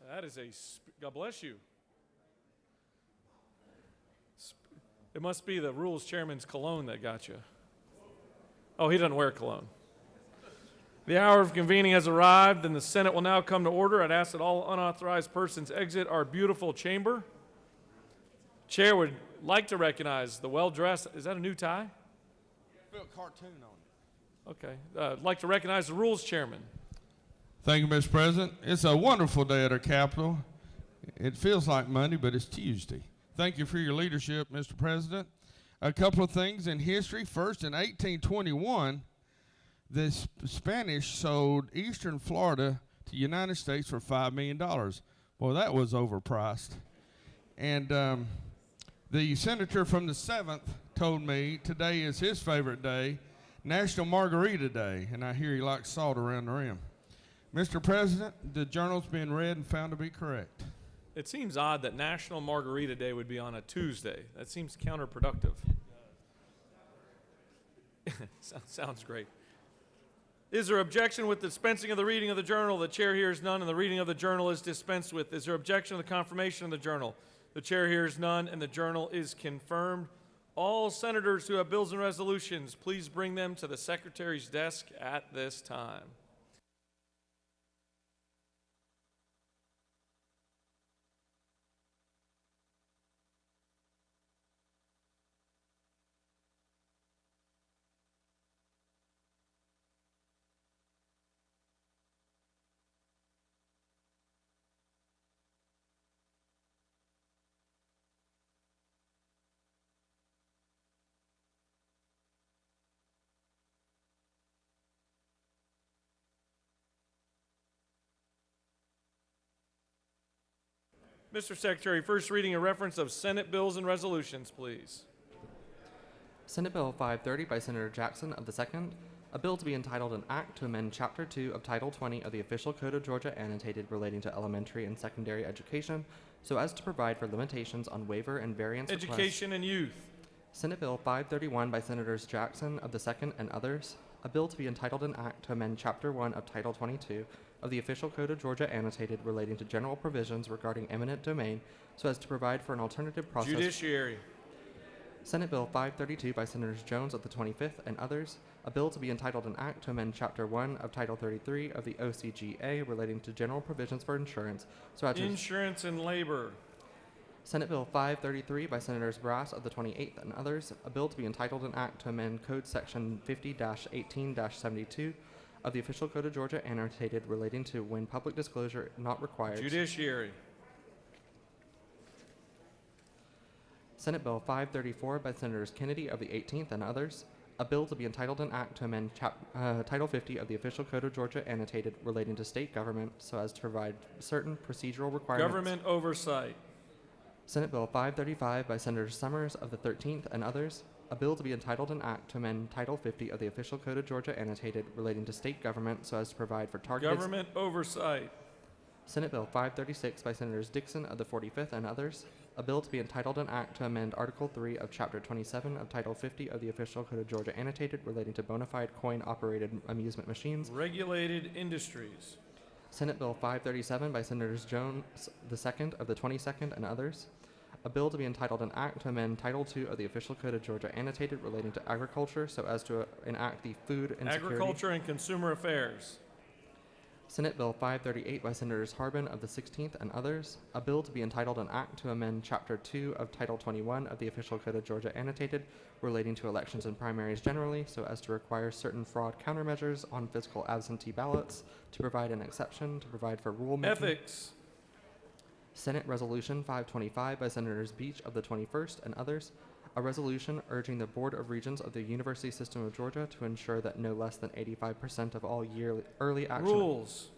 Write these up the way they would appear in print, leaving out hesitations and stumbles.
That is God bless you. It must be the rules chairman's cologne that got you. Oh, he doesn't wear cologne. The hour of convening has arrived, and the Senate will now come to order. I'd ask that all unauthorized persons exit our beautiful chamber. Chair would like to recognize the well-dressed, is that a new tie? Put a cartoon on it. Okay. I'd like to recognize the rules chairman. Thank you, Mr. President. It's a wonderful day at our Capitol. It feels like Monday, but it's Tuesday. Thank you for your leadership, Mr. President. A couple of things in history. First, in 1821, the Spanish sold eastern Florida to the United States for $5 million. Well, that was overpriced. And the senator from the 7th told me today is his favorite day, National Margarita Day, and I hear he likes salt around the rim. Mr. President, the journal's been read and found to be correct. It seems odd that National Margarita Day would be on a Tuesday. That seems counterproductive. Sounds great. Is there objection with dispensing of the reading of the journal? The chair hears none, and the reading of the journal is dispensed with. Is there objection to the confirmation of the journal? The chair hears none, and the journal is confirmed. All senators who have bills and resolutions, please bring them to the secretary's desk at this time. Mr. Secretary, first reading a reference of Senate bills and resolutions, please. Senate Bill 530 by Senator Jackson of the 2nd, a bill to be entitled an act to amend Chapter 2 of Title 20 of the Official Code of Georgia annotated relating to elementary and secondary education so as to provide for limitations on waiver and variance Education and youth. Senate Bill 531 by Senators Jackson of the 2nd and others, a bill to be entitled an act to amend Chapter 1 of Title 22 of the Official Code of Georgia annotated relating to general provisions regarding eminent domain so as to provide for an alternative process. Judiciary. Senate Bill 532 by Senators Jones of the 25th and others, a bill to be entitled an act to amend Chapter 1 of Title 33 of the OCGA relating to general provisions for insurance so as to Insurance and labor. Senate Bill 533 by Senators Brass of the 28th and others, a bill to be entitled an act to amend Code Section 50-18-72 of the Official Code of Georgia annotated relating to when public disclosure not required. Judiciary. Senate Bill 534 by Senators Kennedy of the 18th and others, a bill to be entitled an act to amend Title 50 of the Official Code of Georgia annotated relating to state government so as to provide certain procedural requirements. Government oversight. Senate Bill 535 by Senator Summers of the 13th and others, a bill to be entitled an act to amend Title 50 of the Official Code of Georgia annotated relating to state government so as to provide for targeted Government oversight. Senate Bill 536 by Senators Dixon of the 45th and others, a bill to be entitled an act to amend Article 3 of Chapter 27 of Title 50 of the Official Code of Georgia annotated relating to bona fide coin-operated amusement machines. Regulated industries. Senate Bill 537 by Senators Jones the 2nd of the 22nd and others, a bill to be entitled an act to amend Title 2 of the Official Code of Georgia annotated relating to agriculture so as to enact the Food and Agriculture and Consumer Affairs. Senate Bill 538 by Senators Harbin of the 16th and others, a bill to be entitled an act to amend Chapter 2 of Title 21 of the Official Code of Georgia annotated relating to elections and primaries generally so as to require certain fraud countermeasures on physical absentee ballots, to provide an exception, to provide for rulemaking. Ethics. Senate Resolution 525 by Senators Beach of the 21st and others, a resolution urging the Board of Regents of the University System of Georgia to ensure that no less than 85% of all yearly early action Rules.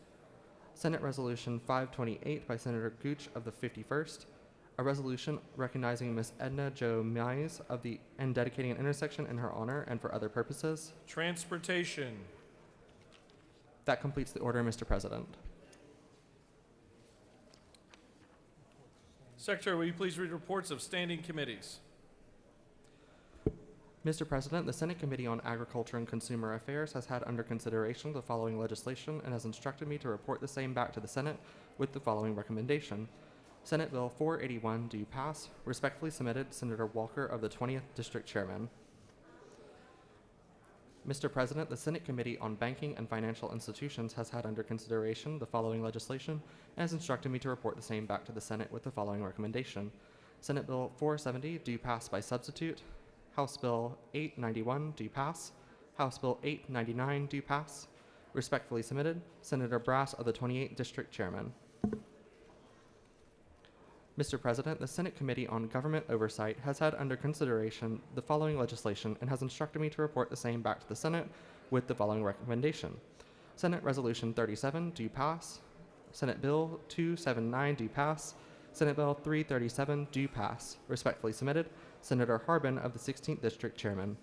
Senate Resolution 528 by Senator Gooch of the 51st, a resolution recognizing Miss Edna Jo Mize and dedicating an intersection in her honor and for other purposes. Transportation. That completes the order, Mr. President. Secretary, will you please read reports of standing committees? Mr. President, the Senate Committee on Agriculture and Consumer Affairs has had under consideration the following legislation and has instructed me to report the same back to the Senate with the following recommendation. Senate Bill 481 do pass. Respectfully submitted, Senator Walker of the 20th District Chairman. Mr. President, the Senate Committee on Banking and Financial Institutions has had under consideration the following legislation and has instructed me to report the same back to the Senate with the following recommendation. Senate Bill 470 do pass by substitute. House Bill 891 do pass. House Bill 899 do pass. Respectfully submitted, Senator Brass of the 28th District Chairman. Mr. President, the Senate Committee on Government Oversight has had under consideration the following legislation and has instructed me to report the same back to the Senate with the following recommendation. Senate Resolution 37 do pass. Senate Bill 279 do pass. Senate Bill 337 do pass. Respectfully submitted, Senator Harbin of the 16th District Chairman.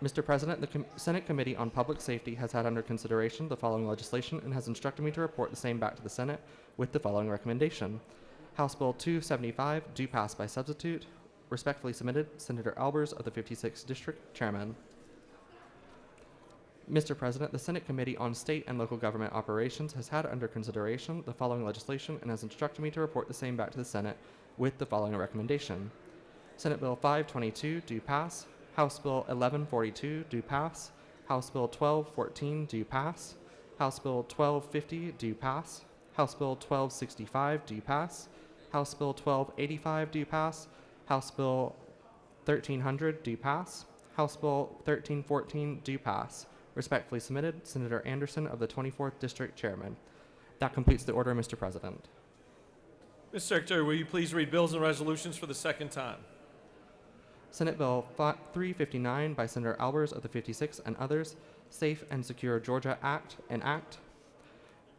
Mr. President, the Senate Committee on Public Safety has had under consideration the following legislation and has instructed me to report the same back to the Senate with the following recommendation. House Bill 275 do pass by substitute. Respectfully submitted, Senator Albers of the 56th District Chairman. Mr. President, the Senate Committee on State and Local Government Operations has had under consideration the following legislation and has instructed me to report the same back to the Senate with the following recommendation. Senate Bill 522 do pass. House Bill 1142 do pass. House Bill 1214 do pass. House Bill 1250 do pass. House Bill 1265 do pass. House Bill 1285 do pass. House Bill 1300 do pass. House Bill 1314 do pass. Respectfully submitted, Senator Anderson of the 24th District Chairman. That completes the order, Mr. President. Mr. Secretary, will you please read bills and resolutions for the second time? Senate Bill 359 by Senator Albers of the 56th and others, Safe and Secure Georgia Act, an act.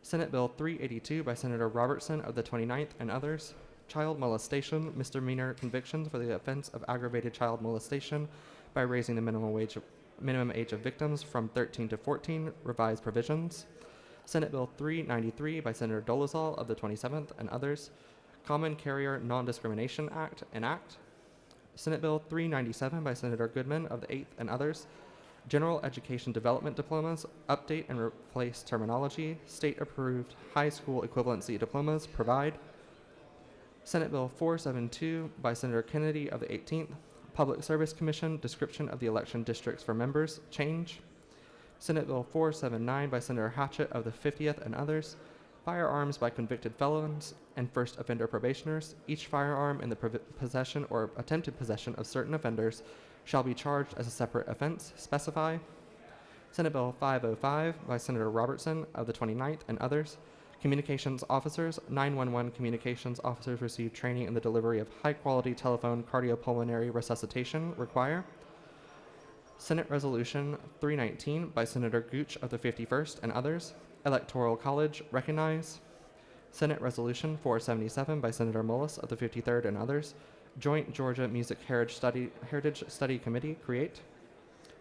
Senate Bill 382 by Senator Robertson of the 29th and others, Child Molestation, Misdemeanor Convictions for the Offense of Aggravated Child Molestation by raising the minimum age of victims from 13 to 14, revised provisions. Senate Bill 393 by Senator Dolezal of the 27th and others, Common Carrier Non-Discrimination Act, an act. Senate Bill 397 by Senator Goodman of the 8th and others, General Education Development Diplomas, update and replace terminology, state-approved high school equivalency diplomas, provide. Senate Bill 472 by Senator Kennedy of the 18th, Public Service Commission, description of the election districts for members, change. Senate Bill 479 by Senator Hatchett of the 50th and others, firearms by convicted felons and first offender probationers. Each firearm in the possession or attempted possession of certain offenders shall be charged as a separate offense, specify. Senate Bill 505 by Senator Robertson of the 29th and others, communications officers. 911 communications officers receive training in the delivery of high-quality telephone cardiopulmonary resuscitation, require. Senate Resolution 319 by Senator Gooch of the 51st and others, Electoral College, recognize. Senate Resolution 477 by Senator Mullis of the 53rd and others, Joint Georgia Music Heritage Study Committee, create.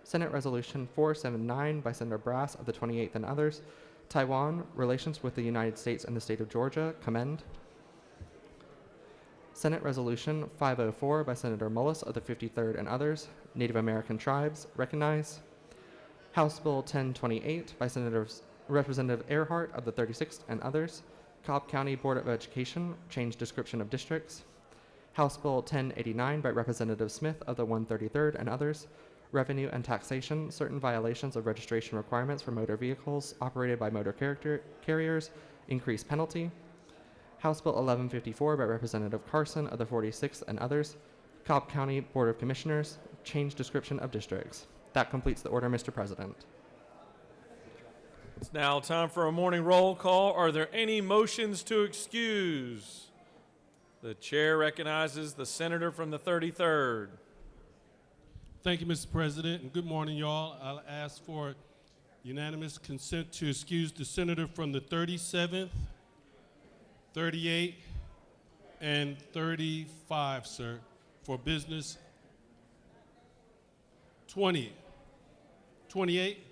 Senate Resolution 479 by Senator Brass of the 28th and others, Taiwan, relations with the United States and the state of Georgia, commend. Senate Resolution 504 by Senator Mullis of the 53rd and others, Native American tribes, recognize. House Bill 1028 by Representative Earhart of the 36th and others, Cobb County Board of Education, change description of districts. House Bill 1089 by Representative Smith of the 133rd and others, revenue and taxation, certain violations of registration requirements for motor vehicles operated by motor carriers, increased penalty. House Bill 1154 by Representative Carson of the 46th and others, Cobb County Board of Commissioners, change description of districts. That completes the order, Mr. President. It's now time for a morning roll call. Are there any motions to excuse? The chair recognizes the senator from the 33rd. Thank you, Mr. President, and good morning, y'all. I'll ask for unanimous consent to excuse the senator from the 37th, 38, and 35, sir, for business. 20, 28?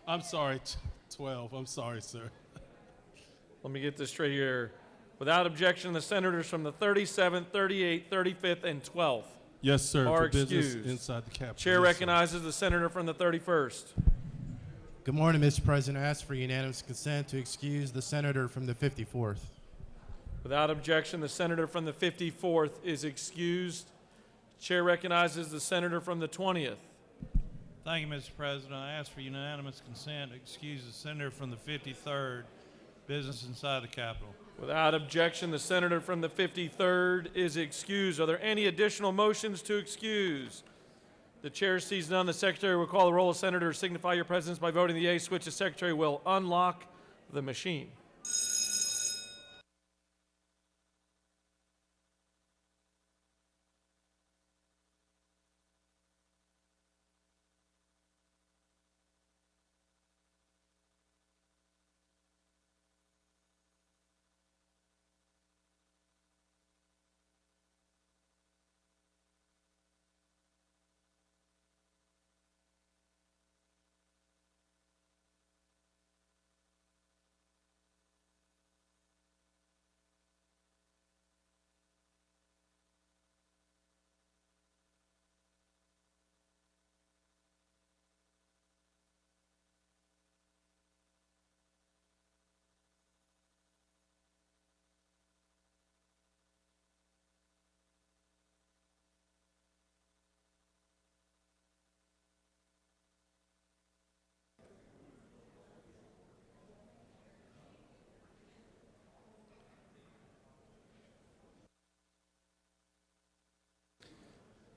I'm sorry, 12. I'm sorry, sir. Let me get this straight here. Without objection, the senators from the 37th, 38th, 35th, and 12th. Yes, sir. Are For business excused. inside the Capitol. Chair Yes, sir. recognizes the senator from the 31st. Good morning, Mr. President. I ask for unanimous consent to excuse the senator from the 54th. Without objection, the senator from the 54th is excused. Chair recognizes the senator from the 20th. Thank you, Mr. President. I ask for unanimous consent to excuse the senator from the 53rd, business inside the Capitol. Without objection, the senator from the 53rd is excused. Are there any additional motions to excuse? The chair sees none. The secretary will call the roll of senators. Signify your presence by voting the yea switch. The secretary will unlock the machine.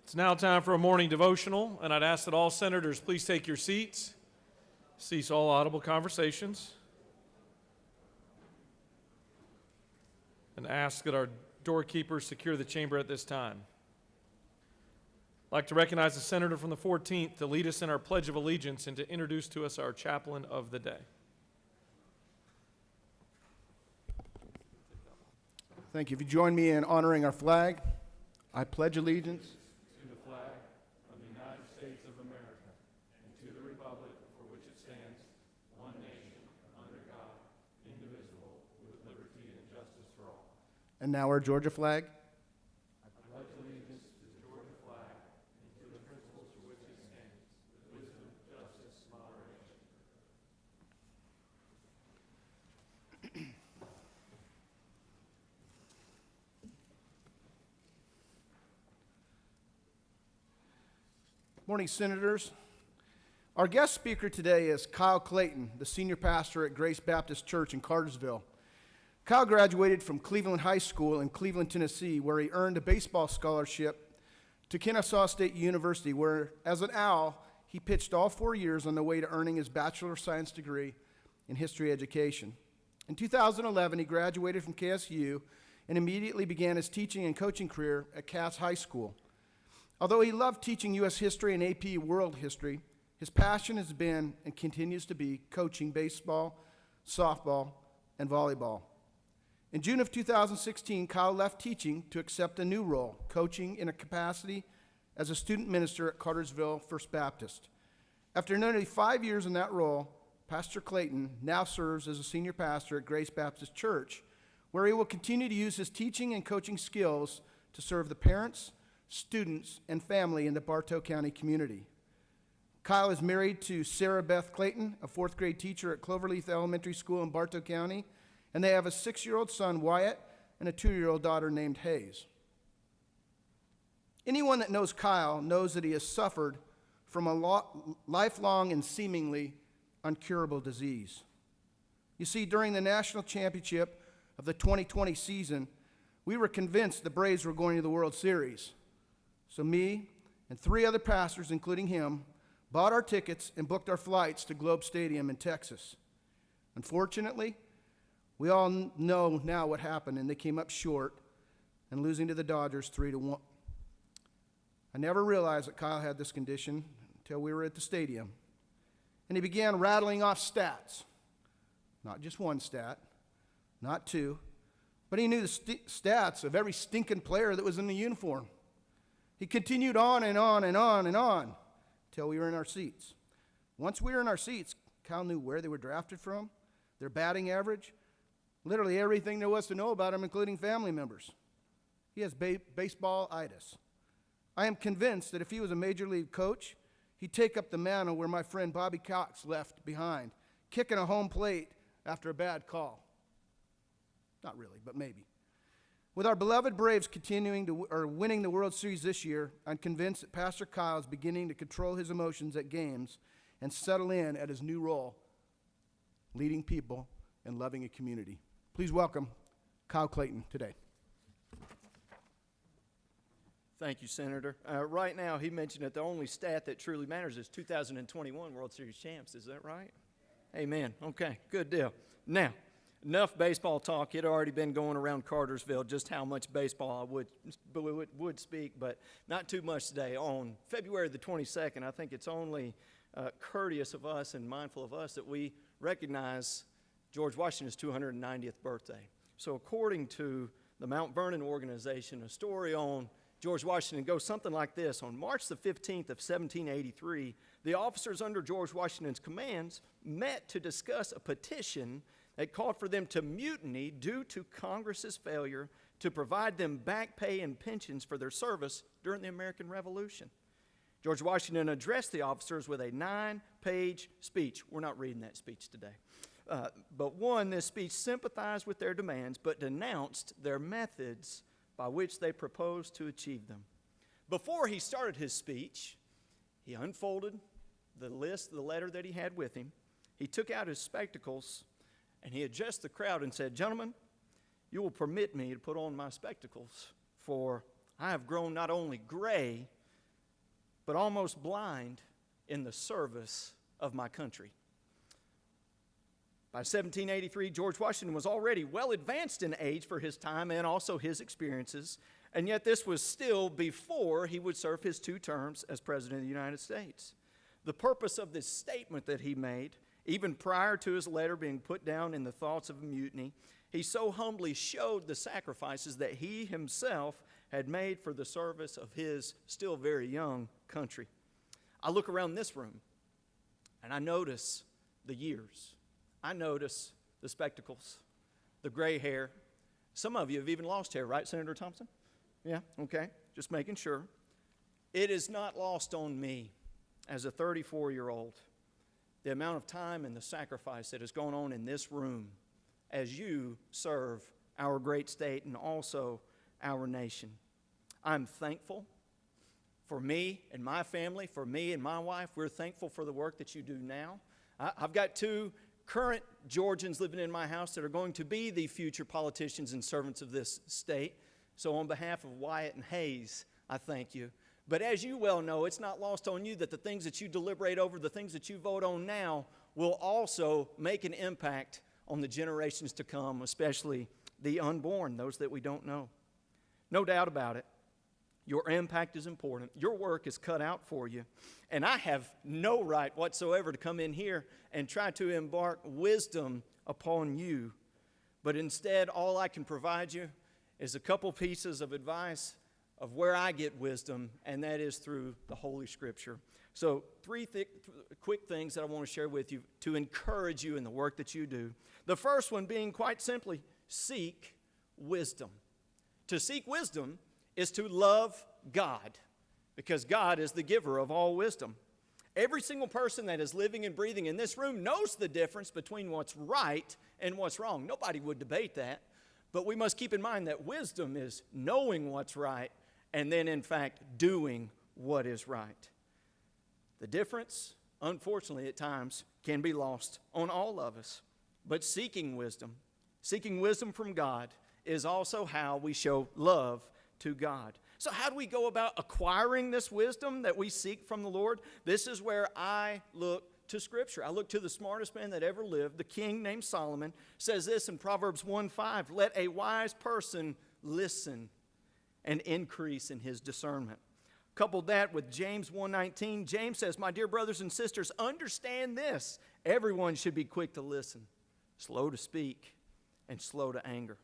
It's now time for a morning devotional, and I'd ask that all senators please take your seats. Cease all audible conversations. And ask that our doorkeepers secure the chamber at this time. I'd like to recognize the senator from the 14th to lead us in our Pledge of Allegiance and to introduce to us our chaplain of the day. Thank you. If you join me in honoring our flag, I pledge allegiance To the flag of the United States of America and to the republic for which it stands, one nation, under God, indivisible, with liberty and justice for all. and now our Georgia flag. I pledge allegiance to the Georgia flag and to the principles for which it stands, with wisdom, justice, moderation. Morning, Senators. Our guest speaker today is Kyle Clayton, the senior pastor at Grace Baptist Church in Cartersville. Kyle graduated from Cleveland High School in Cleveland, Tennessee, where he earned a baseball scholarship to Kennesaw State University, where, as an owl, he pitched all 4 years on the way to earning his Bachelor of Science degree in history education. In 2011, he graduated from KSU and immediately began his teaching and coaching career at Cass High School. Although he loved teaching U.S. history and AP world history, his passion has been and continues to be coaching baseball, softball, and volleyball. In June of 2016, Kyle left teaching to accept a new role, coaching in a capacity as a student minister at Cartersville First Baptist. After nearly 5 years in that role, Pastor Clayton now serves as a senior pastor at Grace Baptist Church, where he will continue to use his teaching and coaching skills to serve the parents, students, and family in the Bartow County community. Kyle is married to Sarah Beth Clayton, a fourth grade teacher at Cloverleaf Elementary School in Bartow County, and they have a 6-year-old son, Wyatt, and a 2-year-old daughter named Hayes. Anyone that knows Kyle knows that he has suffered from a lifelong and seemingly uncurable disease. You see, during the national championship of the 2020 season, we were convinced the Braves were going to the World Series. So me and 3 other pastors, including him, bought our tickets and booked our flights to Globe Stadium in Texas. Unfortunately, we all know now what happened, and they came up short and losing to the Dodgers 3-1. I never realized that Kyle had this condition until we were at the stadium. And he began rattling off stats. Not just one stat, not 2, but he knew the stats of every stinking player that was in the uniform. He continued on and on and on and on until we were in our seats. Once we were in our seats, Kyle knew where they were drafted from, their batting average, literally everything there was to know about them, including family members. He has baseball-itis. I am convinced that if he was a major league coach, he'd take up the mantle where my friend Bobby Cox left behind, kicking a home plate after a bad call. Not really, but maybe. With our beloved Braves winning the World Series this year, I'm convinced that Pastor Kyle is beginning to control his emotions at games and settle in at his new role, leading people and loving a community. Please welcome Kyle Clayton today. Thank you, Senator. Right now, he mentioned that the only stat that truly matters is 2021 World Series champs. Is that right? Amen. Okay, good deal. Now, enough baseball talk. It had already been going around Cartersville just how much baseball I would speak, but not too much today. On February the 22nd, I think it's only courteous of us and mindful of us that we recognize George Washington's 290th birthday. So according to the Mount Vernon organization, a story on George Washington goes something like this. On March the 15th of 1783, the officers under George Washington's commands met to discuss a petition that called for them to mutiny due to Congress's failure to provide them back pay and pensions for their service during the American Revolution. George Washington addressed the officers with a 9-page speech. We're not reading that speech today. This speech sympathized with their demands, but denounced their methods by which they proposed to achieve them. Before he started his speech, he unfolded the letter that he had with him. He took out his spectacles, and he addressed the crowd and said, "Gentlemen, you will permit me to put on my spectacles, for I have grown not only gray, but almost blind in the service of my country." By 1783, George Washington was already well advanced in age for his time and also his experiences, and yet this was still before he would serve his 2 terms as President of the United States. The purpose of this statement that he made, even prior to his letter being put down in the thoughts of a mutiny, he so humbly showed the sacrifices that he himself had made for the service of his still very young country. I look around this room, and I notice the years. I notice the spectacles, the gray hair. Some of you have even lost hair, right, Senator Thompson? Yeah, okay, just making sure. It is not lost on me as a 34-year-old the amount of time and the sacrifice that has gone on in this room as you serve our great state and also our nation. I'm thankful for me and my family, for me and my wife. We're thankful for the work that you do now. I've got 2 current Georgians living in my house that are going to be the future politicians and servants of this state. So on behalf of Wyatt and Hayes, I thank you. But as you well know, it's not lost on you that the things that you deliberate over, the things that you vote on now, will also make an impact on the generations to come, especially the unborn, those that we don't know. No doubt about it. Your impact is important. Your work is cut out for you. And I have no right whatsoever to come in here and try to impart wisdom upon you. But instead, all I can provide you is a couple pieces of advice of where I get wisdom, and that is through the Holy Scripture. So 3 quick things that I want to share with you to encourage you in the work that you do. The first one being quite simply, seek wisdom. To seek wisdom is to love God, because God is the giver of all wisdom. Every single person that is living and breathing in this room knows the difference between what's right and what's wrong. Nobody would debate that, but we must keep in mind that wisdom is knowing what's right and then, in fact, doing what is right. The difference, unfortunately, at times can be lost on all of us. But seeking wisdom from God, is also how we show love to God. So how do we go about acquiring this wisdom that we seek from the Lord? This is where I look to Scripture. I look to the smartest man that ever lived, the king named Solomon, says this in Proverbs 1:5, "Let a wise person listen and increase in his discernment." Couple that with James 1:19. James says, "My dear brothers and sisters, understand this. Everyone should be quick to listen, slow to speak, and slow to anger."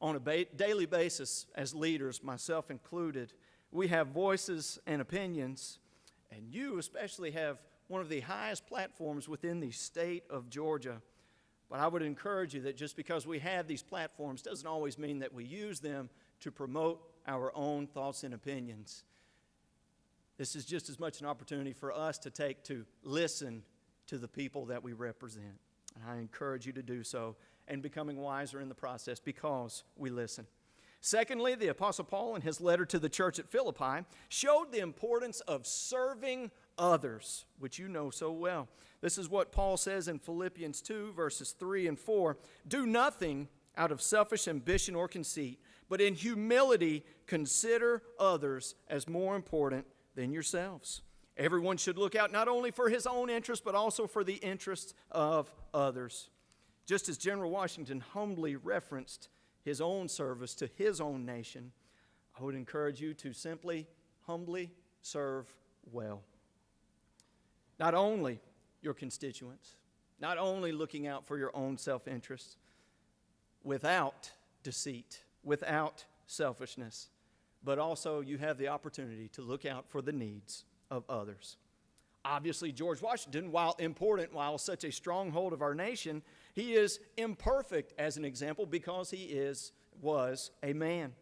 On a daily basis, as leaders, myself included, we have voices and opinions, and you especially have one of the highest platforms within the state of Georgia. But I would encourage you that just because we have these platforms doesn't always mean that we use them to promote our own thoughts and opinions. This is just as much an opportunity for us to take to listen to the people that we represent. And I encourage you to do so and becoming wiser in the process because we listen. Secondly, the Apostle Paul in his letter to the church at Philippi showed the importance of serving others, which you know so well. This is what Paul says in Philippians 2, verses 3 and 4. Do nothing out of selfish ambition or conceit, but in humility consider others as more important than yourselves. Everyone should look out not only for his own interest, but also for the interests of others. Just as General Washington humbly referenced his own service to his own nation, I would encourage you to simply, humbly serve well. Not only your constituents, not only looking out for your own self-interest, without deceit, without selfishness, but also you have the opportunity to look out for the needs of others. Obviously, George Washington, while important, while such a stronghold of our nation, he is imperfect as an example because he was a man.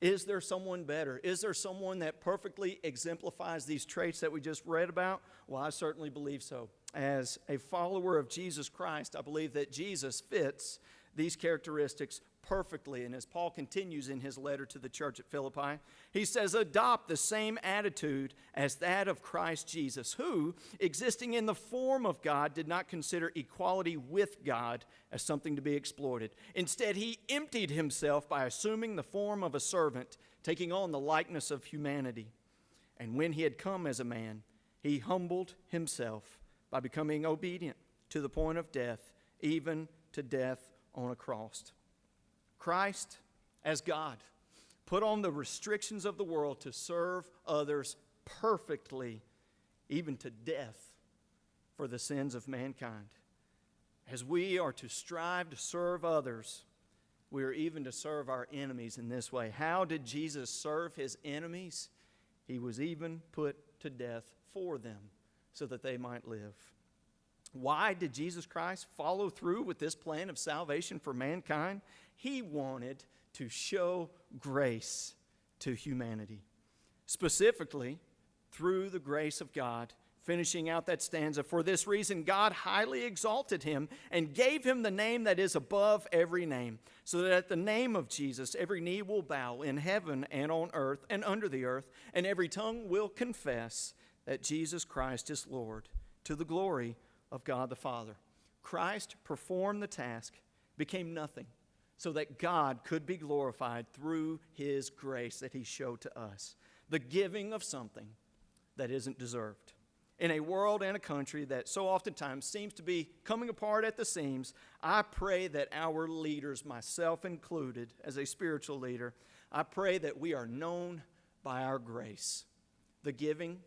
Is there someone better? Is there someone that perfectly exemplifies these traits that we just read about? Well, I certainly believe so. As a follower of Jesus Christ, I believe that Jesus fits these characteristics perfectly. And as Paul continues in his letter to the church at Philippi, he says, adopt the same attitude as that of Christ Jesus, who, existing in the form of God, did not consider equality with God as something to be exploited. Instead, he emptied himself by assuming the form of a servant, taking on the likeness of humanity. And when he had come as a man, he humbled himself by becoming obedient to the point of death, even to death on a cross. Christ, as God, put on the restrictions of the world to serve others perfectly, even to death, for the sins of mankind. As we are to strive to serve others, we are even to serve our enemies in this way. How did Jesus serve his enemies? He was even put to death for them so that they might live. Why did Jesus Christ follow through with this plan of salvation for mankind? He wanted to show grace to humanity. Specifically, through the grace of God, finishing out that stanza, for this reason God highly exalted him and gave him the name that is above every name, so that at the name of Jesus every knee will bow in heaven and on earth and under the earth, and every tongue will confess that Jesus Christ is Lord, to the glory of God the Father. Christ performed the task, became nothing, so that God could be glorified through his grace that he showed to us. The giving of something that isn't deserved. In a world and a country that so oftentimes seems to be coming apart at the seams, I pray that our leaders, myself included as a spiritual leader, I pray that we are known by our grace. The giving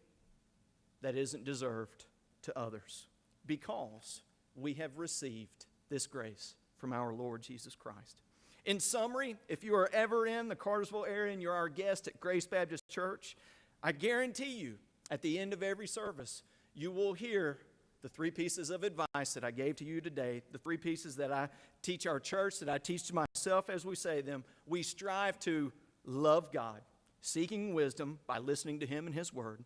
that isn't deserved to others, because we have received this grace from our Lord Jesus Christ. In summary, if you are ever in the Cartersville area and you're our guest at Grace Baptist Church, I guarantee you, at the end of every service, you will hear the 3 pieces of advice that I gave to you today, the 3 pieces that I teach our church, that I teach to myself as we say them. We strive to love God, seeking wisdom by listening to him and his word,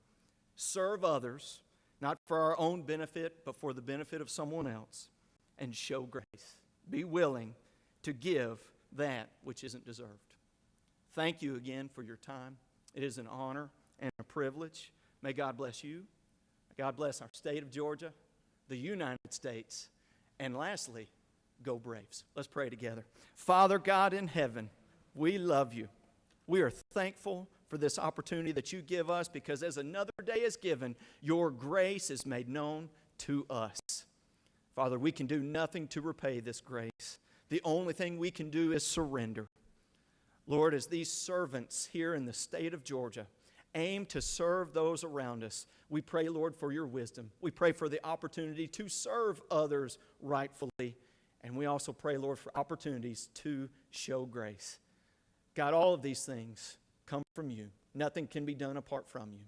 serve others, not for our own benefit, but for the benefit of someone else, and show grace. Be willing to give that which isn't deserved. Thank you again for your time. It is an honor and a privilege. May God bless you. God bless our state of Georgia, the United States, and lastly, go Braves. Let's pray together. Father God in heaven, we love you. We are thankful for this opportunity that you give us, because as another day is given, your grace is made known to us. Father, we can do nothing to repay this grace. The only thing we can do is surrender. Lord, as these servants here in the state of Georgia aim to serve those around us, we pray, Lord, for your wisdom. We pray for the opportunity to serve others rightfully. And we also pray, Lord, for opportunities to show grace. God, all of these things come from you. Nothing can be done apart from you.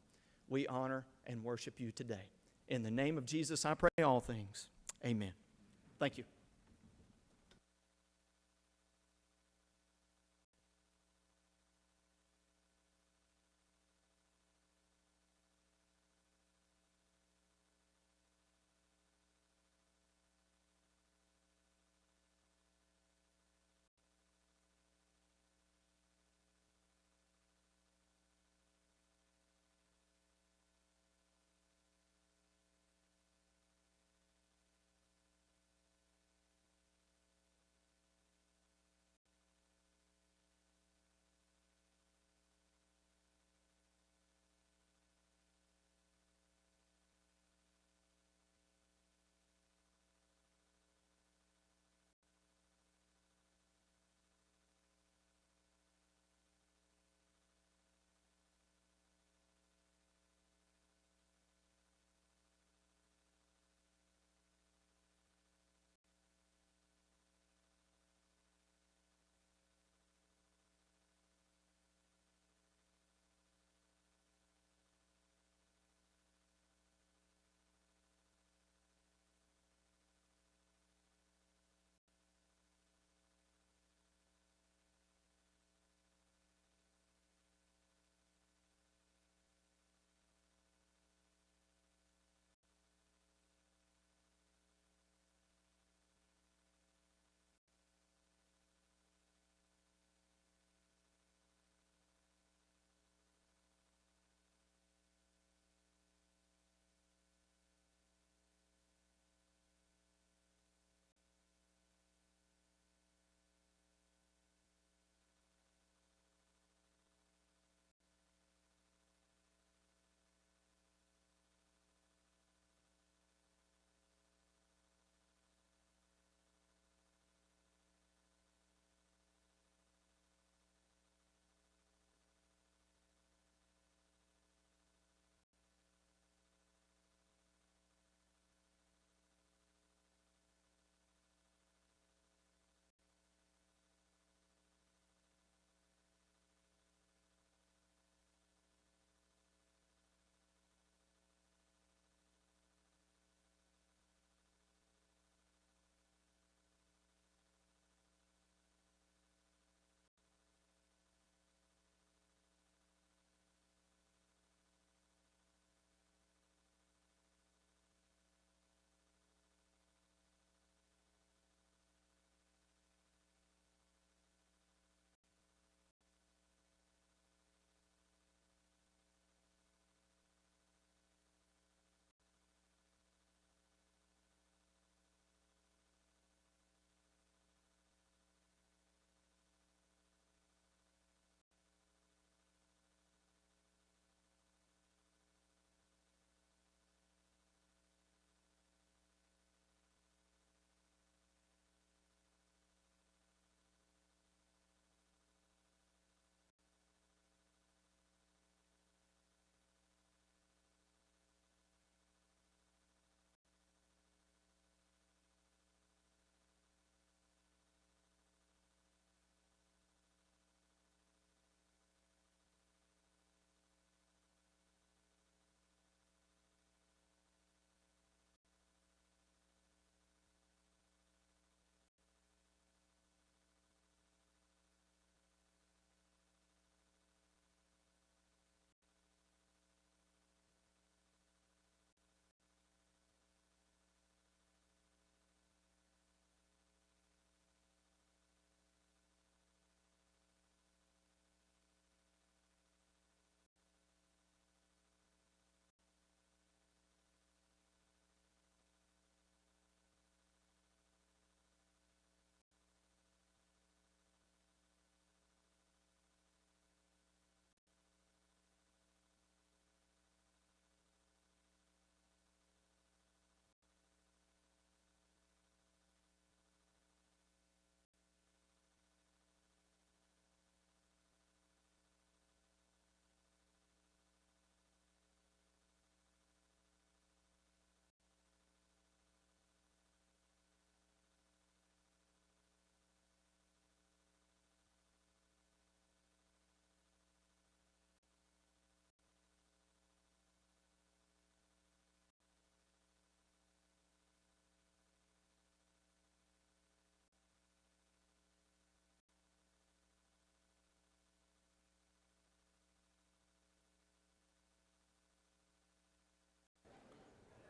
We honor and worship you today. In the name of Jesus, I pray all things. Amen. Thank you.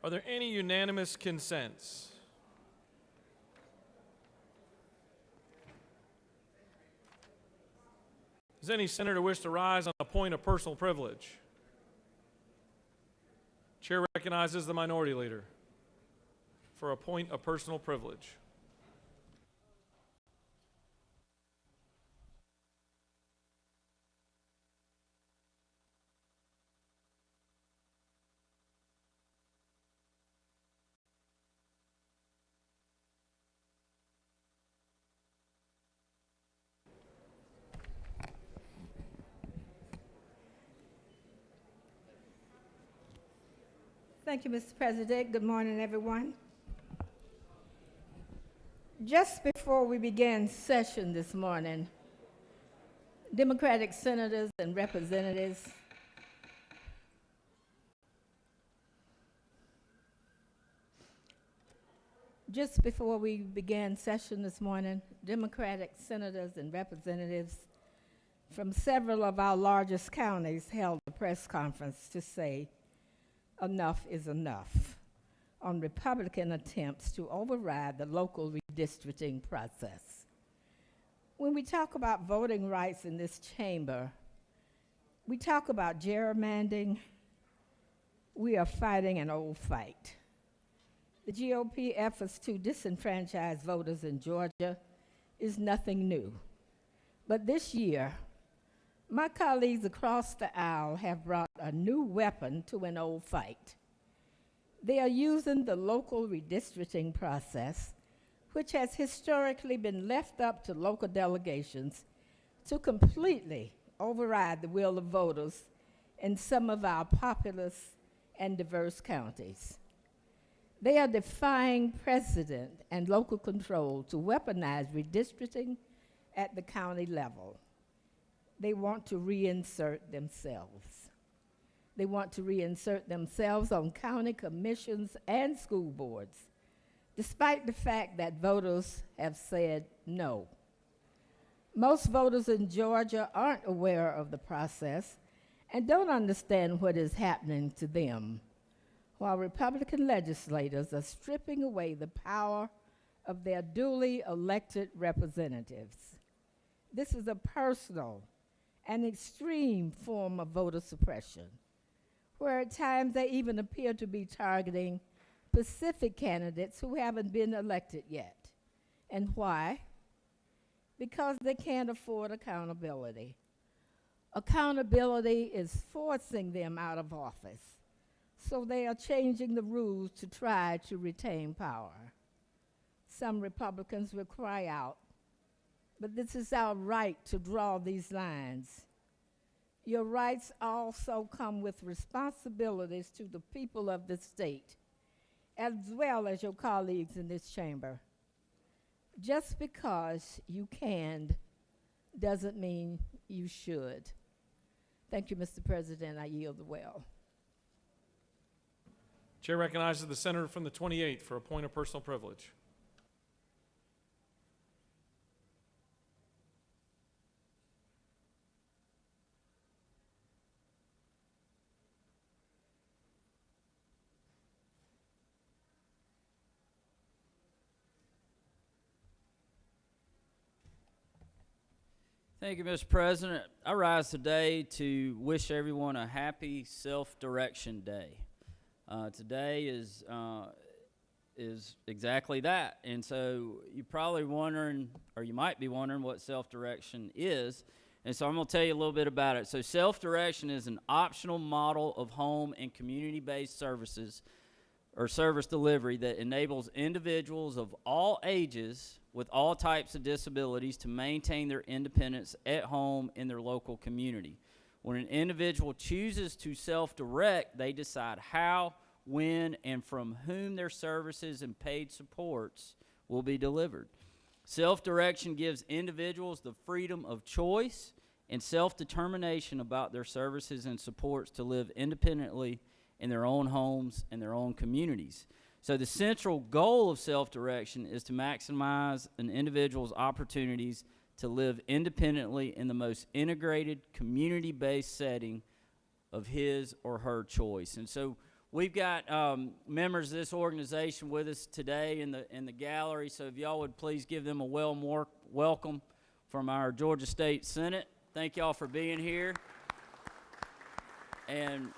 Are there any unanimous consents? Does any senator wish to rise on a point of personal privilege? Chair recognizes the minority leader for a point of personal privilege. Thank you, Mr. President. Good morning, everyone. Just before we began session this morning, Democratic senators and representatives Democratic senators and representatives from several of our largest counties held a press conference to say enough is enough on Republican attempts to override the local redistricting process. When we talk about voting rights in this chamber, we talk about gerrymandering. We are fighting an old fight. The GOP efforts to disenfranchise voters in Georgia is nothing new. But this year, my colleagues across the aisle have brought a new weapon to an old fight. They are using the local redistricting process, which has historically been left up to local delegations, to completely override the will of voters in some of our populous and diverse counties. They are defying precedent and local control to weaponize redistricting at the county level. They want to reinsert themselves. They want to reinsert themselves on county commissions and school boards, despite the fact that voters have said no. Most voters in Georgia aren't aware of the process and don't understand what is happening to them, while Republican legislators are stripping away the power of their duly elected representatives. This is a personal and extreme form of voter suppression, where at times they even appear to be targeting specific candidates who haven't been elected yet. And why? Because they can't afford accountability. Accountability is forcing them out of office, so they are changing the rules to try to retain power. Some Republicans will cry out, but this is our right to draw these lines. Your rights also come with responsibilities to the people of the state, as well as your colleagues in this chamber. Just because you can doesn't mean you should. Thank you, Mr. President. I yield the well. Chair recognizes the senator from the 28th for a point of personal privilege. Thank you, Mr. President. I rise today to wish everyone a happy Self-Direction Day. Today is exactly that, and so you're probably wondering, or you might be wondering, what self-direction is. And so I'm going to tell you a little bit about it. So self-direction is an optional model of home and community-based services or service delivery that enables individuals of all ages with all types of disabilities to maintain their independence at home in their local community. When an individual chooses to self-direct, they decide how, when, and from whom their services and paid supports will be delivered. Self-direction gives individuals the freedom of choice and self-determination about their services and supports to live independently in their own homes and their own communities. So the central goal of self-direction is to maximize an individual's opportunities to live independently in the most integrated, community-based setting of his or her choice. And so we've got members of this organization with us today in the gallery, so if y'all would please give them a welcome from our Georgia State Senate. Thank y'all for being here. And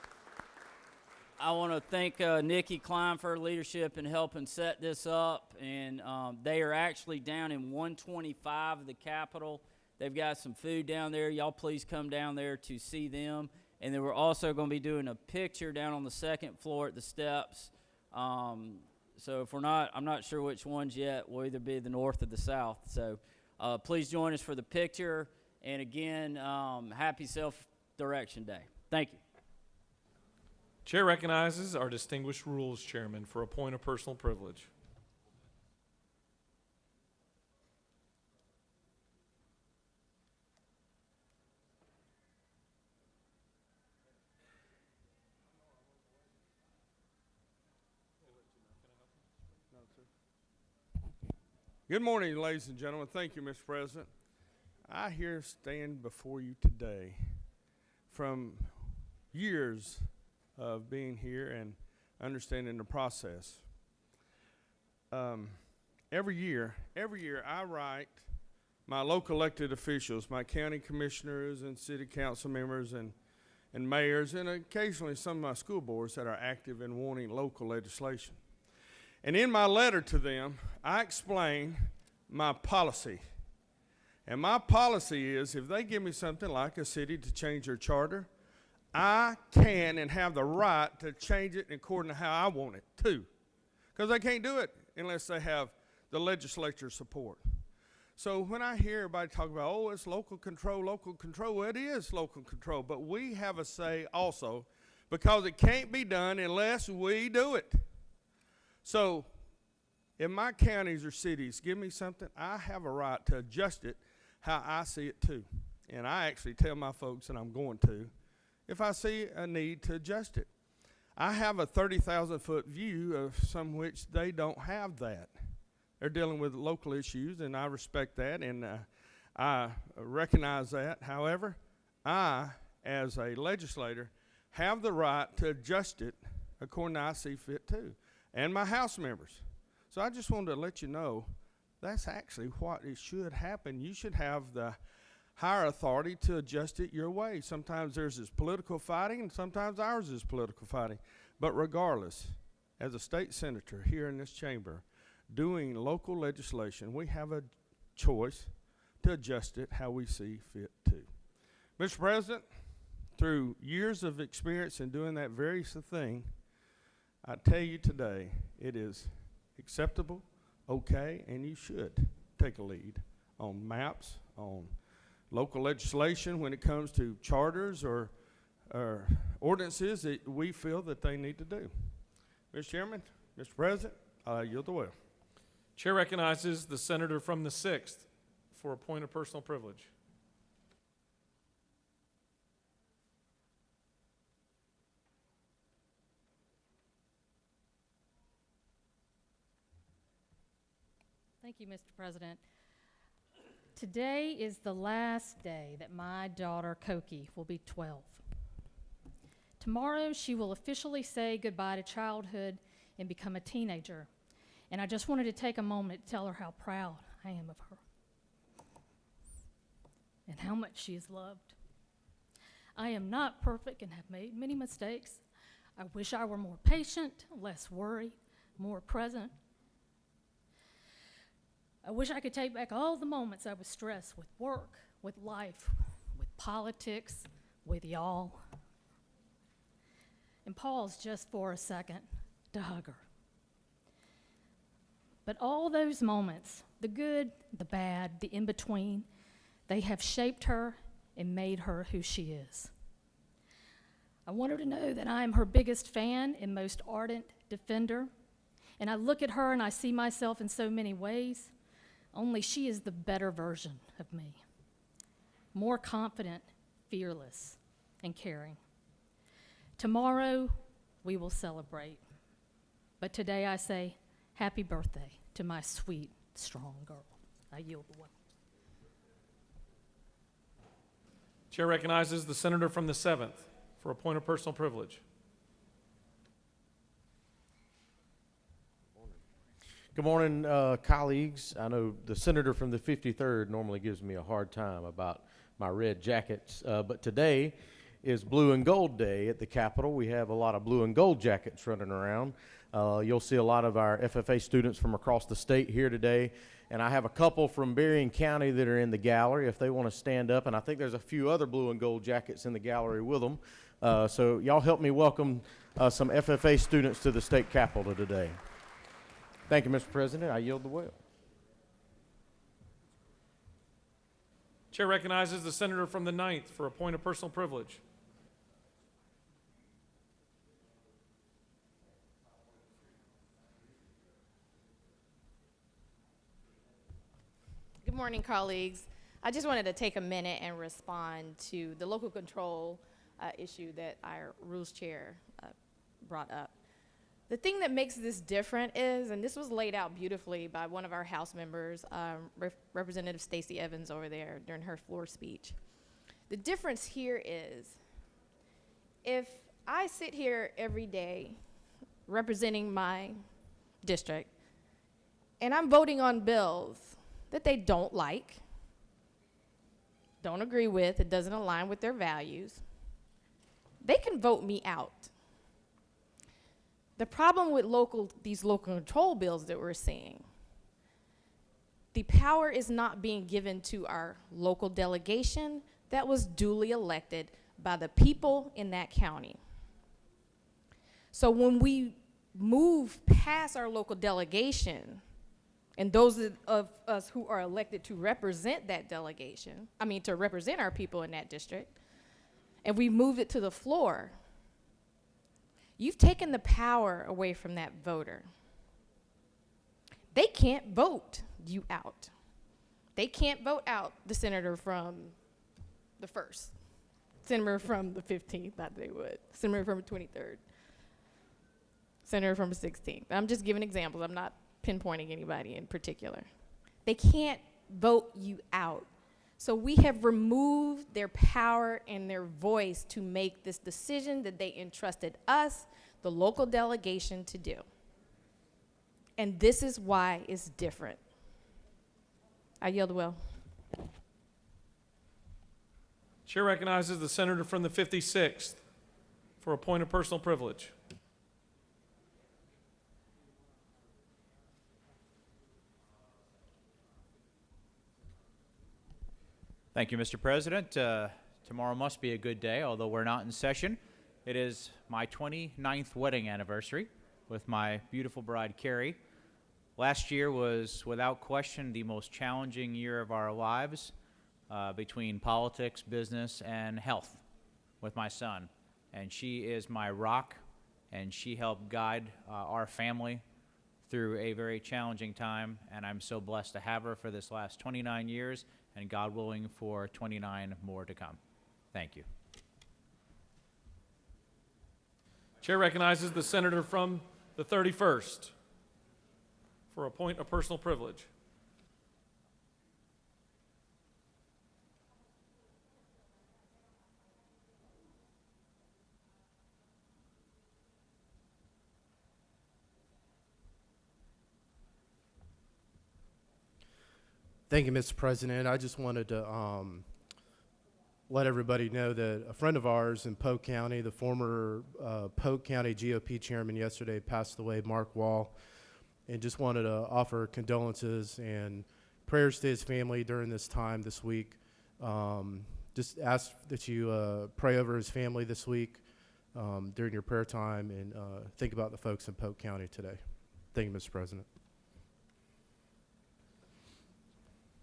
I want to thank Nikki Klein for her leadership in helping set this up. And they are actually down in 125 of the Capitol. They've got some food down there. Y'all please come down there to see them. And then we're also going to be doing a picture down on the second floor at the steps. So if I'm not sure which ones yet. We'll either be the north or the south. So please join us for the picture. And again, happy Self-Direction Day. Thank you. Chair recognizes our distinguished rules chairman for a point of personal privilege. Good morning, ladies and gentlemen. Thank you, Mr. President. I here stand before you today from years of being here and understanding the process. Every year I write my local elected officials, my county commissioners and city council members and mayors, and occasionally some of my school boards that are active in wanting local legislation. And in my letter to them, I explain my policy. And my policy is if they give me something like a city to change their charter, I can and have the right to change it according to how I want it too. Because they can't do it unless they have the legislature's support. So when I hear everybody talk about, oh, it's local control, well, it is local control. But we have a say also because it can't be done unless we do it. So if my counties or cities give me something, I have a right to adjust it how I see it too. And I actually tell my folks that I'm going to if I see a need to adjust it. I have a 30,000-foot view of some which they don't have that. They're dealing with local issues, and I respect that, and I recognize that. However, I, as a legislator, have the right to adjust it according to I see fit too, and my House members. So I just wanted to let you know that's actually what it should happen. You should have the higher authority to adjust it your way. Sometimes theirs is political fighting, and sometimes ours is political fighting. But regardless, as a state senator here in this chamber, doing local legislation, we have a choice to adjust it how we see fit too. Mr. President, through years of experience in doing that very thing, I tell you today it is acceptable, okay, and you should take a lead on maps, on local legislation when it comes to charters or ordinances that we feel that they need to do. Mr. Chairman, Mr. President, I yield the will. Chair recognizes the senator from the 6th for a point of personal privilege. Thank you, Mr. President. Today is the last day that my daughter, Koki, will be 12. Tomorrow, she will officially say goodbye to childhood and become a teenager. And I just wanted to take a moment to tell her how proud I am of her and how much she is loved. I am not perfect and have made many mistakes. I wish I were more patient, less worried, more present. I wish I could take back all the moments I was stressed with work, with life, with politics, with y'all. And pause just for a second to hug her. But all those moments, the good, the bad, the in-between, they have shaped her and made her who she is. I want her to know that I am her biggest fan and most ardent defender. And I look at her and I see myself in so many ways. Only she is the better version of me. More confident, fearless, and caring. Tomorrow, we will celebrate. But today I say, happy birthday to my sweet, strong girl. I yield the will. Chair recognizes the senator from the 7th for a point of personal privilege. Good morning, colleagues. I know the senator from the 53rd normally gives me a hard time about my red jackets, but today is Blue and Gold Day at the Capitol. We have a lot of blue and gold jackets running around. You'll see a lot of our FFA students from across the state here today, and I have a couple from Berrien County that are in the gallery if they want to stand up, and I think there's a few other blue and gold jackets in the gallery with them. So y'all help me welcome some FFA students to the state capitol today. Thank you, Mr. President. I yield the will. Chair recognizes the senator from the 9th for a point of personal privilege. Good morning, colleagues. I just wanted to take a minute and respond to the local control issue that our rules chair brought up. The thing that makes this different is, and this was laid out beautifully by one of our House members, Representative Stacey Evans over there during her floor speech. The difference here is, if I sit here every day representing my district, and I'm voting on bills that they don't like, don't agree with, it doesn't align with their values, they can vote me out. The problem with these local control bills that we're seeing, the power is not being given to our local delegation that was duly elected by the people in that county. So when we move past our local delegation, and those of us who are elected to represent that delegation, to represent our people in that district, and we move it to the floor, you've taken the power away from that voter. They can't vote you out. They can't vote out the senator from the 1st, senator from the 15th, not they would, senator from the 23rd, senator from the 16th. I'm just giving examples. I'm not pinpointing anybody in particular. They can't vote you out. So we have removed their power and their voice to make this decision that they entrusted us, the local delegation, to do. And this is why it's different. I yield the will. Chair recognizes the senator from the 56th for a point of personal privilege. Thank you, Mr. President. Tomorrow must be a good day, although we're not in session. It is my 29th wedding anniversary with my beautiful bride, Carrie. Last year was, without question, the most challenging year of our lives between politics, business, and health with my son. And she is my rock, and she helped guide our family through a very challenging time, and I'm so blessed to have her for this last 29 years, and God willing, for 29 more to come. Thank you. Chair recognizes the senator from the 31st for a point of personal privilege. Thank you, Mr. President. I just wanted to let everybody know that a friend of ours in Polk County, the former Polk County GOP chairman yesterday, passed away, Mark Wall, and just wanted to offer condolences and prayers to his family during this time this week. Just ask that you pray over his family this week during your prayer time, and think about the folks in Polk County today. Thank you, Mr. President.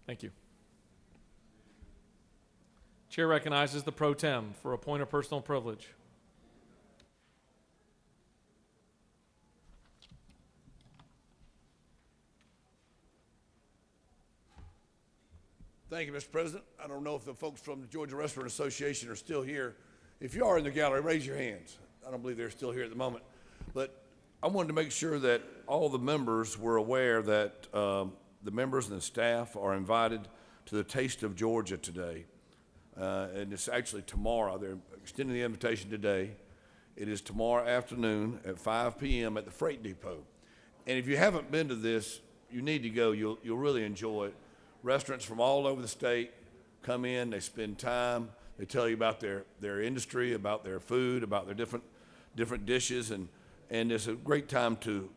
Thank you. Chair recognizes the pro tem for a point of personal privilege. Thank you, Mr. President. I don't know if the folks from the Georgia Restaurant Association are still here. If you are in the gallery, raise your hands. I don't believe they're still here at the moment. But I wanted to make sure that all the members were aware that the members and the staff are invited to the Taste of Georgia today. And it's actually tomorrow. They're extending the invitation today. It is tomorrow afternoon at 5 p.m. at the Freight Depot. And if you haven't been to this, you need to go. You'll really enjoy it. Restaurants from all over the state come in, they spend time, they tell you about their industry, about their food, about their different dishes, and it's a great time to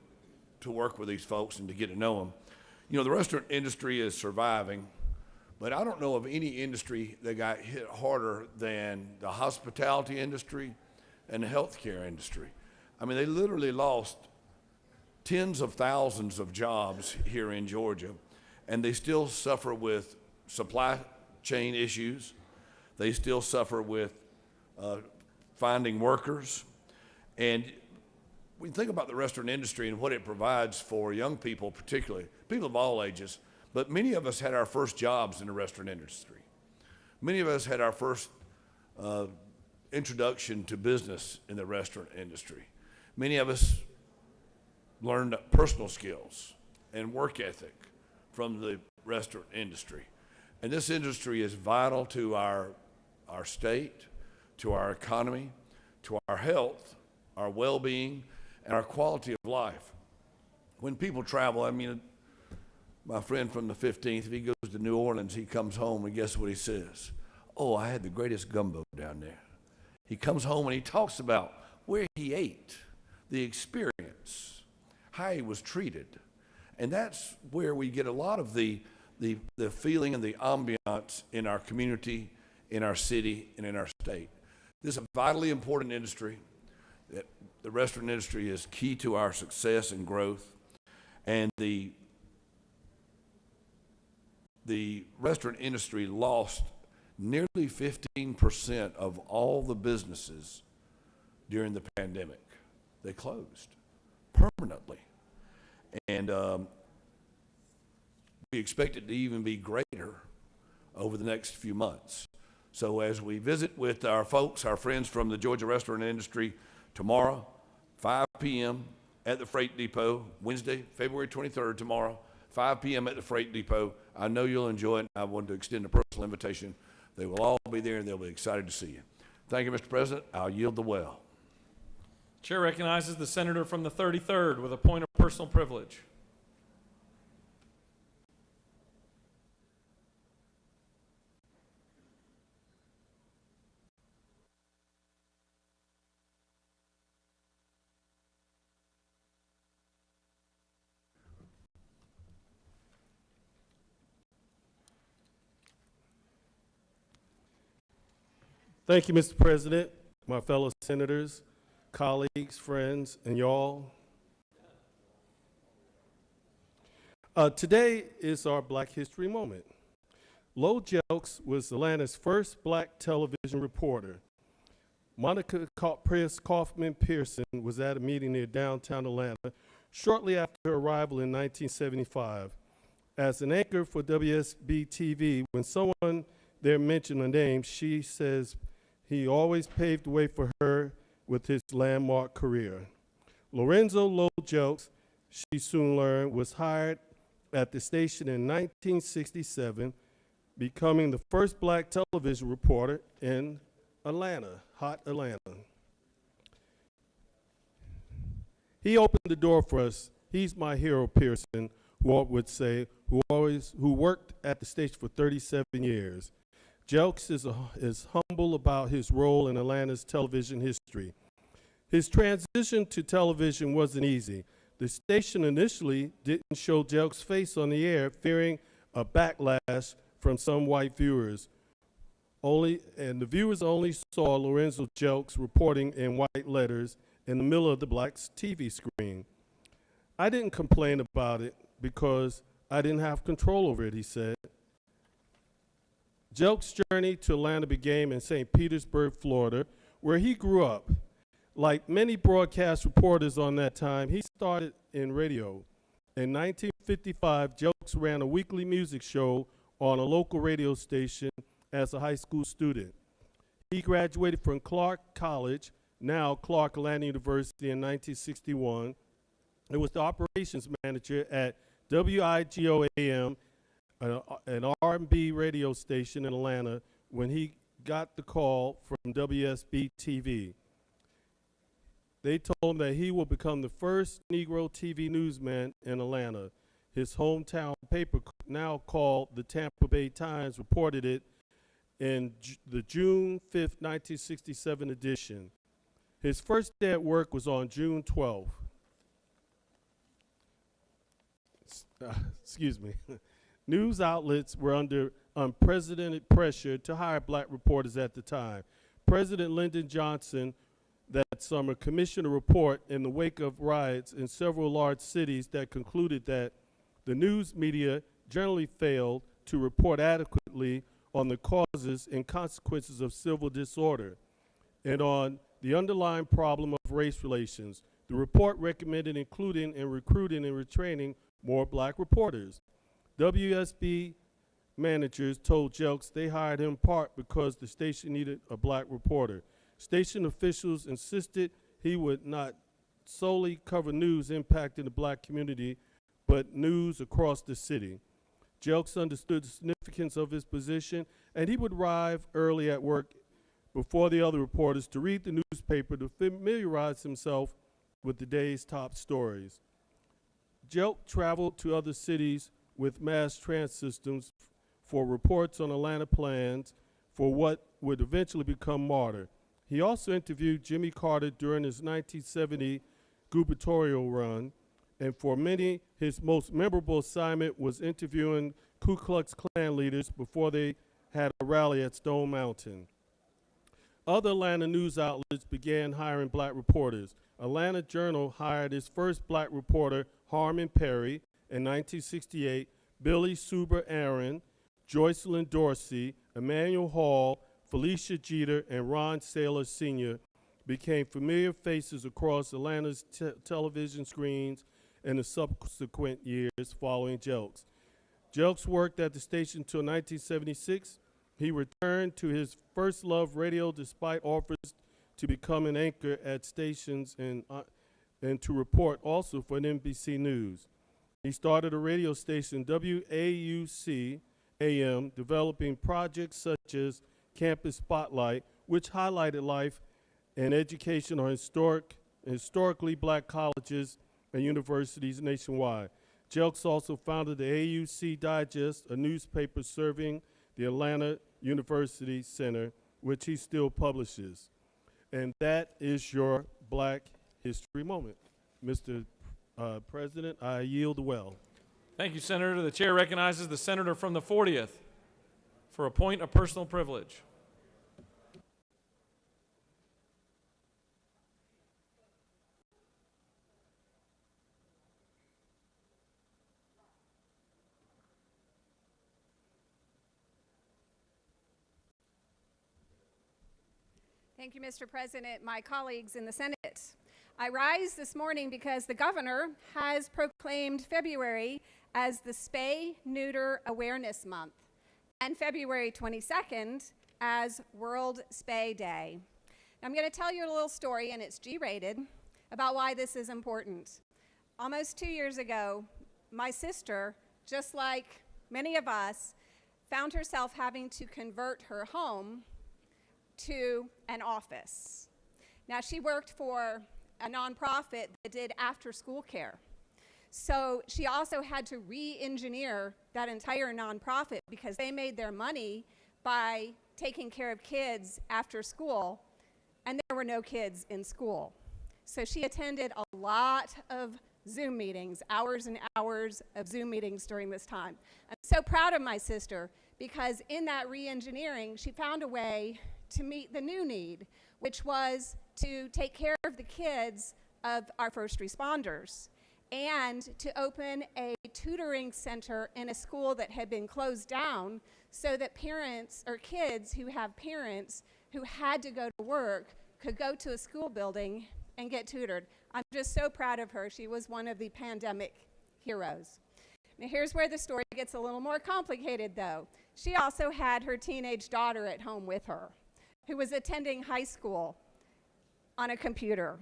work with these folks and to get to know them. You know, the restaurant industry is surviving, but I don't know of any industry that got hit harder than the hospitality industry and the healthcare industry. I mean, they literally lost tens of thousands of jobs here in Georgia, and they still suffer with supply chain issues. They still suffer with finding workers. And we think about the restaurant industry and what it provides for young people, particularly people of all ages, but many of us had our first jobs in the restaurant industry. Many of us had our first introduction to business in the restaurant industry. Many of us learned personal skills and work ethic from the restaurant industry. And this industry is vital to our state, to our economy, to our health, our well-being, and our quality of life. When people travel, I mean, my friend from the 15th, if he goes to New Orleans, he comes home and guess what he says? Oh, I had the greatest gumbo down there. He comes home and he talks about where he ate, the experience, how he was treated. And that's where we get a lot of the feeling and the ambiance in our community, in our city, and in our state. This is a vitally important industry. The restaurant industry is key to our success and growth. And the restaurant industry lost nearly 15% of all the businesses during the pandemic. They closed permanently. And we expect it to even be greater over the next few months. So as we visit with our folks, our friends from the Georgia restaurant industry tomorrow, 5 p.m. at the Freight Depot, Wednesday, February 23rd, tomorrow, 5 p.m. at the Freight Depot. I know you'll enjoy it. I want to extend a personal invitation. They will all be there, and they'll be excited to see you. Thank you, Mr. President. I'll yield the well. Chair recognizes the senator from the 33rd with a point of personal privilege. Thank you, Mr. President, my fellow senators, colleagues, friends, and y'all. Today is our Black History Moment. Lo Jelks was Atlanta's first black television reporter. Monica Press Kaufman Pearson was at a meeting near downtown Atlanta shortly after her arrival in 1975. As an anchor for WSB-TV, when someone there mentioned a name, she says he always paved the way for her with his landmark career. Lorenzo Lo Jelks, she soon learned, was hired at the station in 1967, becoming the first black television reporter in Atlanta, hot Atlanta. He opened the door for us. He's my hero, Pearson, who would say, who worked at the station for 37 years. Jelks is humble about his role in Atlanta's television history. His transition to television wasn't easy. The station initially didn't show Jelks' face on the air, fearing a backlash from some white viewers. And the viewers only saw Lorenzo Jelks reporting in white letters in the middle of the black TV screen. I didn't complain about it because I didn't have control over it, he said. Jelks' journey to Atlanta began in St. Petersburg, Florida, where he grew up. Like many broadcast reporters on that time, he started in radio. In 1955, Jelks ran a weekly music show on a local radio station as a high school student. He graduated from Clark College, now Clark Atlanta University, in 1961, and was the operations manager at WIGO-AM, an R&B radio station in Atlanta, when he got the call from WSB-TV. They told him that he will become the first Negro TV newsman in Atlanta. His hometown paper, now called the Tampa Bay Times, reported it in the June 5th, 1967 edition. His first day at work was on June 12th. Excuse me. News outlets were under unprecedented pressure to hire black reporters at the time. President Lyndon Johnson that summer commissioned a report in the wake of riots in several large cities that concluded that the news media generally failed to report adequately on the causes and consequences of civil disorder and on the underlying problem of race relations. The report recommended including and recruiting and retraining more black reporters. WSB managers told Jelks they hired him in part because the station needed a black reporter. Station officials insisted he would not solely cover news impacting the black community, but news across the city. Jelks understood the significance of his position, and he would arrive early at work before the other reporters to read the newspaper to familiarize himself with the day's top stories. Jelk traveled to other cities with mass transit systems for reports on Atlanta plans for what would eventually become MARTA. He also interviewed Jimmy Carter during his 1970 gubernatorial run, and for many, his most memorable assignment was interviewing Ku Klux Klan leaders before they had a rally at Stone Mountain. Other Atlanta news outlets began hiring black reporters. Atlanta Journal hired its first black reporter, Harmon Perry, in 1968. Billy Suber Aaron, Joycelyn Dorsey, Emmanuel Hall, Felicia Jeter, and Ron Saylor Sr. became familiar faces across Atlanta's television screens in the subsequent years following Jelks. Jelks worked at the station until 1976. He returned to his first love, radio, despite offers to become an anchor at stations and to report also for NBC News. He started a radio station, WAUC AM, developing projects such as Campus Spotlight, which highlighted life and education on historically black colleges and universities nationwide. Jelks also founded the AUC Digest, a newspaper serving the Atlanta University Center, which he still publishes. And that is your Black History Moment. Mr. President, I yield well. Thank you, Senator. The chair recognizes the senator from the 40th for a point of personal privilege. Thank you, Mr. President, my colleagues in the Senate. I rise this morning because the governor has proclaimed February as the Spay Neuter Awareness Month and February 22nd as World Spay Day. I'm going to tell you a little story, and it's G-rated, about why this is important. Almost 2 years ago, my sister, just like many of us, found herself having to convert her home to an office. Now, she worked for a nonprofit that did after-school care. So she also had to re-engineer that entire nonprofit because they made their money by taking care of kids after school, and there were no kids in school. So she attended a lot of Zoom meetings, hours and hours of Zoom meetings during this time. I'm so proud of my sister because in that re-engineering, she found a way to meet the new need, which was to take care of the kids of our first responders and to open a tutoring center in a school that had been closed down so that parents or kids who have parents who had to go to work could go to a school building and get tutored. I'm just so proud of her. She was one of the pandemic heroes. Now here's where the story gets a little more complicated though. She also had her teenage daughter at home with her who was attending high school on a computer.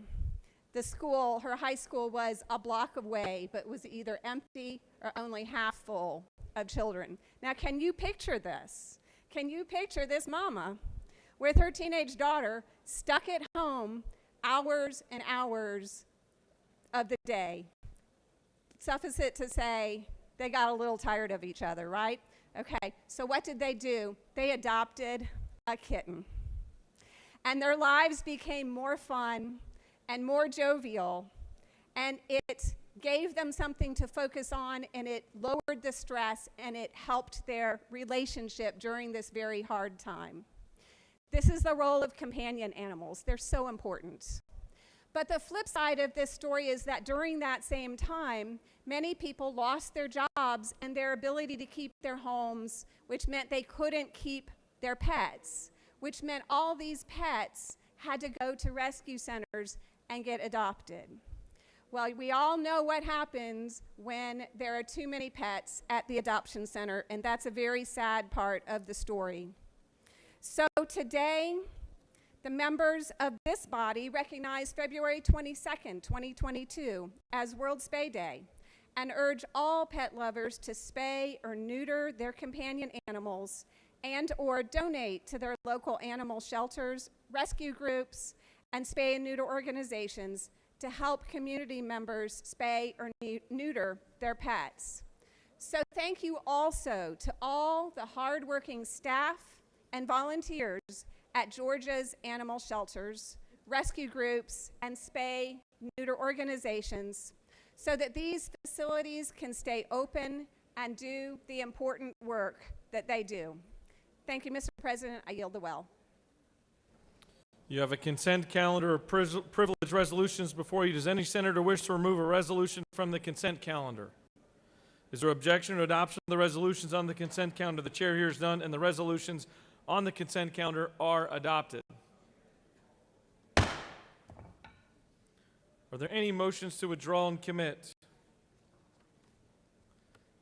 The school, her high school was a block away, but was either empty or only half full of children. Now, can you picture this? Can you picture this mama with her teenage daughter stuck at home hours and hours of the day. Suffice it to say, they got a little tired of each other, right? Okay, so what did they do? They adopted a kitten. And their lives became more fun and more jovial, and it gave them something to focus on, and it lowered the stress, and it helped their relationship during this very hard time. This is the role of companion animals. They're so important. But the flip side of this story is that during that same time, many people lost their jobs and their ability to keep their homes, which meant they couldn't keep their pets, which meant all these pets had to go to rescue centers and get adopted. Well, we all know what happens when there are too many pets at the adoption center, and that's a very sad part of the story. So today, the members of this body recognize February 22nd, 2022 as World Spay Day and urge all pet lovers to spay or neuter their companion animals and or donate to their local animal shelters, rescue groups, and spay and neuter organizations to help community members spay or neuter their pets. So thank you also to all the hardworking staff and volunteers at Georgia's animal shelters, rescue groups, and spay-neuter organizations so that these facilities can stay open and do the important work that they do. Thank you, Mr. President. I yield the well. You have a consent calendar of privilege resolutions before you. Does any senator wish to remove a resolution from the consent calendar? Is there objection to adoption of the resolutions on the consent calendar? The chair hears none, and the resolutions on the consent calendar are adopted. Are there any motions to withdraw and commit?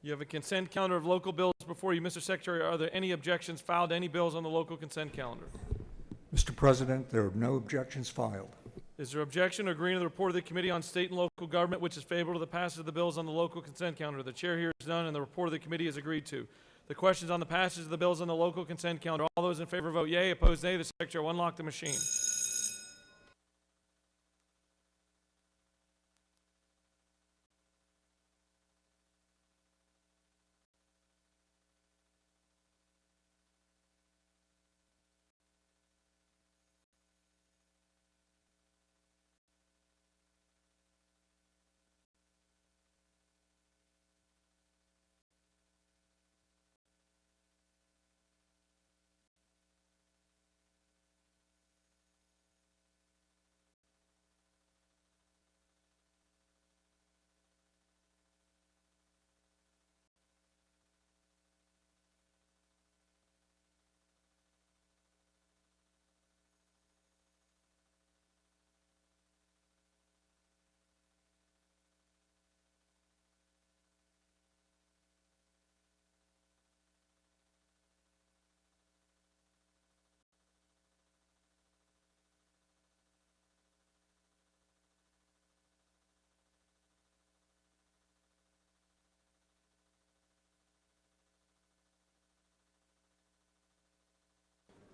You have a consent calendar of local bills before you. Mr. Secretary, are there any objections filed to any bills on the local consent calendar? Mr. President, there are no objections filed. Is there objection or agreeing to the report of the Committee on State and Local Government, which is favorable to the passage of the bills on the local consent calendar? The chair hears none, and the report of the committee is agreed to. The questions on the passage of the bills on the local consent calendar. All those in favor vote yea, opposed nay. The Secretary will unlock the machine.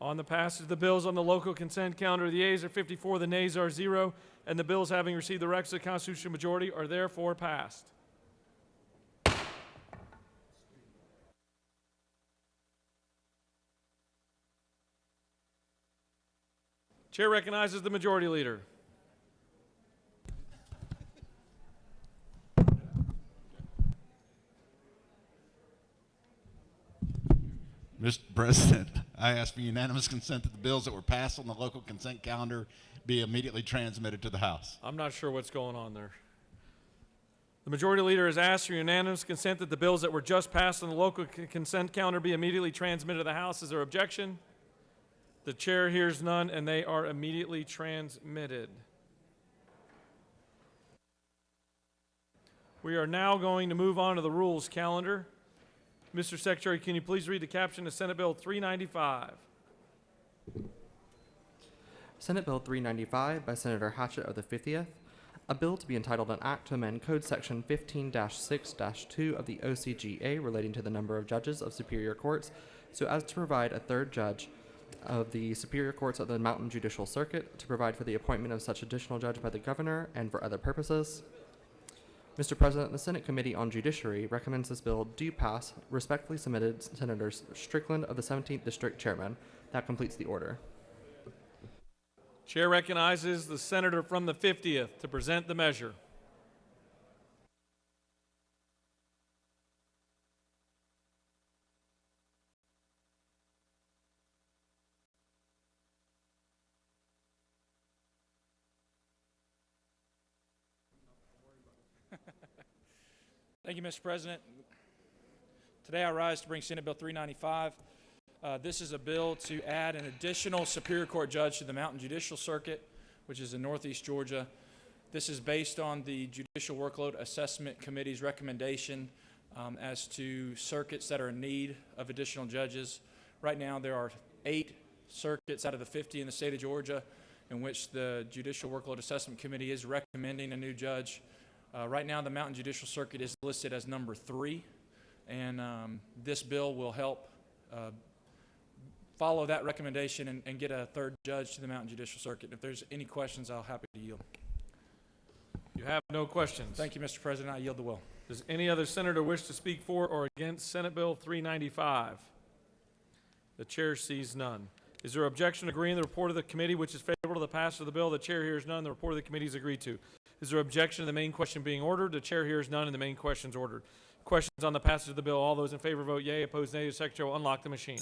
On the passage of the bills on the local consent calendar, the yeas are 54, the nays are 0, and the bills having received the requisite constitutional majority are therefore passed. Chair recognizes the majority leader. Mr. President, I ask for unanimous consent that the bills that were passed on the local consent calendar be immediately transmitted to the House. I'm not sure what's going on there. The majority leader has asked for unanimous consent that the bills that were just passed on the local consent calendar be immediately transmitted to the House. Is there objection? The chair hears none, and they are immediately transmitted. We are now going to move on to the rules calendar. Mr. Secretary, can you please read the caption of Senate Bill 395? Senate Bill 395 by Senator Hatchett of the 50th, a bill to be entitled an act to amend Code Section 15-6-2 of the OCGA relating to the number of judges of superior courts so as to provide a third judge of the Superior Courts of the Mountain Judicial Circuit to provide for the appointment of such additional judge by the governor and for other purposes. Mr. President, the Senate Committee on Judiciary recommends this bill do pass. Respectfully submitted, Senator Strickland of the 17th District Chairman. That completes the order. Chair recognizes the senator from the 50th to present the measure. Thank you, Mr. President. Today I rise to bring Senate Bill 395. This is a bill to add an additional Superior Court judge to the Mountain Judicial Circuit, which is in Northeast Georgia. This is based on the Judicial Workload Assessment Committee's recommendation as to circuits that are in need of additional judges. Right now there are 8 circuits out of the 50 in the state of Georgia in which the Judicial Workload Assessment Committee is recommending a new judge. Right now the Mountain Judicial Circuit is listed as number 3, and this bill will help follow that recommendation and get a 3rd judge to the Mountain Judicial Circuit. If there's any questions, I'll happy to yield. You have no questions. Thank you, Mr. President. I yield the will. Does any other senator wish to speak for or against Senate Bill 395? The chair sees none. Is there objection to agreeing the report of the committee which is favorable to the passage of the bill? The chair hears none. The report of the committee is agreed to. Is there objection to the main question being ordered? The chair hears none, and the main question is ordered. Questions on the passage of the bill? All those in favor vote yea. Opposed nay. The secretary will unlock the machine.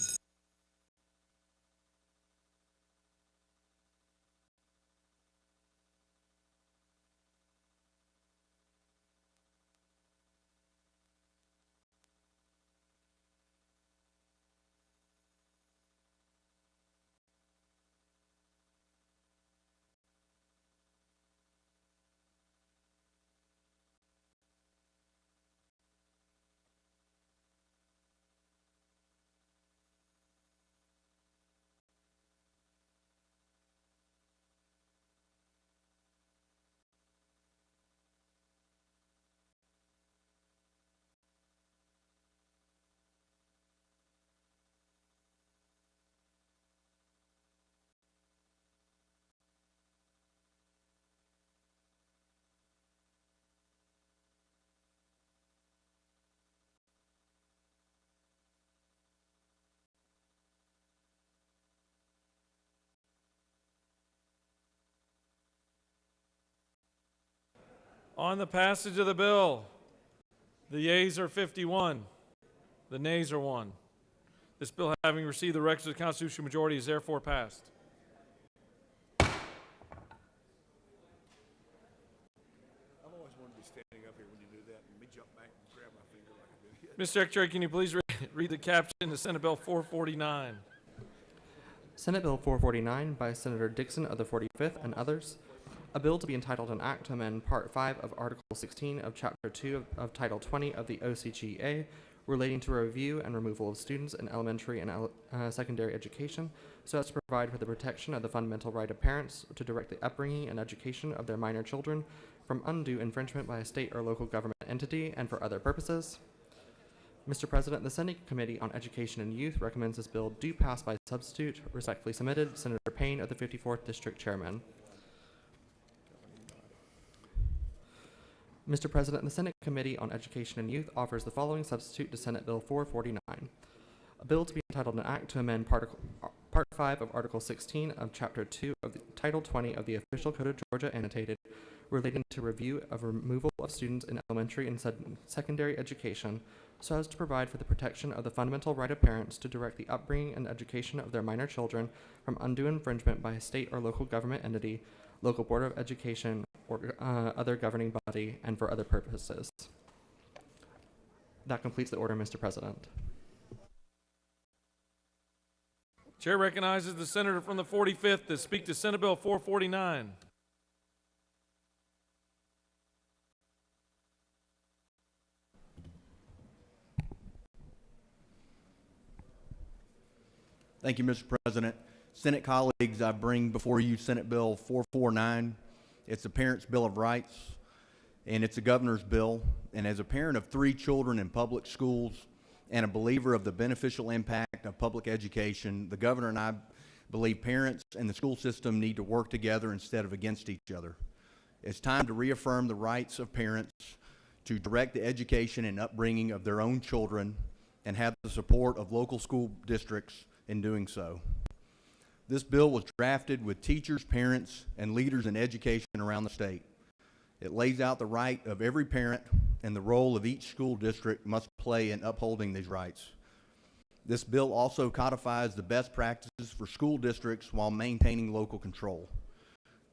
On the passage of the bill, the yeas are 51. The nays are 1. This bill, having received the requisite constitutional majority, is therefore passed. I've always wanted to be standing up here when you do that and me jump back and grab my finger like I did. Mr. Secretary, can you please read the caption to Senate Bill 449? Senate Bill 449 by Senator Dixon of the 45th and others. A bill to be entitled an act to amend Part 5 of Article 16 of Chapter 2 of Title 20 of the OCGA relating to review and removal of students in elementary and secondary education so as to provide for the protection of the fundamental right of parents to direct the upbringing and education of their minor children from undue infringement by a state or local government entity and for other purposes. Mr. President, the Senate Committee on Education and Youth recommends this bill do pass by substitute. Respectfully submitted, Senator Payne of the 54th District Chairman. Mr. President, the Senate Committee on Education and Youth offers the following substitute to Senate Bill 449. A bill to be entitled an act to amend Part 5 of Article 16 of Chapter 2 of Title 20 of the Official Code of Georgia Annotated relating to review of removal of students in elementary and secondary education so as to provide for the protection of the fundamental right of parents to direct the upbringing and education of their minor children from undue infringement by a state or local government entity, local board of education, or other governing body, and for other purposes. That completes the order, Mr. President. Chair recognizes the senator from the 45th to speak to Senate Bill 449. Thank you, Mr. President. Senate colleagues, I bring before you Senate Bill 449. It's a Parents' Bill of Rights, and it's a governor's bill. And as a parent of 3 children in public schools and a believer of the beneficial impact of public education, the governor and I believe parents and the school system need to work together instead of against each other. It's time to reaffirm the rights of parents to direct the education and upbringing of their own children and have the support of local school districts in doing so. This bill was drafted with teachers, parents, and leaders in education around the state. It lays out the right of every parent and the role of each school district must play in upholding these rights. This bill also codifies the best practices for school districts while maintaining local control.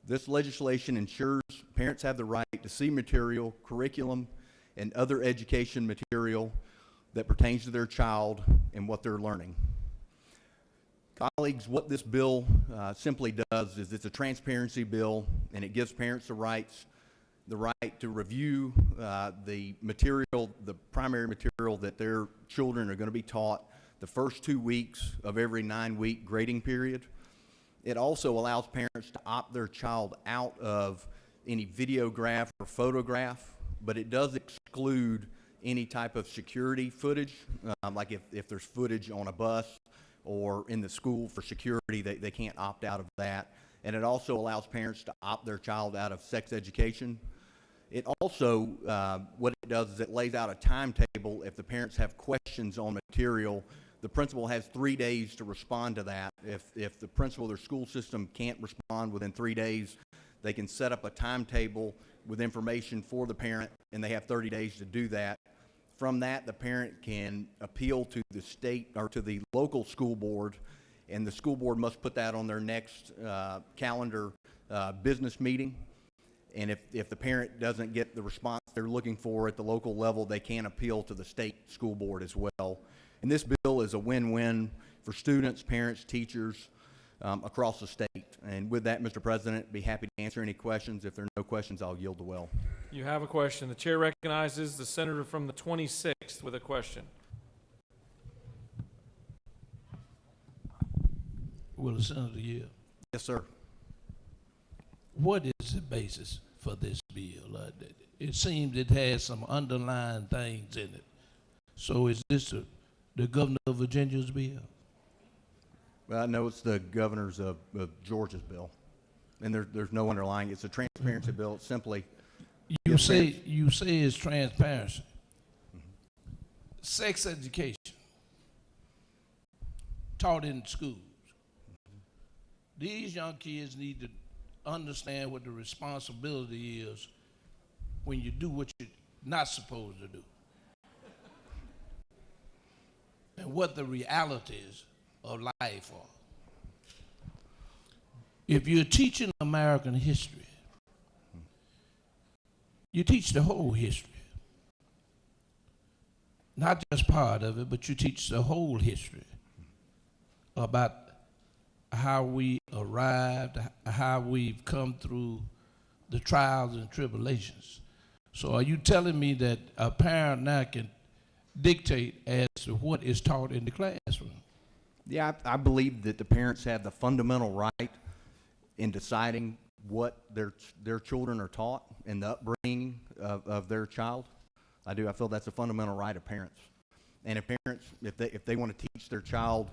This legislation ensures parents have the right to see material, curriculum, and other education material that pertains to their child and what they're learning. Colleagues, what this bill simply does is it's a transparency bill, and it gives parents the right to review the material, the primary material that their children are going to be taught the first 2 weeks of every 9-week grading period. It also allows parents to opt their child out of any videograph or photograph, but it does exclude any type of security footage, like if there's footage on a bus or in the school for security, they can't opt out of that. And it also allows parents to opt their child out of sex education. It also, what it does is it lays out a timetable. If the parents have questions on material, the principal has 3 days to respond to that. If the principal or their school system can't respond within 3 days, they can set up a timetable with information for the parent, and they have 30 days to do that. From that, the parent can appeal to the state or to the local school board, and the school board must put that on their next calendar business meeting. And if the parent doesn't get the response they're looking for at the local level, they can appeal to the state school board as well. And this bill is a win-win for students, parents, teachers across the state. And with that, Mr. President, be happy to answer any questions. If there are no questions, I'll yield the well. You have a question. The chair recognizes the senator from the 26th with a question. Will the senator yield? Yes, sir. What is the basis for this bill? It seems it has some underlying things in it. So is this the governor of Virginia's bill? Well, I know it's the governor's of Georgia's bill, and there's no underlying. It's a transparency bill. It's simply you say it's transparency. Sex education taught in schools. These young kids need to understand what the responsibility is when you do what you're not supposed to do, and what the realities of life are. If you're teaching American history, you teach the whole history. Not just part of it, but you teach the whole history about how we arrived, how we've come through the trials and tribulations. So are you telling me that a parent now can dictate as to what is taught in the classroom? Yeah, I believe that the parents have the fundamental right in deciding what their children are taught and the upbringing of their child. I do. I feel that's a fundamental right of parents. And if parents, if they want to teach their child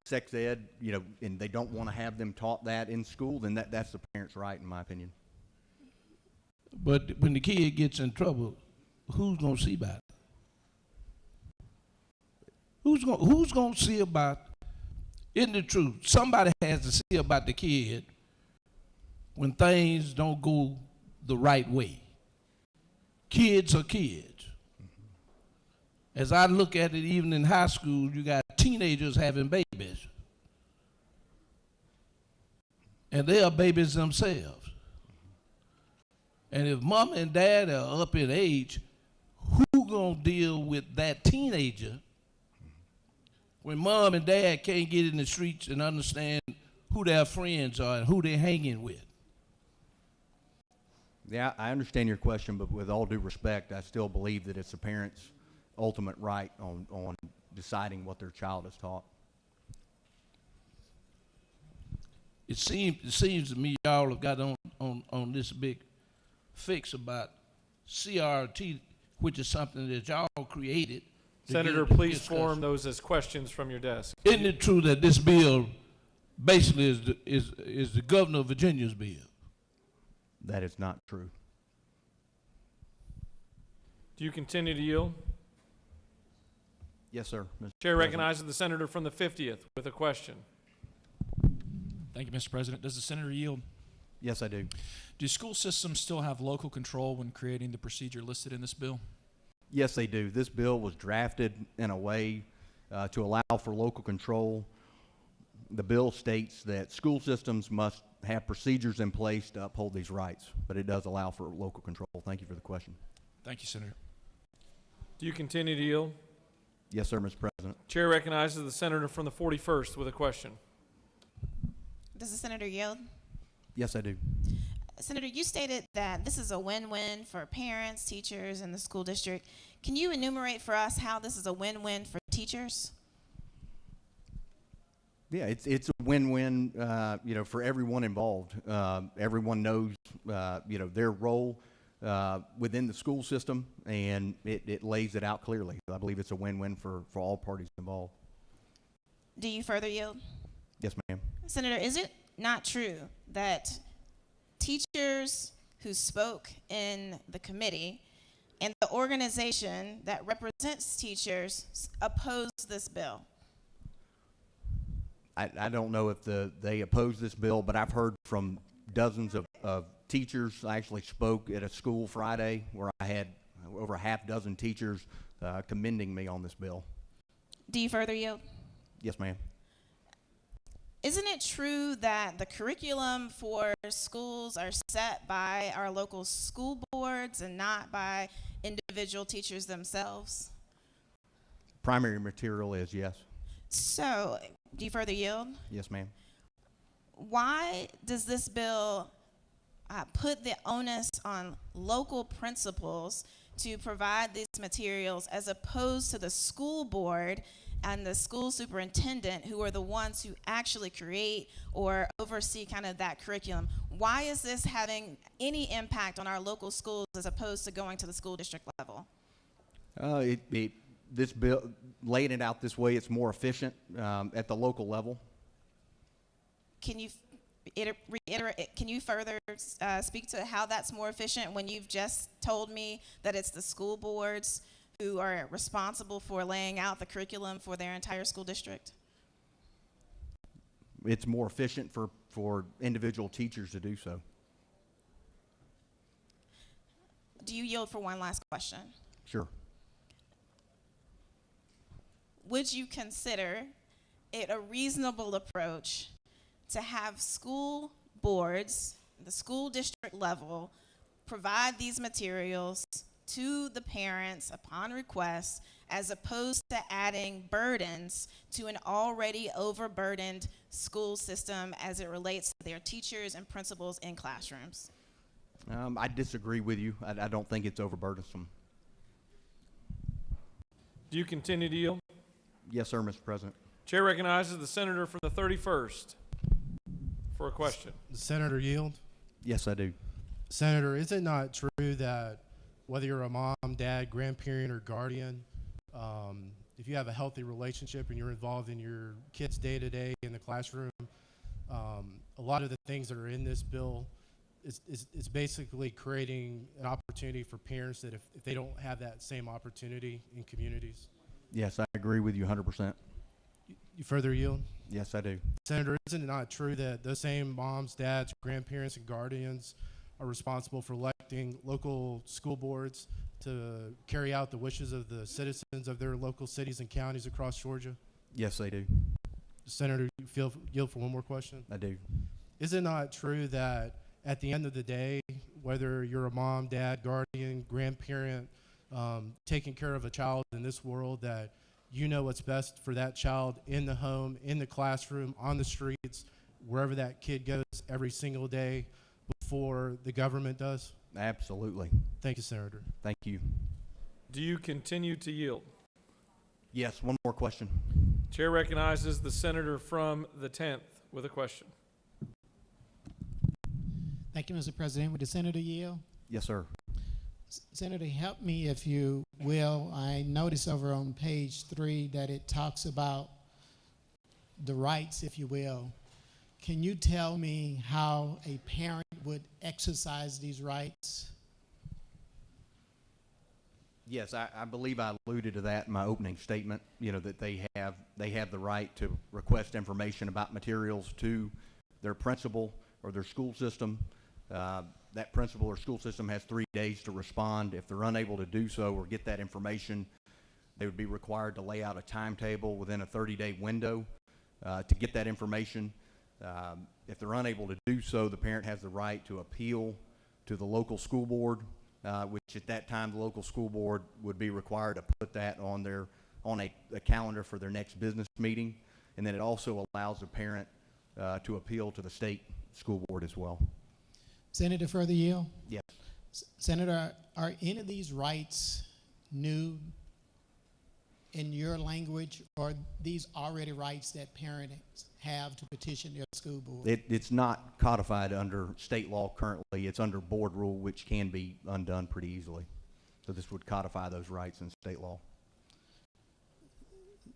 sex ed, and they don't want to have them taught that in school, then that's the parent's right, in my opinion. But when the kid gets in trouble, who's going to see about it? Who's going to see about, isn't it true? Somebody has to see about the kid when things don't go the right way. Kids are kids. As I look at it, even in high school, you got teenagers having babies. And they are babies themselves. And if mom and dad are up in age, who gonna deal with that teenager when mom and dad can't get in the streets and understand who their friends are and who they're hanging with? Yeah, I understand your question, but with all due respect, I still believe that it's the parent's ultimate right on deciding what their child is taught. It seems to me y'all have got on this big fix about CRT, which is something that y'all created Senator, get please discussion. form those as questions from your desk. Isn't it true that this bill basically is the governor of Virginia's bill? That is not true. Do you continue to yield? Yes, sir. Mr. Chair President. recognizes the senator from the 50th with a question. Thank you, Mr. President. Does the senator yield? Yes, I do. Do school systems still have local control when creating the procedure listed in this bill? Yes, they do. This bill was drafted in a way to allow for local control. The bill states that school systems must have procedures in place to uphold these rights, but it does allow for local control. Thank you for the question. Thank you, Senator. Do you continue to yield? Yes, sir, Mr. President. Chair recognizes the senator from the 41st with a question. Does the senator yield? Yes, I do. Senator, you stated that this is a win-win for parents, teachers, and the school district. Can you enumerate for us how this is a win-win for teachers? Yeah, it's a win-win, for everyone involved. Everyone knows, their role within the school system, and it lays it out clearly. I believe it's a win-win for all parties involved. Do you further yield? Yes, ma'am. Senator, is it not true that teachers who spoke in the committee and the organization that represents teachers opposed this bill? I don't know if they oppose this bill, but I've heard from dozens of teachers. I actually spoke at a school Friday where I had over a half dozen teachers commending me on this bill. Do you further yield? Yes, ma'am. Isn't it true that the curriculum for schools are set by our local school boards and not by individual teachers themselves? Primary material is yes. So, do you further yield? Yes, ma'am. Why does this bill put the onus on local principals to provide these materials as opposed to the school board and the school superintendent, who are the ones who actually create or oversee kind of that curriculum? Why is this having any impact on our local schools as opposed to going to the school district level? This bill, laying it out this way, it's more efficient at the local level. Can you reiterate? Can you further speak to how that's more efficient when you've just told me that it's the school boards who are responsible for laying out the curriculum for their entire school district? It's more efficient for individual teachers to do so. Do you yield for one last question? Sure. Would you consider it a reasonable approach to have school boards, the school district level, provide these materials to the parents upon request, as opposed to adding burdens to an already overburdened school system as it relates to their teachers and principals in classrooms? I disagree with you. I don't think it's overburdensome. Do you continue to yield? Yes, sir, Mr. President. Chair recognizes the senator from the 31st for a question. The senator yield? Yes, I do. Senator, is it not true that whether you're a mom, dad, grandparent, or guardian, if you have a healthy relationship and you're involved in your kids' day-to-day in the classroom, a lot of the things that are in this bill is basically creating an opportunity for parents that if they don't have that same opportunity in communities? Yes, I agree with you 100%. You further yield? Yes, I do. Senator, isn't it not true that those same moms, dads, grandparents, and guardians are responsible for electing local school boards to carry out the wishes of the citizens of their local cities and counties across Georgia? Yes, they do. Senator, you yield for one more question? I do. Is it not true that at the end of the day, whether you're a mom, dad, guardian, grandparent, taking care of a child in this world, that you know what's best for that child in the home, in the classroom, on the streets, wherever that kid goes every single day before the government does? Absolutely. Thank you, Senator. Thank you. Do you continue to yield? Yes, one more question. Chair recognizes the senator from the 10th with a question. Thank you, Mr. President. Would the senator yield? Yes, sir. Senator, help me if you will. I notice over on page 3 that it talks about the rights, if you will. Can you tell me how a parent would exercise these rights? Yes, I believe I alluded to that in my opening statement, you know, that they have the right to request information about materials to their principal or their school system. That principal or school system has 3 days to respond. If they're unable to do so or get that information, they would be required to lay out a timetable within a 30-day window to get that information. If they're unable to do so, the parent has the right to appeal to the local school board, which at that time the local school board would be required to put that on a calendar for their next business meeting. And then it also allows the parent to appeal to the state school board as well. Senator Further Yield? Yes. Senator, are any of these rights new in your language, or these already rights that parents have to petition their school board? It's not codified under state law currently. It's under board rule, which can be undone pretty easily. So this would codify those rights in state law.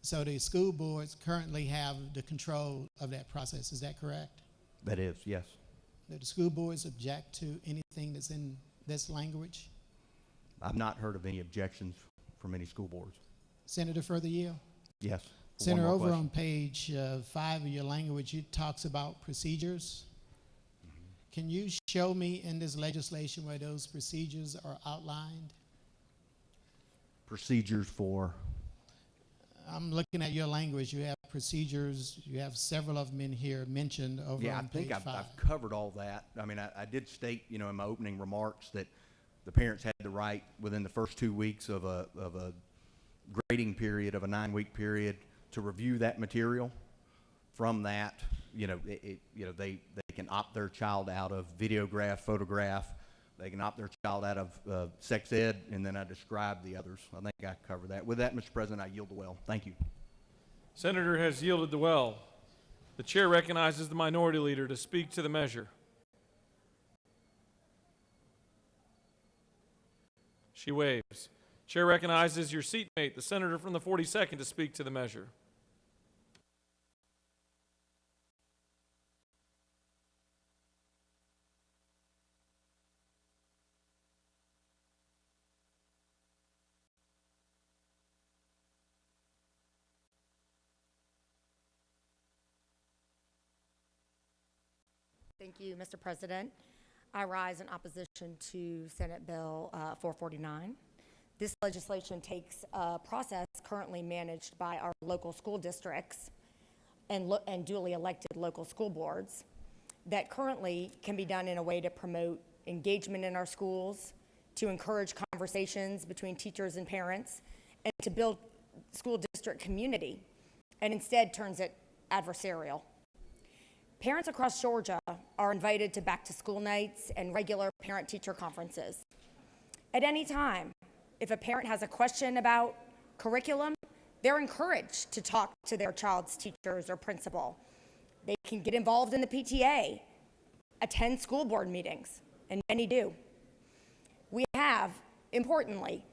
So the school boards currently have the control of that process, is that correct? That is, yes. Do the school boards object to anything that's in this language? I've not heard of any objections from any school boards. Senator Further Yield? Yes. Senator, over on page 5 of your language, it talks about procedures. Can you show me in this legislation where those procedures are outlined? Procedures for? I'm looking at your language. You have procedures. You have several of them in here mentioned over on page 5. Yeah, I think I've covered all that. I mean, I did state, you know, in my opening remarks that the parents had the right within the first 2 weeks of a grading period of a 9-week period to review that material. From that, you know, they can opt their child out of videograph, photograph. They can opt their child out of sex ed, and then I described the others. I think I covered that. With that, Mr. President, I yield the well. Thank you. Senator has yielded the well. The chair recognizes the minority leader to speak to the measure. She waves. Chair recognizes your seatmate, the senator from the 42nd, to speak to the measure. Thank you, Mr. President. I rise in opposition to Senate Bill 449. This legislation takes a process currently managed by our local school districts and duly elected local school boards that currently can be done in a way to promote engagement in our schools, to encourage conversations between teachers and parents, and to build school district community, and instead turns it adversarial. Parents across Georgia are invited to back-to-school nights and regular parent-teacher conferences. At any time, if a parent has a question about curriculum, they're encouraged to talk to their child's teachers or principal. They can get involved in the PTA, attend school board meetings, and many do. We have, importantly,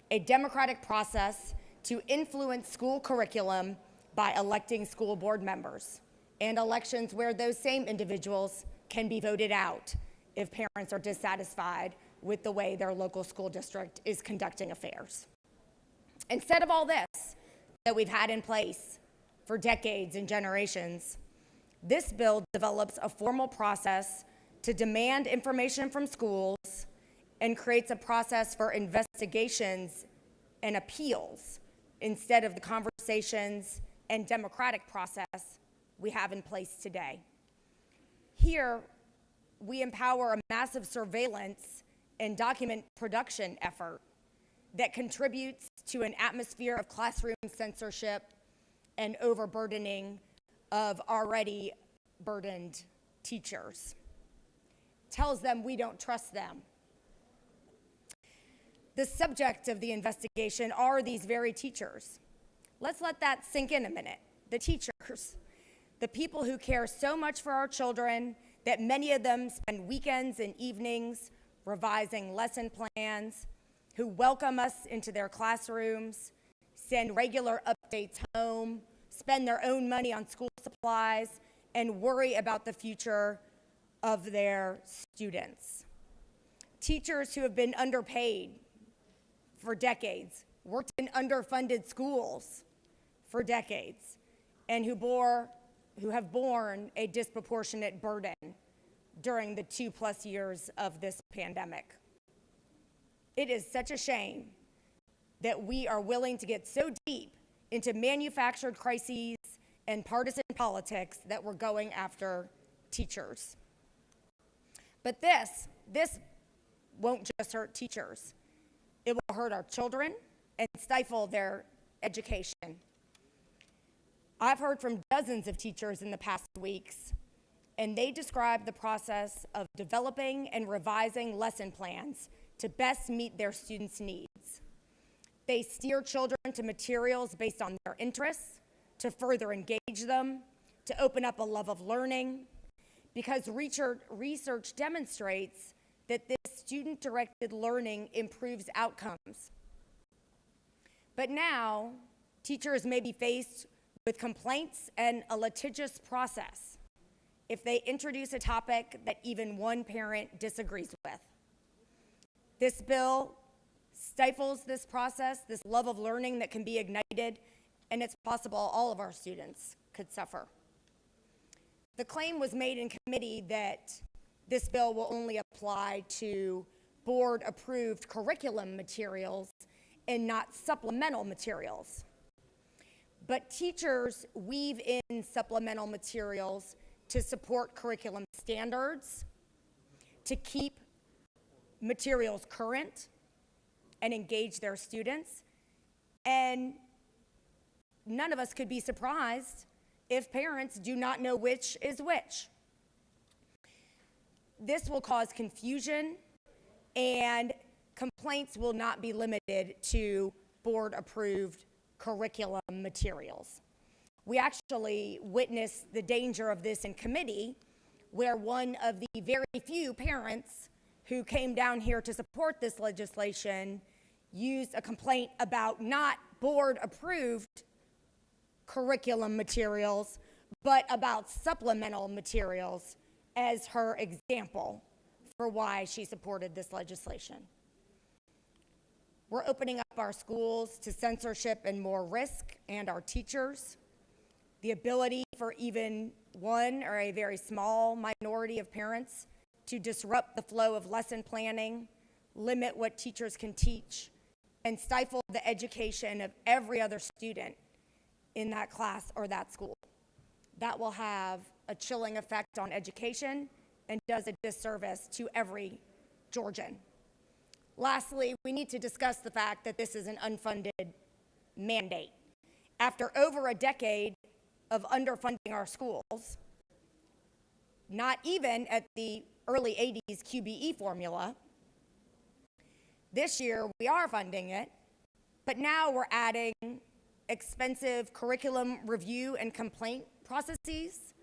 a democratic process to influence school curriculum by electing school board members, and elections where those same individuals can be voted out if parents are dissatisfied with the way their local school district is conducting affairs. Instead of all this that we've had in place for decades and generations, this bill develops a formal process to demand information from schools and creates a process for investigations and appeals instead of the conversations and democratic process we have in place today. Here, we empower a massive surveillance and document production effort that contributes to an atmosphere of classroom censorship and overburdening of already burdened teachers. Tells them we don't trust them. The subject of the investigation are these very teachers. Let's let that sink in a minute. The teachers, the people who care so much for our children that many of them spend weekends and evenings revising lesson plans, who welcome us into their classrooms, send regular updates home, spend their own money on school supplies, and worry about the future of their students. Teachers who have been underpaid for decades, worked in underfunded schools for decades, and who have borne a disproportionate burden during the 2+ years of this pandemic. It is such a shame that we are willing to get so deep into manufactured crises and partisan politics that we're going after teachers. But this won't just hurt teachers. It will hurt our children and stifle their education. I've heard from dozens of teachers in the past weeks, and they describe the process of developing and revising lesson plans to best meet their students' needs. They steer children to materials based on their interests, to further engage them, to open up a love of learning, because research demonstrates that this student-directed learning improves outcomes. But now, teachers may be faced with complaints and a litigious process if they introduce a topic that even one parent disagrees with. This bill stifles this process, this love of learning that can be ignited, and it's possible all of our students could suffer. The claim was made in committee that this bill will only apply to board-approved curriculum materials and not supplemental materials. But teachers weave in supplemental materials to support curriculum standards, to keep materials current and engage their students, and none of us could be surprised if parents do not know which is which. This will cause confusion, and complaints will not be limited to board-approved curriculum materials. We actually witnessed the danger of this in committee, where one of the very few parents who came down here to support this legislation used a complaint about not board-approved curriculum materials, but about supplemental materials as her example for why she supported this legislation. We're opening up our schools to censorship and more risk, and our teachers. The ability for even one or a very small minority of parents to disrupt the flow of lesson planning, limit what teachers can teach, and stifle the education of every other student in that class or that school. That will have a chilling effect on education and does a disservice to every Georgian. Lastly, we need to discuss the fact that this is an unfunded mandate. After over a decade of underfunding our schools, not even at the early 80s QBE formula, this year we are funding it, but now we're adding expensive curriculum review and complaint processes.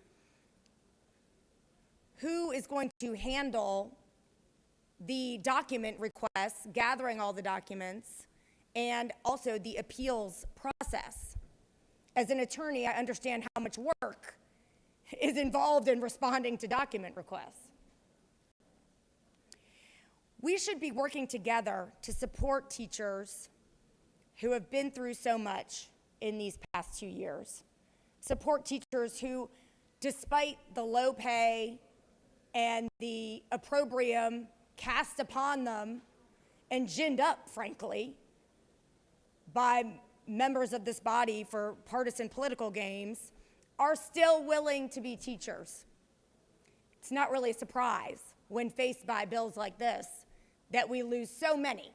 Who is going to handle the document requests, gathering all the documents, and also the appeals process? As an attorney, I understand how much work is involved in responding to document requests. We should be working together to support teachers who have been through so much in these past 2 years. Support teachers who, despite the low pay and the opprobrium cast upon them and ginned up, frankly, by members of this body for partisan political games, are still willing to be teachers. It's not really a surprise when faced by bills like this that we lose so many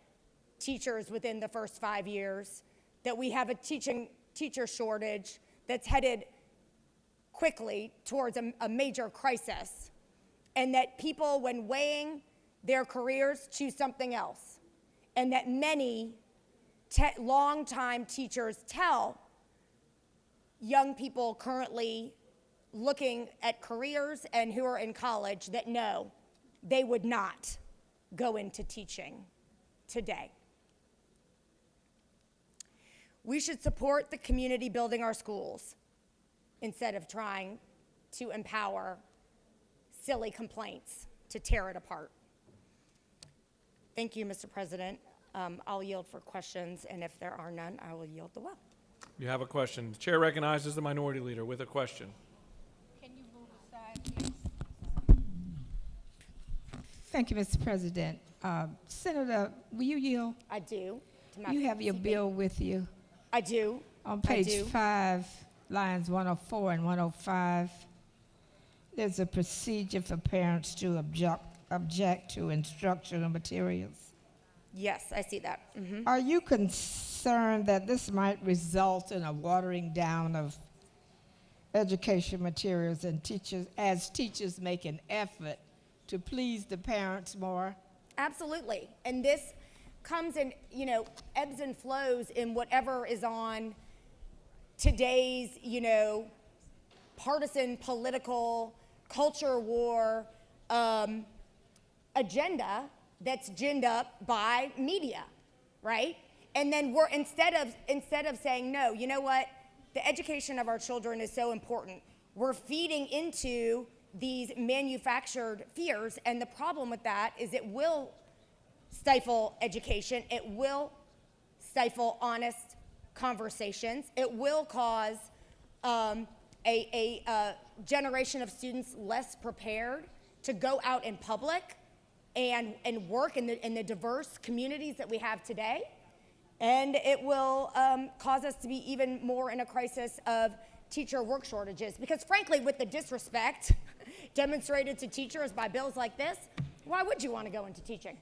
teachers within the first 5 years, that we have a teacher shortage that's headed quickly towards a major crisis, and that people, when weighing their careers, choose something else, and that many longtime teachers tell young people currently looking at careers and who are in college that no, they would not go into teaching today. We should support the community building our schools instead of trying to empower silly complaints to tear it apart. Thank you, Mr. President. I'll yield for questions, and if there are none, I will yield the well. You have a question. The chair recognizes the minority leader with a question. Can you move aside, please? Thank you, Mr. President. Senator, will you yield? I do. You have your bill with you. I do. On I page do. 5, lines 104 and 105, there's a procedure for parents to object to instructional materials. Yes, I see that. Mhm. Are you concerned that this might result in a watering down of education materials and teachers make an effort to please the parents more? Absolutely. And this comes in, ebbs and flows in whatever is on today's, partisan, political, culture war agenda that's ginned up by media, right? And then we're instead of saying, no, you know what? The education of our children is so important. We're feeding into these manufactured fears, and the problem with that is it will stifle education. It will stifle honest conversations. It will cause a generation of students less prepared to go out in public and work in the diverse communities that we have today. And it will cause us to be even more in a crisis of teacher work shortages. Because frankly, with the disrespect demonstrated to teachers by bills like this, why would you want to go into teaching?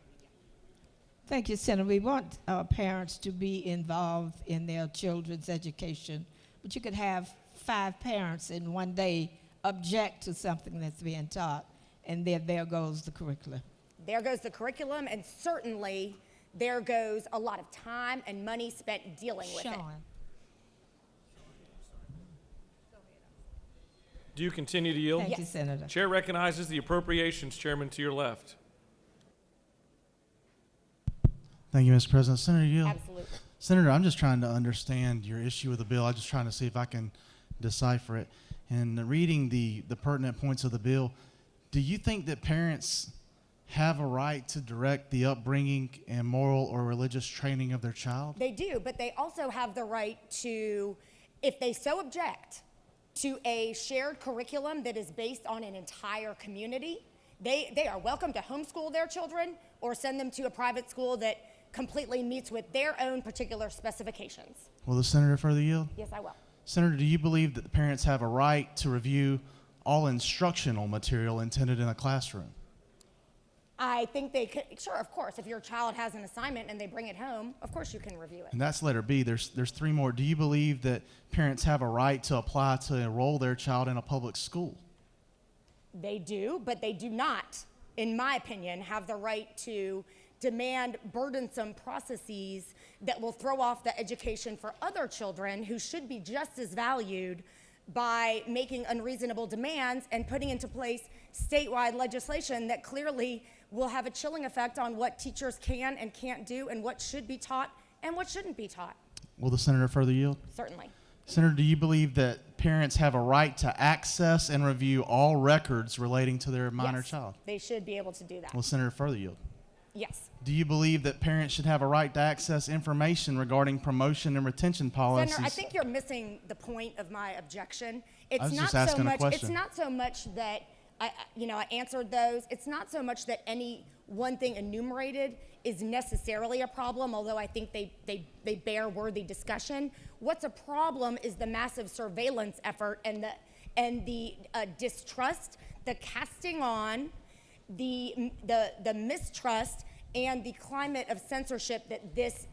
Thank you, Senator. We want parents to be involved in their children's education, but you could have 5 parents in one day object to something that's being taught, and there goes the curriculum. There goes the curriculum, and certainly there goes a lot of time and money spent dealing with it. Do you continue to yield? Thank you, Senator. Chair recognizes the Appropriations Chairman to your left. Thank you, Mr. President. Senator Yield. Absolutely. Senator, I'm just trying to understand your issue with the bill. I'm just trying to see if I can decipher it. And reading the pertinent points of the bill, do you think that parents have a right to direct the upbringing and moral or religious training of their child? They do, but they also have the right to, if they so object, to a shared curriculum that is based on an entire community. They are welcome to homeschool their children or send them to a private school that completely meets with their own particular specifications. Will the senator further yield? Yes, I will. Senator, do you believe that the parents have a right to review all instructional material intended in a classroom? I think they could, sure, of course. If your child has an assignment and they bring it home, of course you can review it. And that's letter B. There's 3 more. Do you believe that parents have a right to apply to enroll their child in a public school? They do, but they do not, in my opinion, have the right to demand burdensome processes that will throw off the education for other children who should be just as valued by making unreasonable demands and putting into place statewide legislation that clearly will have a chilling effect on what teachers can and can't do and what should be taught and what shouldn't be taught. Will the senator further yield? Certainly. Senator, do you believe that parents have a right to access and review all records relating to their minor Yes, child? they should be able to do that. Will the senator further yield? Yes. Do you believe that parents should have a right to access information regarding promotion and retention policies? Senator, I think you're missing the point of my objection. It's I was not just so asking a much. It's question. not so much that I answered those. It's not so much that any one thing enumerated is necessarily a problem, although I think they bear worthy discussion. What's a problem is the massive surveillance effort and the distrust, the casting on, the mistrust, and the climate of censorship that this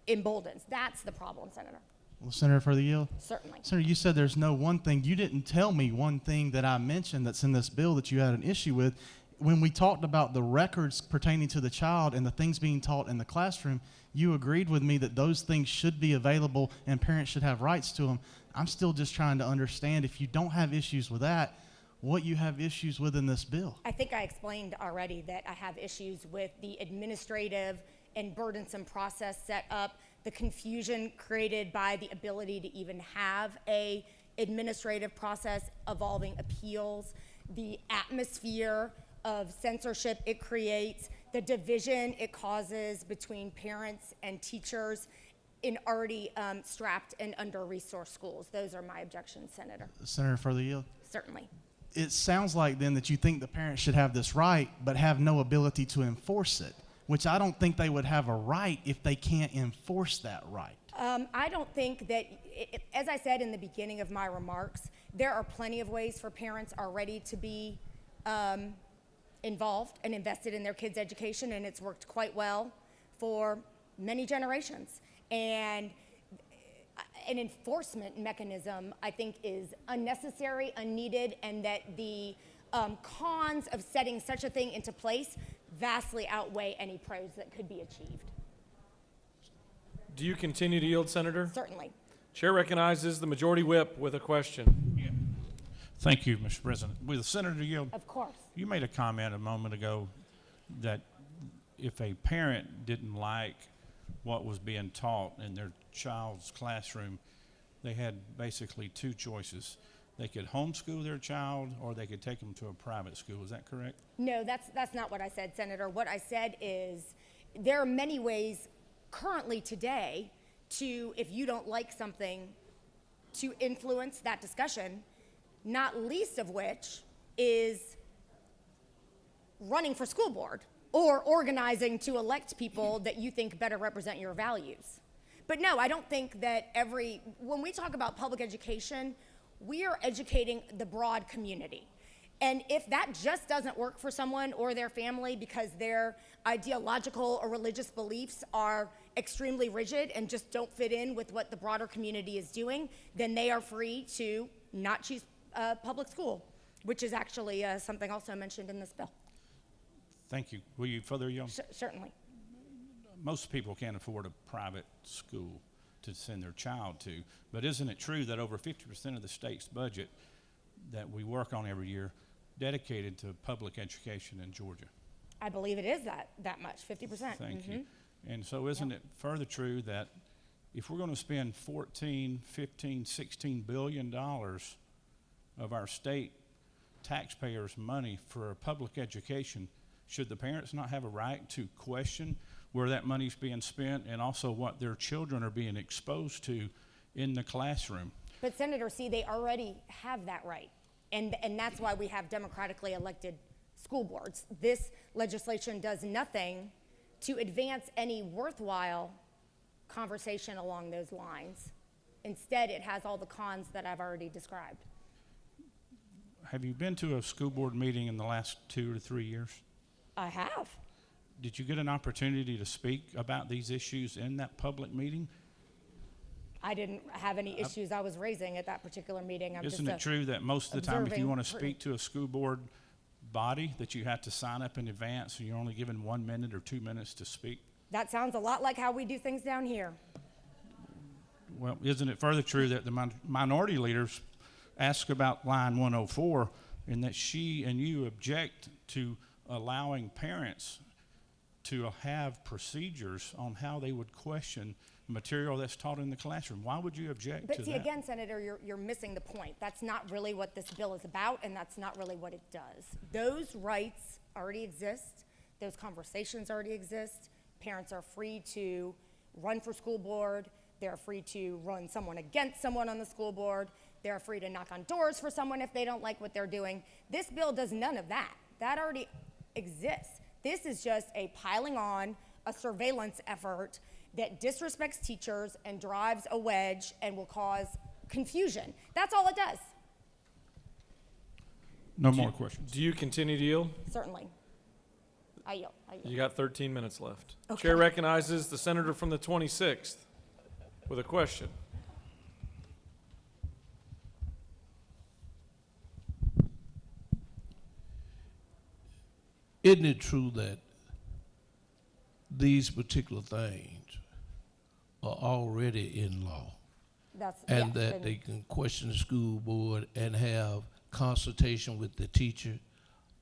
emboldens. That's the problem, Senator. Will the senator further yield? Certainly. Senator, you said there's no one thing. You didn't tell me one thing that I mentioned that's in this bill that you had an issue with. When we talked about the records pertaining to the child and the things being taught in the classroom, you agreed with me that those things should be available and parents should have rights to them. I'm still just trying to understand, if you don't have issues with that, what you have issues with in this bill. I think I explained already that I have issues with the administrative and burdensome process set up, the confusion created by the ability to even have a administrative process involving appeals, the atmosphere of censorship it creates, the division it causes between parents and teachers in already strapped and under-resourced schools. Those are my objections, Senator. Senator, further yield. Certainly. It sounds like then that you think the parents should have this right, but have no ability to enforce it, which I don't think they would have a right if they can't enforce that right. I don't think that, as I said in the beginning of my remarks, there are plenty of ways for parents already to be involved and invested in their kids' education, and it's worked quite well for many generations. And an enforcement mechanism, I think, is unnecessary, unneeded, and that the cons of setting such a thing into place vastly outweigh any pros that could be achieved. Do you continue to yield, Senator? Certainly. Chair recognizes the Majority Whip with a question. Thank you, Mr. President. With Senator Yield, of course, you made a comment a moment ago that if a parent didn't like what was being taught in their child's classroom, they had basically two choices. They could homeschool their child or they could take them to a private school. Is that correct? No, that's not what I said, Senator. What I said is there are many ways currently today to, if you don't like something, to influence that discussion, not least of which is running for school board or organizing to elect people that you think better represent your values. But no, I don't think that when we talk about public education, we are educating the broad community. And if that just doesn't work for someone or their family because their ideological or religious beliefs are extremely rigid and just don't fit in with what the broader community is doing, then they are free to not choose public school, which is actually something also mentioned in this bill. Thank you. Will you further yield? Certainly. Most people can't afford a private school to send their child to, but isn't it true that over 50% of the state's budget that we work on every year dedicated to public education in Georgia? I believe it is that much, 50%. Thank you. And so isn't it further true that if we're going to spend 14, 15, 16 billion dollars of our state taxpayers' money for public education, should the parents not have a right to question where that money's being spent and also what their children are being exposed to in the classroom? But Senator, see, they already have that right. And that's why we have democratically elected school boards. This legislation does nothing to advance any worthwhile conversation along those lines. Instead, it has all the cons that I've already described. Have you been to a school board meeting in the last 2 to 3 years? I have. Did you get an opportunity to speak about these issues in that public meeting? I didn't have any issues I was raising at that particular meeting. Isn't it true that most of the time if you want to speak to a school board body that you have to sign up in advance and you're only given 1 minute or 2 minutes to speak? That sounds a lot like how we do things down here. Well, isn't it further true that the minority leaders ask about line 104 and that she and you object to allowing parents to have procedures on how they would question material that's taught in the classroom? Why would you object to that? But see, again, Senator, you're missing the point. That's not really what this bill is about, and that's not really what it does. Those rights already exist. Those conversations already exist. Parents are free to run for school board. They're free to run someone against someone on the school board. They're free to knock on doors for someone if they don't like what they're doing. This bill does none of that. That already exists. This is just a piling on, a surveillance effort that disrespects teachers and drives a wedge and will cause confusion. That's all it does. No more questions. Do you continue to yield? Certainly. I yield. You got 13 minutes left. Okay. Chair recognizes the senator from the 26th with a question. Isn't it true that these particular things are already in law? That's, and yeah, that they can question the school board and have consultation with the teacher,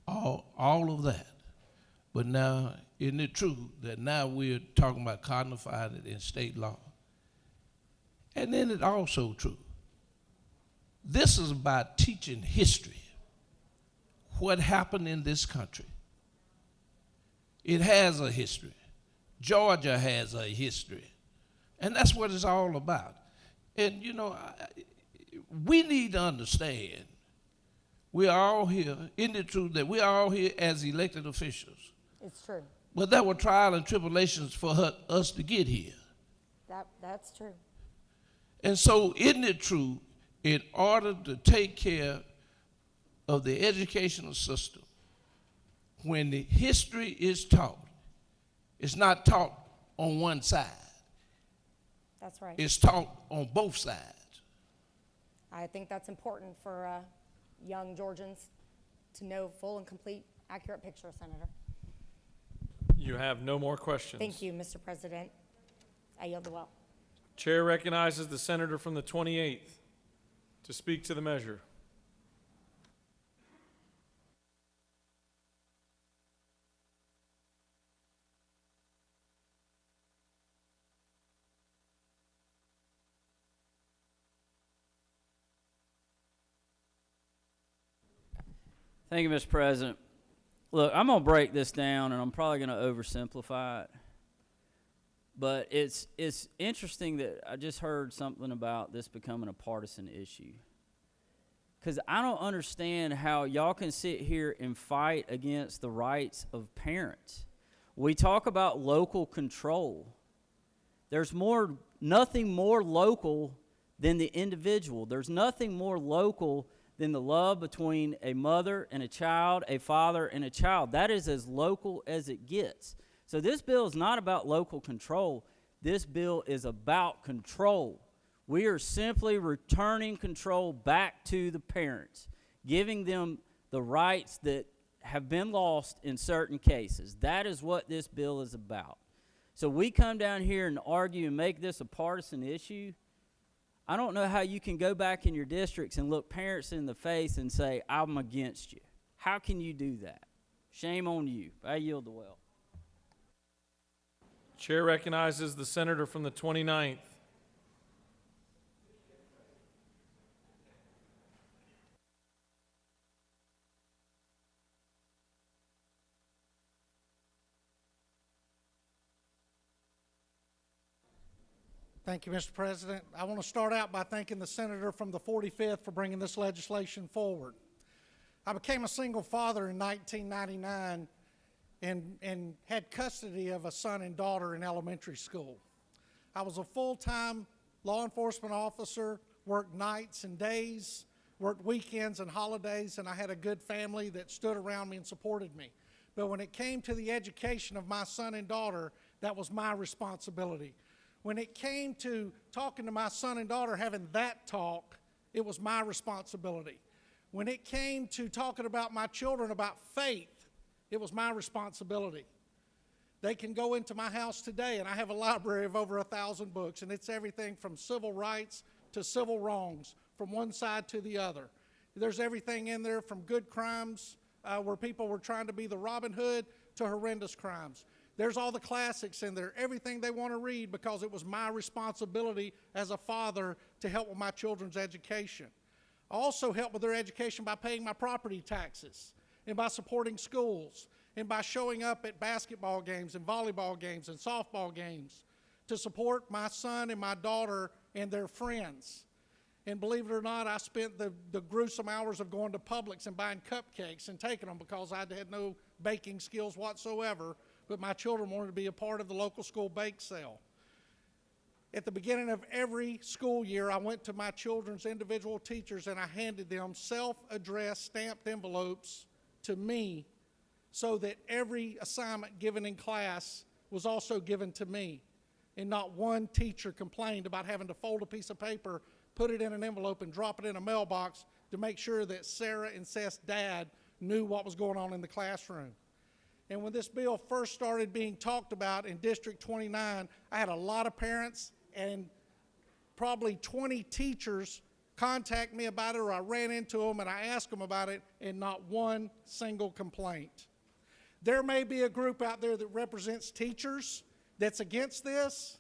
all of that. But now, isn't it true that now we're talking about codifying it in state law? And then it's also true. This is about teaching history, what happened in this country. It has a history. Georgia has a history. And that's what it's all about. And, you know, we need to understand we are all here, isn't it true that we are all here as elected officials? It's true. But there were trials and tribulations for us to get here. That's true. And so isn't it true, in order to take care of the educational system, when the history is taught, it's not taught on one side. That's right. It's taught on both sides. I think that's important for young Georgians to know full and complete, accurate picture, Senator. You have no more questions. Thank you, Mr. President. I yield the well. Chair recognizes the senator from the 28th to speak to the measure. Thank you, Mr. President. Look, I'm going to break this down, and I'm probably going to oversimplify it. But it's interesting that I just heard something about this becoming a partisan issue. Because I don't understand how y'all can sit here and fight against the rights of parents. We talk about local control. There's nothing more local than the individual. There's nothing more local than the love between a mother and a child, a father and a child. That is as local as it gets. So this bill is not about local control. This bill is about control. We are simply returning control back to the parents, giving them the rights that have been lost in certain cases. That is what this bill is about. So we come down here and argue and make this a partisan issue. I don't know how you can go back in your districts and look parents in the face and say, I'm against you. How can you do that? Shame on you. I yield the well. Chair recognizes the senator from the 29th. Thank you, Mr. President. I want to start out by thanking the senator from the 45th for bringing this legislation forward. I became a single father in 1999 and had custody of a son and daughter in elementary school. I was a full-time law enforcement officer, worked nights and days, worked weekends and holidays, and I had a good family that stood around me and supported me. But when it came to the education of my son and daughter, that was my responsibility. When it came to talking to my son and daughter, having that talk, it was my responsibility. When it came to talking about my children about faith, it was my responsibility. They can go into my house today, and I have a library of over 1,000 books, and it's everything from civil rights to civil wrongs, from one side to the other. There's everything in there from good crimes where people were trying to be the Robin Hood to horrendous crimes. There's all the classics in there, everything they want to read, because it was my responsibility as a father to help with my children's education. I also help with their education by paying my property taxes and by supporting schools and by showing up at basketball games and volleyball games and softball games to support my son and my daughter and their friends. And believe it or not, I spent the gruesome hours of going to Publix and buying cupcakes and taking them because I had no baking skills whatsoever, but my children wanted to be a part of the local school bake sale. At the beginning of every school year, I went to my children's individual teachers and I handed them self-addressed stamped envelopes to me so that every assignment given in class was also given to me. And not one teacher complained about having to fold a piece of paper, put it in an envelope, and drop it in a mailbox to make sure that Sarah and Seth's dad knew what was going on in the classroom. And when this bill first started being talked about in District 29, I had a lot of parents and probably 20 teachers contact me about it, or I ran into them and I asked them about it, and not one single complaint. There may be a group out there that represents teachers that's against this,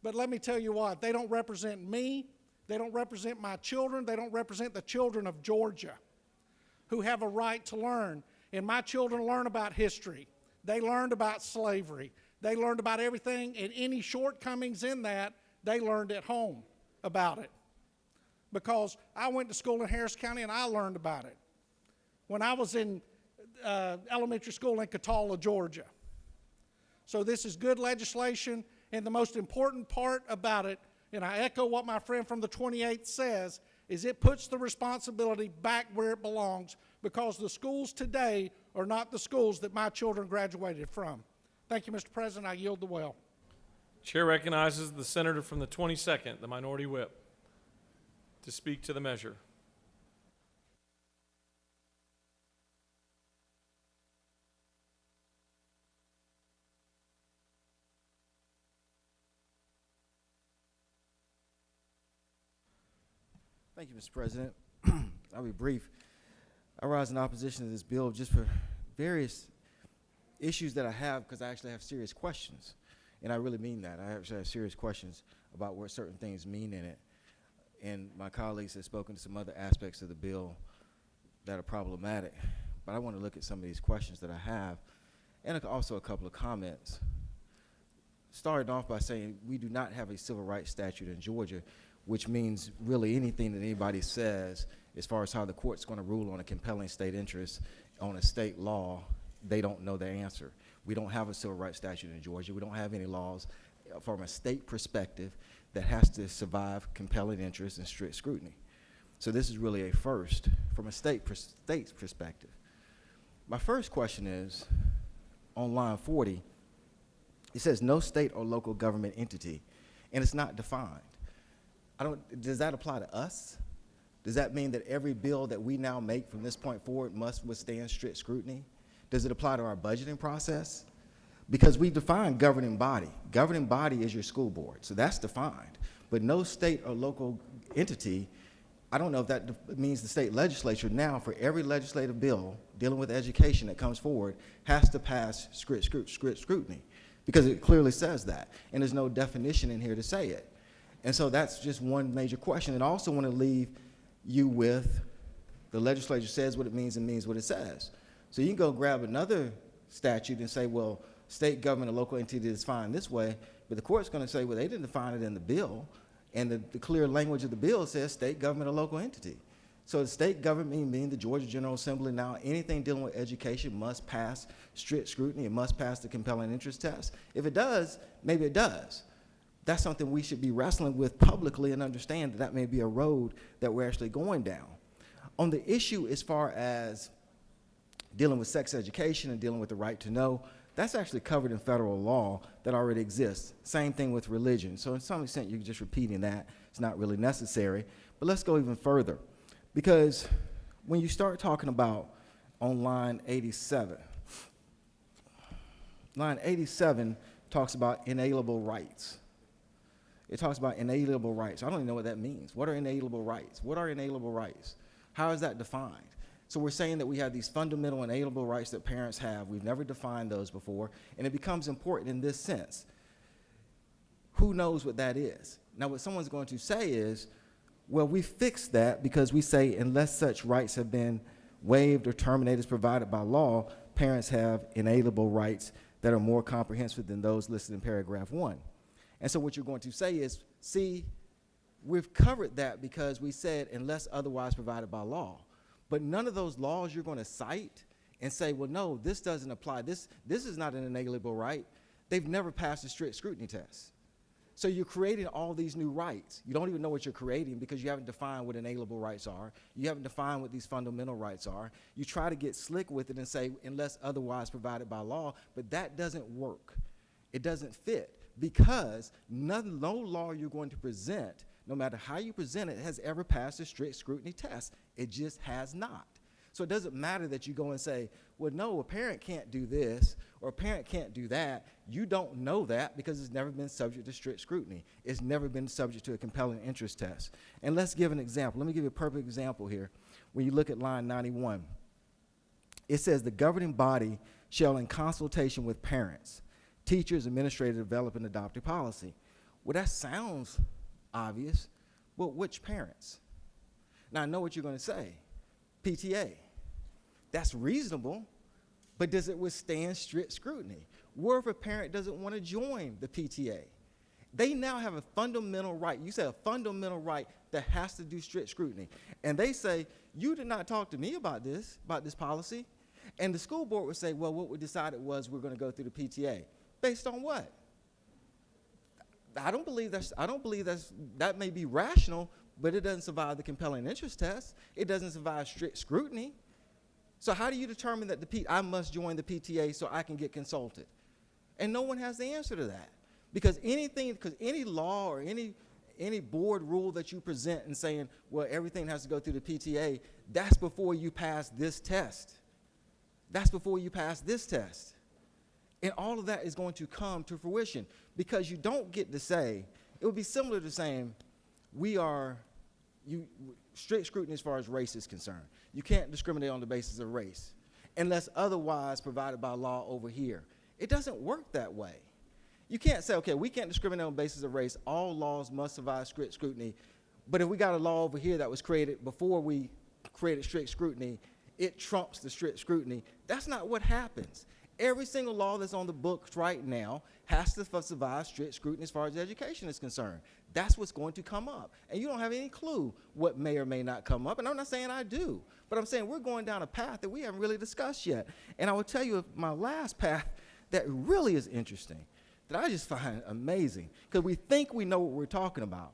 but let me tell you what, they don't represent me, they don't represent my children, they don't represent the children of Georgia who have a right to learn. And my children learn about history. They learned about slavery. They learned about everything, and any shortcomings in that, they learned at home about it. Because I went to school in Harris County and I learned about it when I was in elementary school in Catawba, Georgia. So this is good legislation, and the most important part about it, and I echo what my friend from the 28th says, is it puts the responsibility back where it belongs, because the schools today are not the schools that my children graduated from. Thank you, Mr. President. I yield the well. Chair recognizes the senator from the 22nd, the minority whip, to speak to the measure. Thank you, Mr. President. I'll be brief. I rise in opposition to this bill just for various issues that I have, because I actually have serious questions. And I really mean that. I actually have serious questions about what certain things mean in it. And my colleagues have spoken to some other aspects of the bill that are problematic. But I want to look at some of these questions that I have, and also a couple of comments. Starting off by saying we do not have a civil rights statute in Georgia, which means really anything that anybody says as far as how the court's going to rule on a compelling state interest on a state law, they don't know the answer. We don't have a civil rights statute in Georgia. We don't have any laws from a state perspective that has to survive compelling interest and strict scrutiny. So this is really a first from a state's perspective. My first question is, on line 40, it says no state or local government entity, and it's not defined. Does that apply to us? Does that mean that every bill that we now make from this point forward must withstand strict scrutiny? Does it apply to our budgeting process? Because we define governing body. Governing body is your school board, so that's defined. But no state or local entity, I don't know if that means the state legislature now, for every legislative bill dealing with education that comes forward, has to pass strict scrutiny, because it clearly says that, and there's no definition in here to say it. And so that's just one major question. And I also want to leave you with, the legislature says what it means and means what it says. So you can go grab another statute and say, well, state government or local entity is defined this way, but the court's going to say, well, they didn't define it in the bill, and the clear language of the bill says state government or local entity. So the state government, meaning the Georgia General Assembly, now anything dealing with education must pass strict scrutiny. It must pass the compelling interest test. If it does, maybe it does. That's something we should be wrestling with publicly and understand that that may be a road that we're actually going down. On the issue as far as dealing with sex education and dealing with the right to know, that's actually covered in federal law that already exists. Same thing with religion. So in some extent, you're just repeating that. It's not really necessary. But let's go even further. Because when you start talking about on line 87, line 87 talks about inalienable rights. It talks about inalienable rights. I don't even know what that means. What are inalienable rights? What are inalienable rights? How is that defined? So we're saying that we have these fundamental inalienable rights that parents have. We've never defined those before, and it becomes important in this sense. Who knows what that is? Now, what someone's going to say is, well, we fixed that because we say unless such rights have been waived or terminated as provided by law, parents have inalienable rights that are more comprehensive than those listed in paragraph 1. And so what you're going to say is, see, we've covered that because we said unless otherwise provided by law. But none of those laws you're going to cite and say, well, no, this doesn't apply. This is not an inalienable right. They've never passed a strict scrutiny test. So you're creating all these new rights. You don't even know what you're creating because you haven't defined what inalienable rights are. You haven't defined what these fundamental rights are. You try to get slick with it and say unless otherwise provided by law, but that doesn't work. It doesn't fit because no law you're going to present, no matter how you present it, has ever passed a strict scrutiny test. It just has not. So it doesn't matter that you go and say, well, no, a parent can't do this or a parent can't do that. You don't know that because it's never been subject to strict scrutiny. It's never been subject to a compelling interest test. And let's give an example. Let me give you a perfect example here. When you look at line 91, it says the governing body shall, in consultation with parents, teachers, administrators, develop and adopt a policy. Well, that sounds obvious, but which parents? Now, I know what you're going to say. PTA. That's reasonable, but does it withstand strict scrutiny? What if a parent doesn't want to join the PTA? They now have a fundamental right. You say a fundamental right that has to do strict scrutiny. And they say, you did not talk to me about this policy. And the school board would say, well, what we decided was we're going to go through the PTA. Based on what? I don't believe that may be rational, but it doesn't survive the compelling interest test. It doesn't survive strict scrutiny. So how do you determine that I must join the PTA so I can get consulted? And no one has the answer to that. Because any law or any board rule that you present and saying, well, everything has to go through the PTA, that's before you pass this test. That's before you pass this test. And all of that is going to come to fruition because you don't get to say, it would be similar to saying, strict scrutiny as far as race is concerned. You can't discriminate on the basis of race unless otherwise provided by law over here. It doesn't work that way. You can't say, okay, we can't discriminate on the basis of race. All laws must survive strict scrutiny. But if we got a law over here that was created before we created strict scrutiny, it trumps the strict scrutiny. That's not what happens. Every single law that's on the books right now has to survive strict scrutiny as far as education is concerned. That's what's going to come up. And you don't have any clue what may or may not come up. And I'm not saying I do, but I'm saying we're going down a path that we haven't really discussed yet. And I will tell you my last path that really is interesting, that I just find amazing, because we think we know what we're talking about.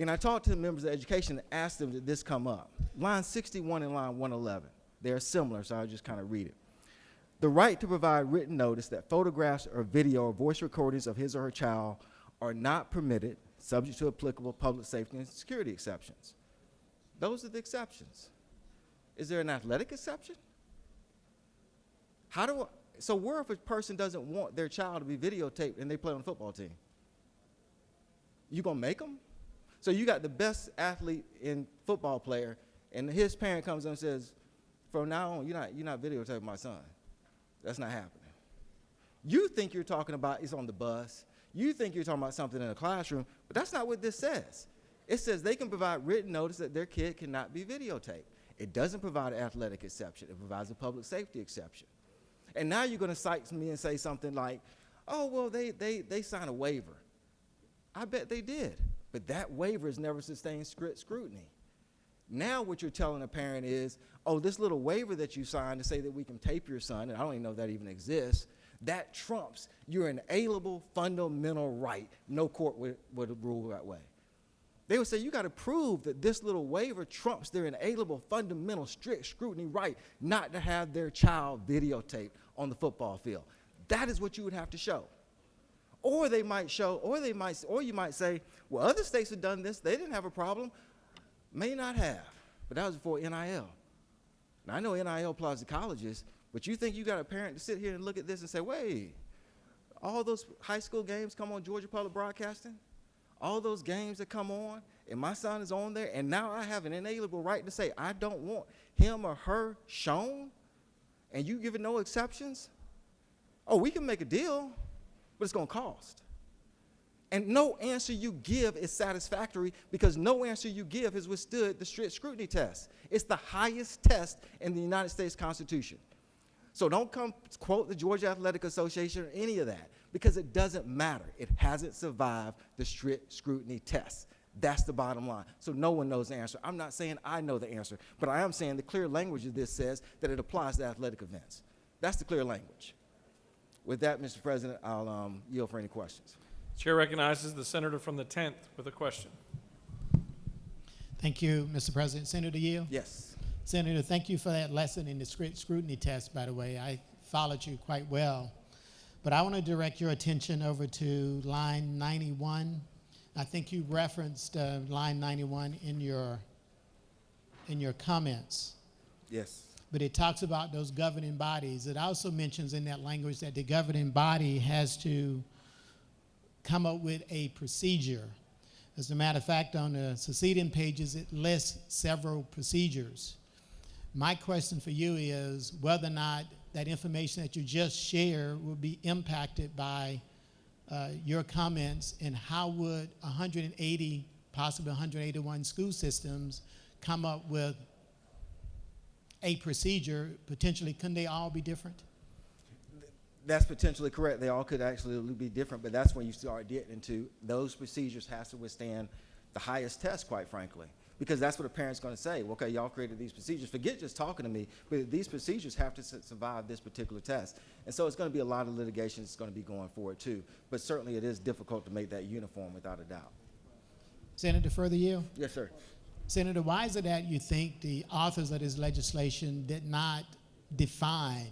And I talked to the members of education and asked them, did this come up? Line 61 and line 111, they're similar, so I'll just kind of read it. The right to provide written notice that photographs or video or voice recordings of his or her child are not permitted, subject to applicable public safety and security exceptions. Those are the exceptions. Is there an athletic exception? So where if a person doesn't want their child to be videotaped and they play on the football team? You gonna make them? So you got the best athlete in football player, and his parent comes in and says, from now on, you're not videotaping my son. That's not happening. You think you're talking about it's on the bus. You think you're talking about something in a classroom, but that's not what this says. It says they can provide written notice that their kid cannot be videotaped. It doesn't provide an athletic exception. It provides a public safety exception. And now you're going to cite me and say something like, oh, well, they signed a waiver. I bet they did, but that waiver has never sustained strict scrutiny. Now what you're telling a parent is, oh, this little waiver that you signed to say that we can tape your son, and I don't even know if that even exists, that trumps your inalienable fundamental right. No court would rule that way. They would say you got to prove that this little waiver trumps their inalienable fundamental strict scrutiny right not to have their child videotaped on the football field. That is what you would have to show. Or they might show, or you might say, well, other states have done this, they didn't have a problem. May not have, but that was before NIL. Now, I know NIL applies to colleges, but you think you got a parent to sit here and look at this and say, wait, all those high school games come on Georgia Public Broadcasting? All those games that come on, and my son is on there, and now I have an inalienable right to say I don't want him or her shown, and you give it no exceptions? Oh, we can make a deal, but it's going to cost. And no answer you give is satisfactory because no answer you give has withstood the strict scrutiny test. It's the highest test in the United States Constitution. So don't come quote the Georgia Athletic Association or any of that because it doesn't matter. It hasn't survived the strict scrutiny test. That's the bottom line. So no one knows the answer. I'm not saying I know the answer, but I am saying the clear language of this says that it applies to athletic events. That's the clear language. With that, Mr. President, I'll yield for any questions. Chair recognizes the senator from the 10th with a question. Thank you, Mr. President. Senator Yield? Yes. Senator, thank you for that lesson in the strict scrutiny test, by the way. I followed you quite well. But I want to direct your attention over to line 91. I think you referenced line 91 in your comments. Yes. But it talks about those governing bodies. It also mentions in that language that the governing body has to come up with a procedure. As a matter of fact, on the succeeding pages, it lists several procedures. My question for you is whether or not that information that you just shared will be impacted by your comments, and how would 180, possibly 181 school systems come up with a procedure? Potentially, couldn't they all be different? That's potentially correct. They all could actually be different, but that's when you start getting into those procedures has to withstand the highest test, quite frankly, because that's what a parent's going to say. Well, okay, y'all created these procedures. Forget just talking to me, but these procedures have to survive this particular test. And so it's going to be a lot of litigation that's going to be going forward too. But certainly it is difficult to make that uniform without a doubt. Senator, further you? Yes, sir. Senator, why is it that you think the authors of this legislation did not define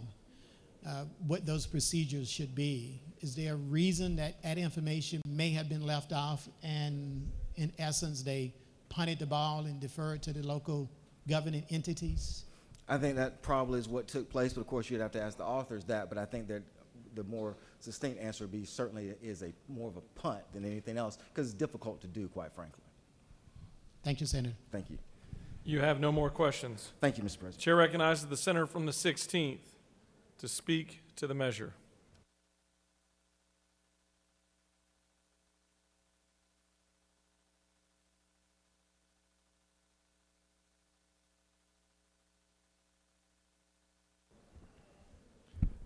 what those procedures should be? Is there a reason that that information may have been left off, and in essence they punted the ball and deferred to the local governing entities? I think that probably is what took place, but of course you'd have to ask the authors that, but I think that the more succinct answer would be certainly is a more of a punt than anything else, because it's difficult to do, quite frankly. Thank you, Senator. Thank you. You have no more questions. Thank you, Mr. President. Chair recognizes the senator from the 16th to speak to the measure.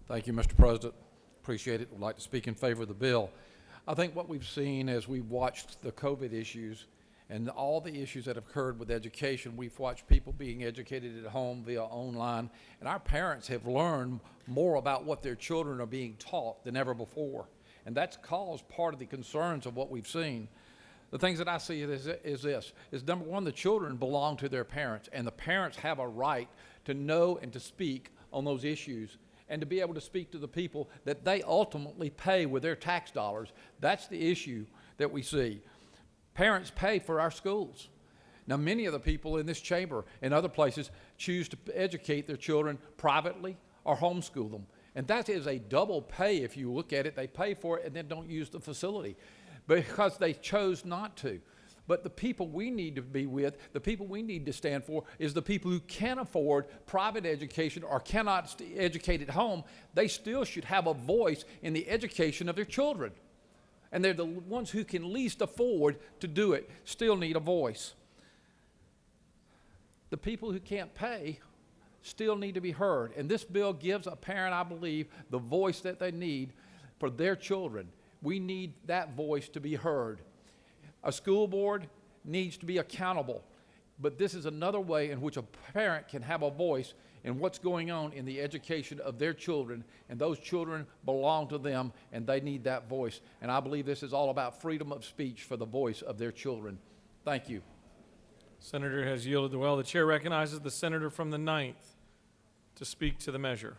Thank you, Mr. President. Appreciate it. Would like to speak in favor of the bill. I think what we've seen as we've watched the COVID issues and all the issues that have occurred with education, we've watched people being educated at home via online, and our parents have learned more about what their children are being taught than ever before. And that's caused part of the concerns of what we've seen. The things that I see is number one, the children belong to their parents, and the parents have a right to know and to speak on those issues, and to be able to speak to the people that they ultimately pay with their tax dollars. That's the issue that we see. Parents pay for our schools. Now, many of the people in this chamber and other places choose to educate their children privately or homeschool them. And that is a double pay if you look at it. They pay for it and then don't use the facility because they chose not to. But the people we need to be with, the people we need to stand for, is the people who can afford private education or cannot educate at home. They still should have a voice in the education of their children. And they're the ones who can least afford to do it, still need a voice. The people who can't pay still need to be heard. And this bill gives a parent, I believe, the voice that they need for their children. We need that voice to be heard. A school board needs to be accountable, but this is another way in which a parent can have a voice in what's going on in the education of their children, and those children belong to them, and they need that voice. And I believe this is all about freedom of speech for the voice of their children. Thank you. Senator has yielded the well. The chair recognizes the senator from the 9th to speak to the measure.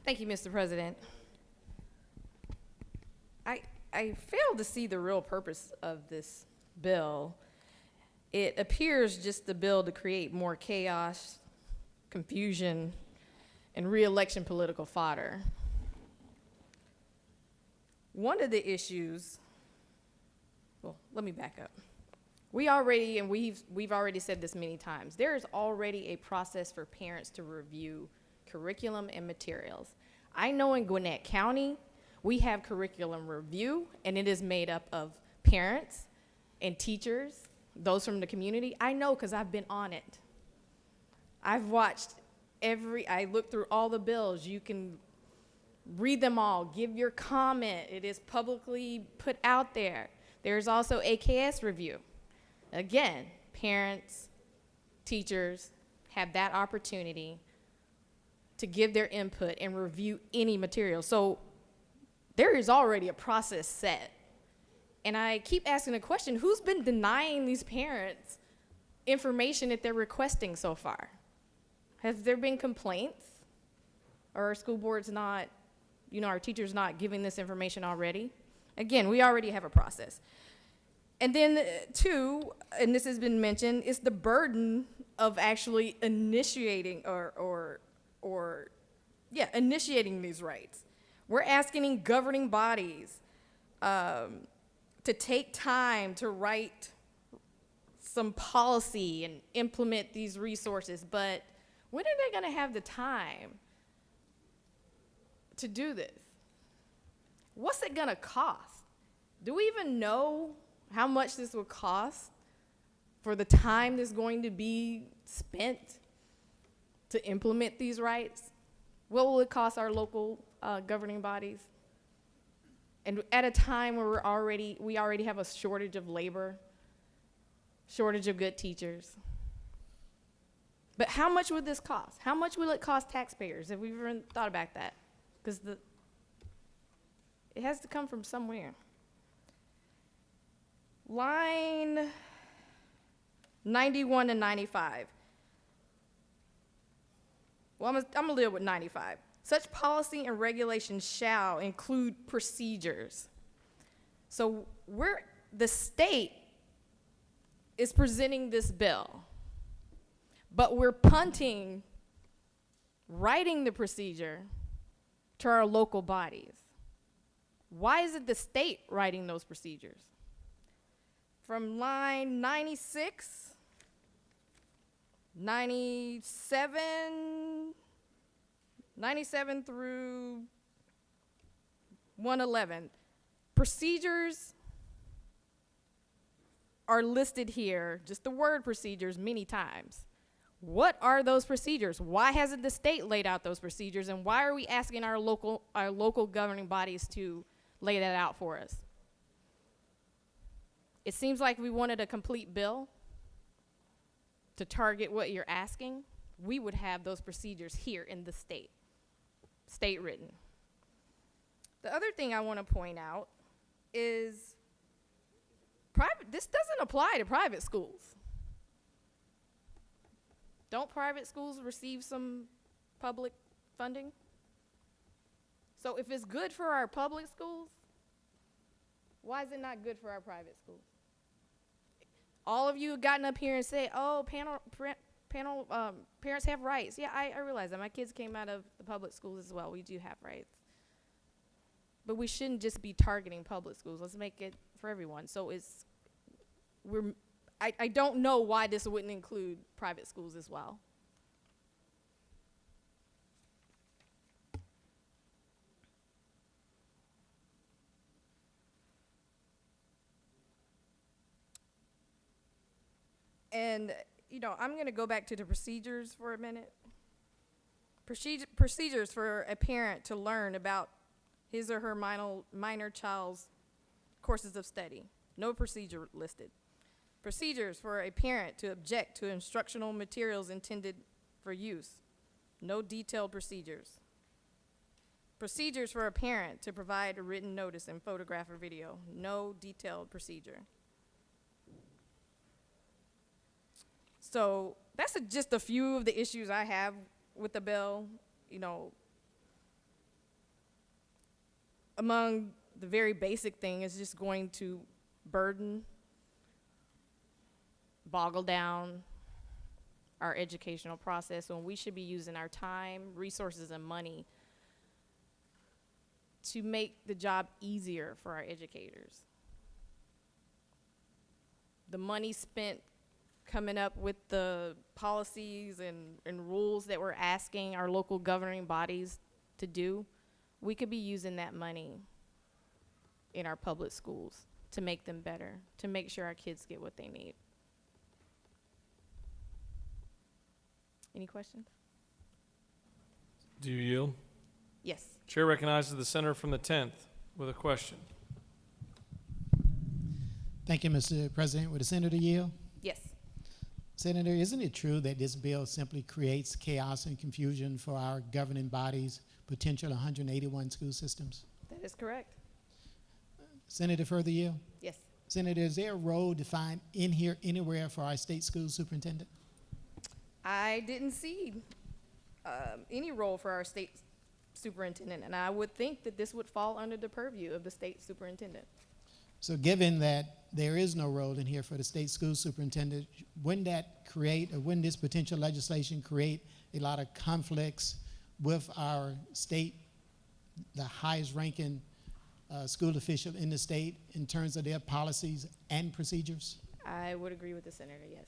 Thank you, Mr. President. I fail to see the real purpose of this bill. It appears just a bill to create more chaos, confusion, and re-election political fodder. One of the issues, well, let me back up. We've already said this many times. There is already a process for parents to review curriculum and materials. I know in Gwinnett County, we have curriculum review, and it is made up of parents and teachers, those from the community. I know because I've been on it. I've watched I looked through all the bills. You can read them all, give your comment. It is publicly put out there. There's also AKS review. Again, parents, teachers have that opportunity to give their input and review any material. So there is already a process set. And I keep asking the question, who's been denying these parents information that they're requesting so far? Has there been complaints? Are our school boards not, our teachers not giving this information already? Again, we already have a process. And then two, and this has been mentioned, is the burden of actually initiating initiating these rights. We're asking governing bodies to take time to write some policy and implement these resources, but when are they going to have the time to do this? What's it going to cost? Do we even know how much this will cost for the time that's going to be spent to implement these rights? What will it cost our local governing bodies? And at a time where we already have a shortage of labor, shortage of good teachers. But how much would this cost? How much will it cost taxpayers? Have we ever thought about that? Because it has to come from somewhere. Line 91 and 95. Well, I'm gonna live with 95. Such policy and regulations shall include procedures. So the state is presenting this bill, but we're punting writing the procedure to our local bodies. Why is it the state writing those procedures? From line 96, 97 through 111, procedures are listed here, just the word procedures, many times. What are those procedures? Why hasn't the state laid out those procedures, and why are we asking our local governing bodies to lay that out for us? It seems like we wanted a complete bill to target what you're asking. We would have those procedures here in the state written. The other thing I want to point out is this doesn't apply to private schools. Don't private schools receive some public funding? So if it's good for our public schools, why is it not good for our private schools? All of you have gotten up here and say, oh, parents have rights. Yeah, I realize that. My kids came out of the public schools as well. We do have rights. But we shouldn't just be targeting public schools. Let's make it for everyone. So I don't know why this wouldn't include private schools as well. And, I'm going to go back to the procedures for a minute. Procedures for a parent to learn about his or her minor child's courses of study. No procedure listed. Procedures for a parent to object to instructional materials intended for use. No detailed procedures. Procedures for a parent to provide a written notice and photograph or video. No detailed procedure. So that's just a few of the issues I have with the bill. Among the very basic thing is just going to boggle down our educational process when we should be using our time, resources, and money to make the job easier for our educators. The money spent coming up with the policies and rules that we're asking our local governing bodies to do, we could be using that money in our public schools to make them better, to make sure our kids get what they need. Any questions? Do you yield? Yes. Chair recognizes the senator from the 10th with a question. Thank you, Mr. President. Would the senator yield? Yes. Senator, isn't it true that this bill simply creates chaos and confusion for our governing bodies, potential 181 school systems? That is correct. Senator, further yield? Yes. Senator, is there a role defined in here anywhere for our state school superintendent? I didn't see any role for our state superintendent, and I would think that this would fall under the purview of the state superintendent. So given that there is no role in here for the state school superintendent, wouldn't that create, or wouldn't this potential legislation create a lot of conflicts with our state, the highest ranking school official in the state in terms of their policies and procedures? I would agree with the senator, yes.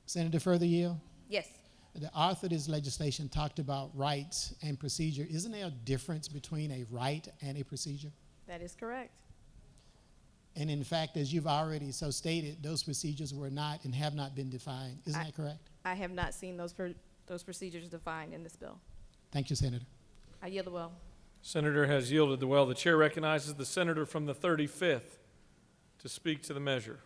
Senator Further Yield? Yes. The author of this legislation talked about rights and procedure. Isn't there a difference between a right and a procedure? That is correct. And in fact, as you've already so stated, those procedures were not and have not been defined. Isn't that correct? I have not seen those procedures defined in this bill. Thank you, Senator. I yield the well. Senator has yielded the well. The chair recognizes the senator from the 35th to speak to the measure.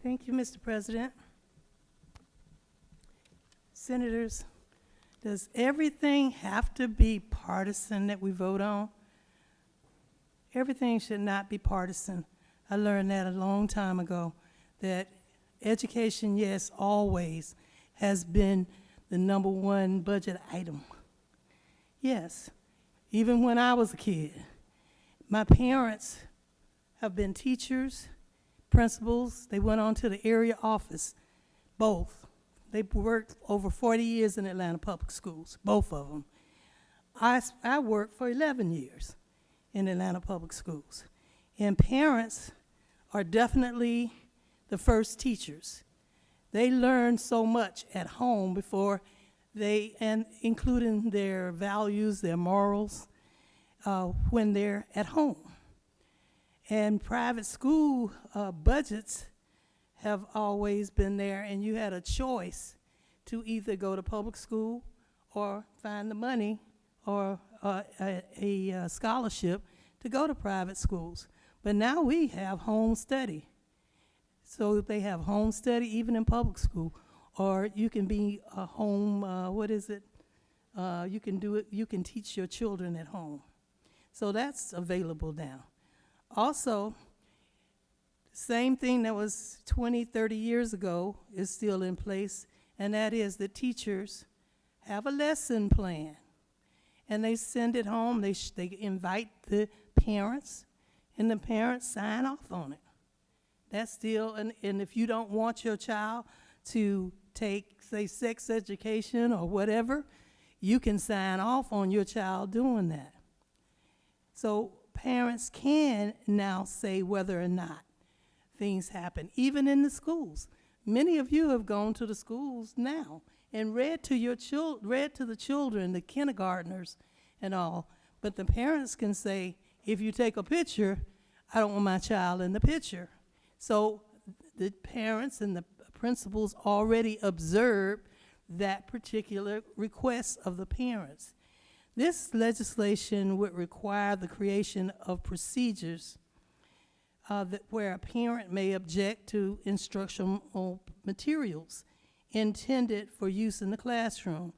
Thank you, Mr. President. Senators, does everything have to be partisan that we vote on? Everything should not be partisan. I learned that a long time ago, that education, yes, always has been the #1 budget item. Yes, even when I was a kid. My parents have been teachers, principals. They went on to the area office, both. They worked over 40 years in Atlanta Public Schools, both of them. I worked for 11 years in Atlanta Public Schools. And parents are definitely the first teachers. They learn so much at home before and including their values, their morals, when they're at home. And private school budgets have always been there, and you had a choice to either go to public school or find the money or a scholarship to go to private schools. But now we have home study. So they have home study even in public school, or you can be a home, you can do it, you can teach your children at home. So that's available now. Also, same thing that was 20, 30 years ago is still in place, and that is the teachers have a lesson plan, and they send it home. They invite the parents, and the parents sign off on it. That's still, and if you don't want your child to take, say, sex education or whatever, you can sign off on your child doing that. So parents can now say whether or not things happen, even in the schools. Many of you have gone to the schools now and read to the children, the kindergartners and all. But the parents can say, if you take a picture, I don't want my child in the picture. So the parents and the principals already observed that particular request of the parents. This legislation would require the creation of procedures where a parent may object to instructional materials intended for use in the classroom.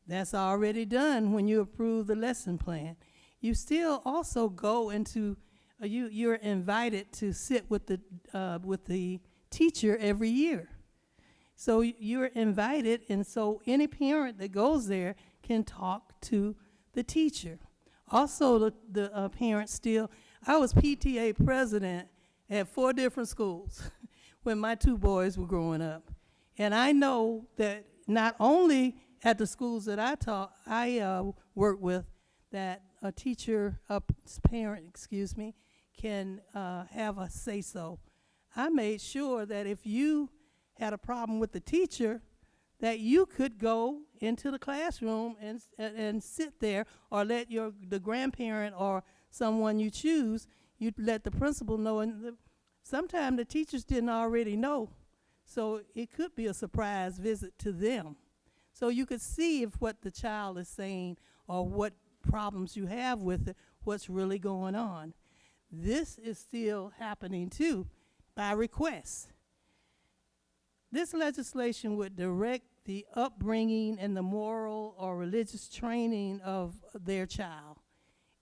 That's already done when you approve the lesson plan. You still also go into, you're invited to sit with the teacher every year. So you're invited, and so any parent that goes there can talk to the teacher. Also, the parents still, I was PTA president at 4 different schools when my 2 boys were growing up. And I know that not only at the schools that I work with, that a teacher, a parent, can have a say-so. I made sure that if you had a problem with the teacher, that you could go into the classroom and sit there, or let the grandparent or someone you choose, you let the principal know. And sometimes the teachers didn't already know, so it could be a surprise visit to them. So you could see if what the child is saying or what problems you have with it, what's really going on. This is still happening too, by request. This legislation would direct the upbringing and the moral or religious training of their child.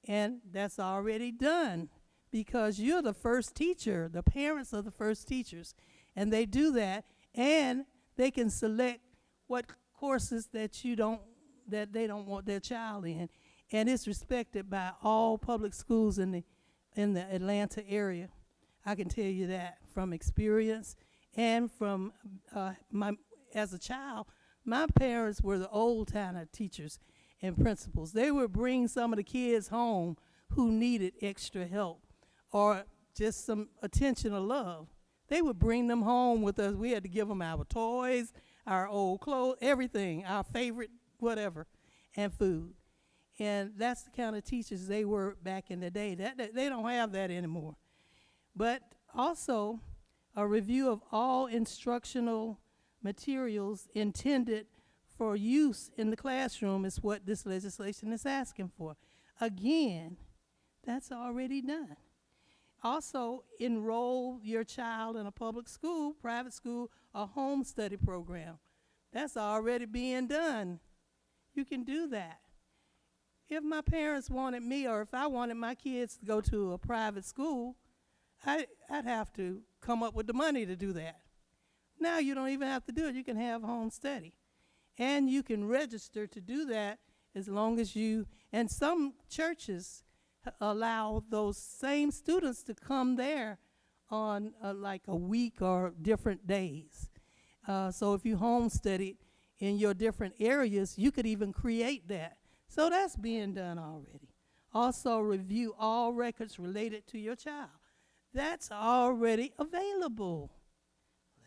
And that's already done because you're the first teacher. The parents are the first teachers. And they do that, and they can select what courses that they don't want their child in. And it's respected by all public schools in the Atlanta area. I can tell you that from experience and from as a child. My parents were the old kind of teachers and principals. They would bring some of the kids home who needed extra help or just some attention or love. They would bring them home with us. We had to give them our toys, our old clothes, everything, our favorite whatever, and food. And that's the kind of teachers they were back in the day. They don't have that anymore. But also a review of all instructional materials intended for use in the classroom is what this legislation is asking for. Again, that's already done. Also, enroll your child in a public school, private school, or home study program. That's already being done. You can do that. If my parents wanted me, or if I wanted my kids to go to a private school, I'd have to come up with the money to do that. Now you don't even have to do it. You can have home study. And you can register to do that as long as and some churches allow those same students to come there on like a week or different days. So if you home studied in your different areas, you could even create that. So that's being done already. Also review all records related to your child. That's already available.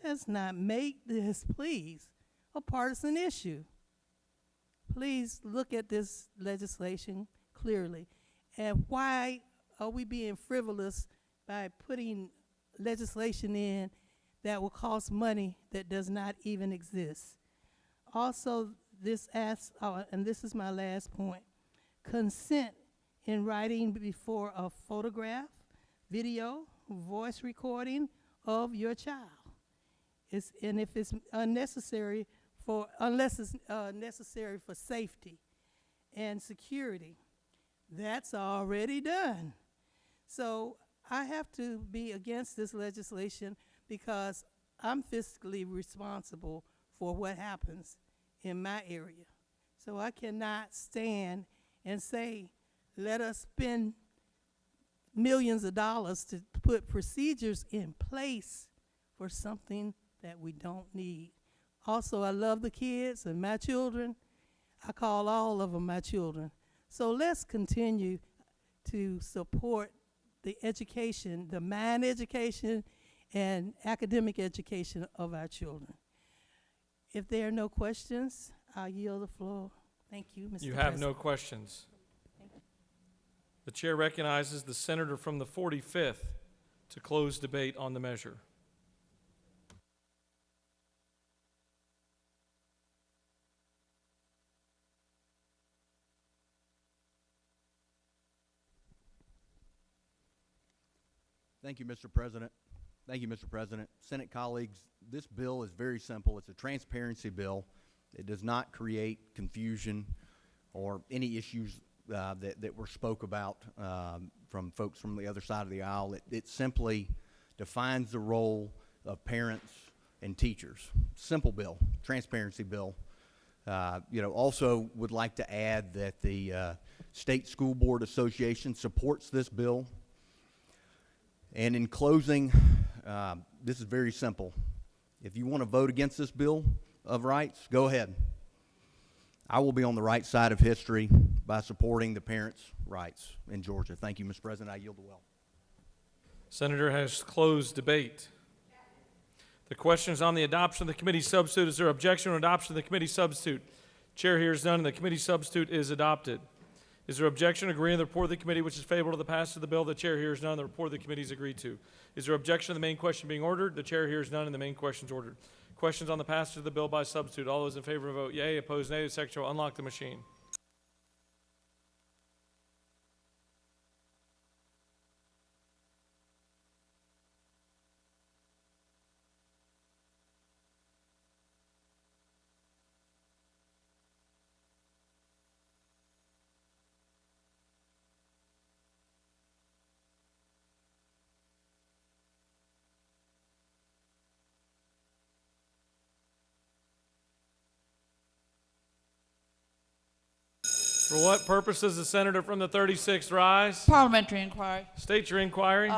Let's not make this, please, a partisan issue. Please look at this legislation clearly. And why are we being frivolous by putting legislation in that will cost money that does not even exist? Also, this asks, and this is my last point, consent in writing before a photograph, video, voice recording of your child. And if it's unnecessary unless it's necessary for safety and security, that's already done. So I have to be against this legislation because I'm fiscally responsible for what happens in my area. So I cannot stand and say, let us spend millions of dollars to put procedures in place for something that we don't need. Also, I love the kids and my children. I call all of them my children. So let's continue to support the education, the mind education and academic education of our children. If there are no questions, I'll yield the floor. Thank you, Mr. President. You have no questions. The chair recognizes the senator from the 45th to close debate on the measure. Thank you, Mr. President. Thank you, Mr. President. Senate colleagues, this bill is very simple. It's a transparency bill. It does not create confusion or any issues that were spoke about from folks from the other side of the aisle. It simply defines the role of parents and teachers. Simple bill, transparency bill. Also would like to add that the State School Board Association supports this bill. And in closing, this is very simple. If you want to vote against this Bill of Rights, go ahead. I will be on the right side of history by supporting the parents' rights in Georgia. Thank you, Mr. President. I yield the well. Senator has closed debate. The question is on the adoption of the committee substitute. Is there objection to adoption of the committee substitute? Chair hears none, and the committee substitute is adopted. Is there objection to agreeing to the report of the committee which is favorable to the passage of the bill? The chair hears none. The report of the committee is agreed to. Is there objection to the main question being ordered? The chair hears none, and the main question is ordered. Questions on the passage of the bill by substitute. All those in favor vote yea. Opposed, nay. The secretary will unlock the machine. For what purpose does the senator from the 36th rise? Parliamentary inquiry. State your inquiry.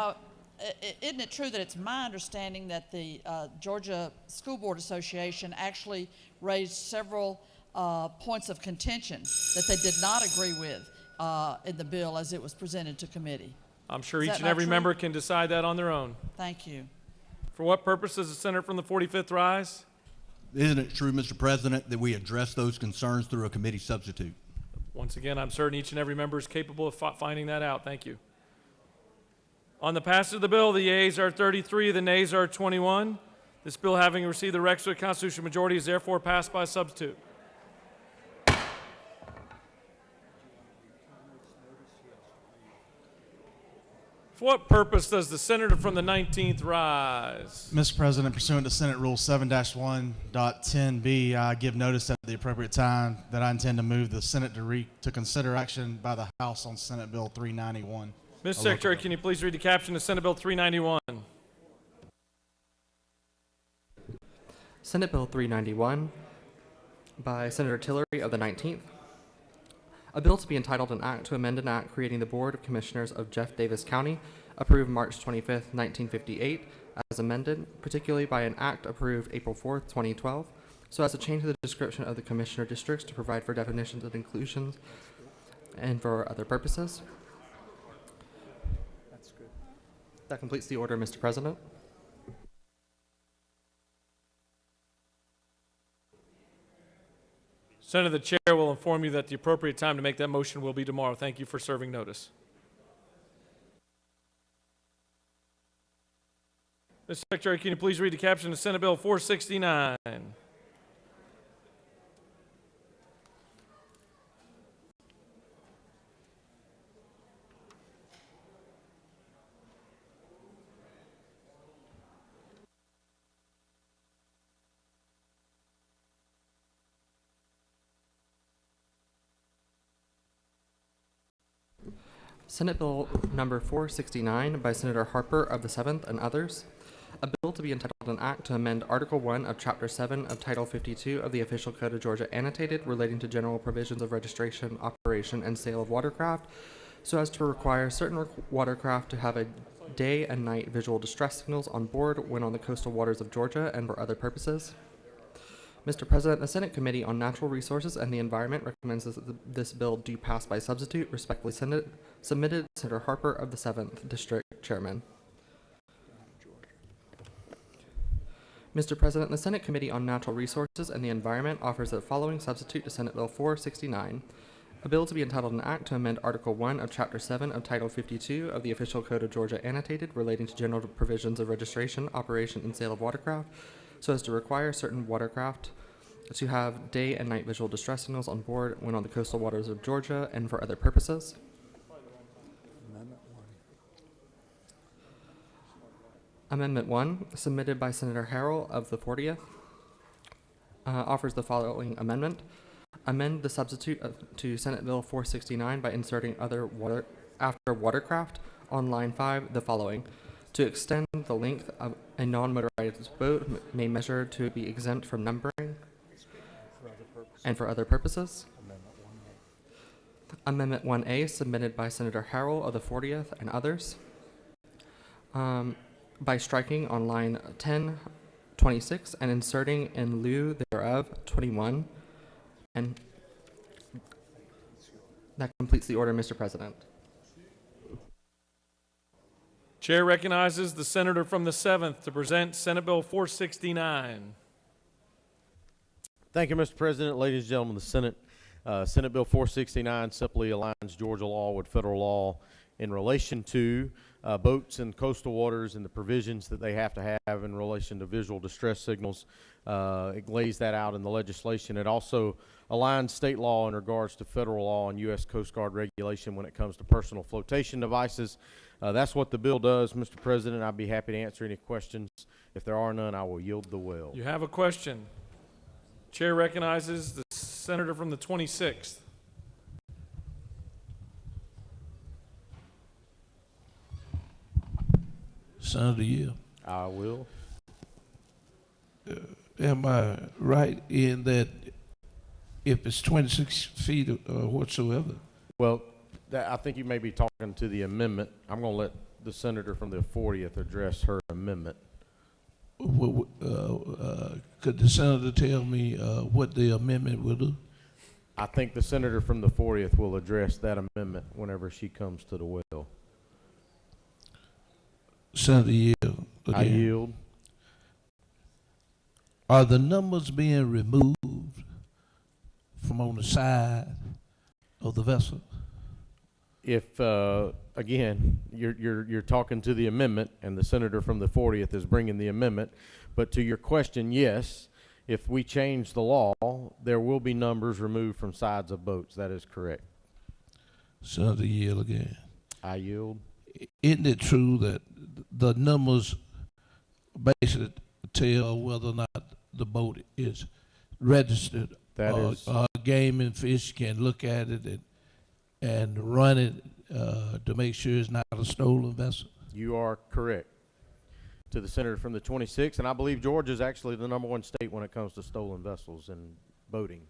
Isn't it true that it's my understanding that the Georgia School Board Association actually raised several points of contention that they did not agree with in the bill as it was presented to committee? I'm sure Is each that and not every true? member can decide that on their own. Thank you. For what purpose does the senator from the 45th rise? Isn't it true, Mr. President, that we address those concerns through a committee substitute? Once again, I'm certain each and every member is capable of finding that out. Thank you. On the passage of the bill, the yeas are 33, the nays are 21. This bill, having received the requisite constitutional majority, is therefore passed by substitute. For what purpose does the senator from the 19th rise? Mr. President, pursuant to Senate Rule 7-1.10b, I give notice at the appropriate time that I intend to move the Senate to consider action by the House on Senate Bill 391. Mr. Secretary, can you please read the caption of Senate Bill 391? Senate Bill 391 by Senator Tillery of the 19th. A bill to be entitled an act to amend an act creating the Board of Commissioners of Jeff Davis County, approved March 25th, 1958, as amended, particularly by an act approved April 4th, 2012, so as to change the description of the commissioner districts to provide for definitions and inclusions and for other purposes. That's good. That completes the order, Mr. President. Senator, the chair will inform you that the appropriate time to make that motion will be tomorrow. Thank you for serving notice. Mr. Secretary, can you please read the caption of Senate Bill 469? Senate Bill number 469 by Senator Harper of the 7th and others. A bill to be entitled an act to amend Article 1 of Chapter 7 of Title 52 of the Official Code of Georgia annotated relating to general provisions of registration, operation, and sale of watercraft so as to require certain watercraft to have a day and night visual distress signals on board when on the coastal waters of Georgia and for other purposes. Mr. President, the Senate Committee on Natural Resources and the Environment recommends that this bill do pass by substitute. Respectfully submitted, Senator Harper of the 7th District Chairman. Mr. President, the Senate Committee on Natural Resources and the Environment offers the following substitute to Senate Bill 469. A bill to be entitled an act to amend Article 1 of Chapter 7 of Title 52 of the Official Code of Georgia annotated relating to general provisions of registration, operation, and sale of watercraft so as to require certain watercraft to have day and night visual distress signals on board when on the coastal waters of Georgia and for other purposes. Amendment 1, submitted by Senator Harrell of the 40th, offers the following amendment. Amend the substitute to Senate Bill 469 by inserting after watercraft on line 5 the following. To extend the length of a non-motorized boat may measure to be exempt from numbering and for other purposes. Amendment 1A, submitted by Senator Harrell of the 40th and others. By striking on line 10, 26, and inserting in lieu thereof 21. And that completes the order, Mr. President. Chair recognizes the senator from the 7th to present Senate Bill 469. Thank you, Mr. President. Ladies and gentlemen of the Senate, Senate Bill 469 simply aligns Georgia law with federal law in relation to boats in coastal waters and the provisions that they have to have in relation to visual distress signals. It lays that out in the legislation. It also aligns state law in regards to federal law and U.S. Coast Guard regulation when it comes to personal flotation devices. That's what the bill does, Mr. President. I'd be happy to answer any questions. If there are none, I will yield the will. You have a question. Chair recognizes the senator from the 26th. Senator Yield. I will. Am I right in that if it's 26 feet or whatsoever. Well, I think you may be talking to the amendment. I'm going to let the senator from the 40th address her amendment. Could the senator tell me what the amendment will do? I think the senator from the 40th will address that amendment whenever she comes to the well. Senator yield. I yield. Are the numbers being removed from on the side of the vessel? If again, you're talking to the amendment, and the senator from the 40th is bringing the amendment, but to your question, yes, if we change the law, there will be numbers removed from sides of boats. That is correct. Senator yield again. I yield. Isn't it true that the numbers basically tell whether or not the boat is registered? That is. Game and Fish can look at it and run it to make sure it's not a stolen vessel? You are correct. To the senator from the 26th, and I believe Georgia is actually the #1 state when it comes to stolen vessels and boating.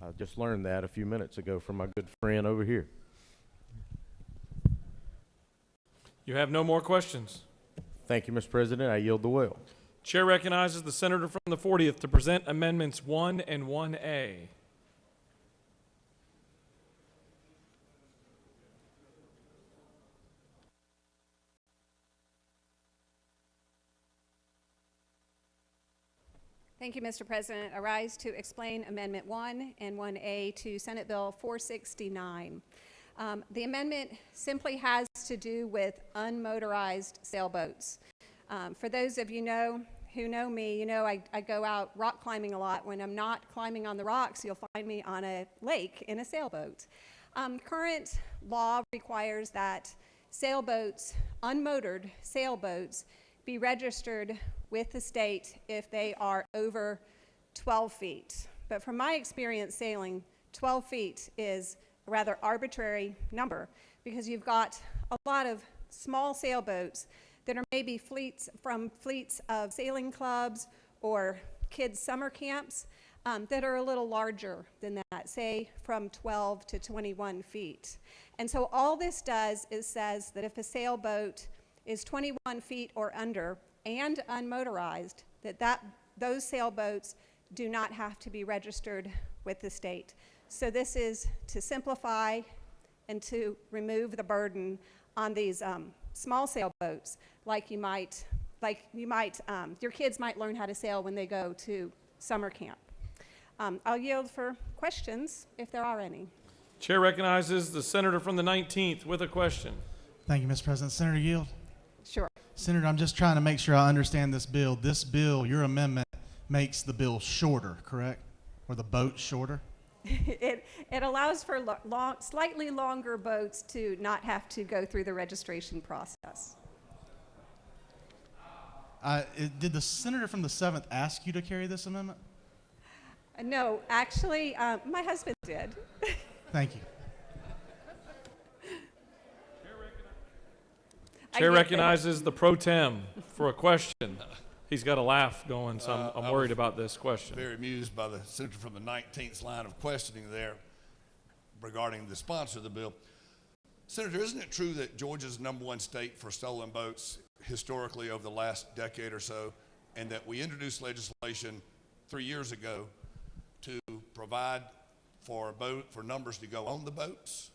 I just learned that a few minutes ago from my good friend over here. You have no more questions. Thank you, Mr. President. I yield the will. Chair recognizes the senator from the 40th to present amendments 1 and 1A. Thank you, Mr. President. I rise to explain Amendment 1 and 1A to Senate Bill 469. The amendment simply has to do with unmotorized sailboats. For those of you who know me, you know I go out rock climbing a lot. When I'm not climbing on the rocks, you'll find me on a lake in a sailboat. Current law requires that sailboats, unmotored sailboats, be registered with the state if they are over 12 feet. But from my experience sailing, 12 feet is a rather arbitrary number because you've got a lot of small sailboats that are maybe fleets of sailing clubs or kids' summer camps that are a little larger than that, say from 12 to 21 feet. And so all this does is says that if a sailboat is 21 feet or under and unmotorized, those sailboats do not have to be registered with the state. So this is to simplify and to remove the burden on these small sailboats, your kids might learn how to sail when they go to summer camp. I'll yield for questions if there are any. Chair recognizes the senator from the 19th with a question. Thank you, Mr. President. Senator Yield. Sure. Senator, I'm just trying to make sure I understand this bill. This bill, your amendment, makes the bill shorter, correct? Or the boat shorter? It allows for slightly longer boats to not have to go through the registration process. Did the senator from the 7th ask you to carry this amendment? No, actually, my husband did. Thank you. Chair recognizes the pro tem for a question. He's got a laugh going, so I'm worried about this question. Very amused by the senator from the 19th line of questioning there regarding the sponsor of the bill. Senator, isn't it true that Georgia's #1 state for stolen boats historically over the last decade or so, and that we introduced legislation 3 years ago to provide for numbers to go on the boats?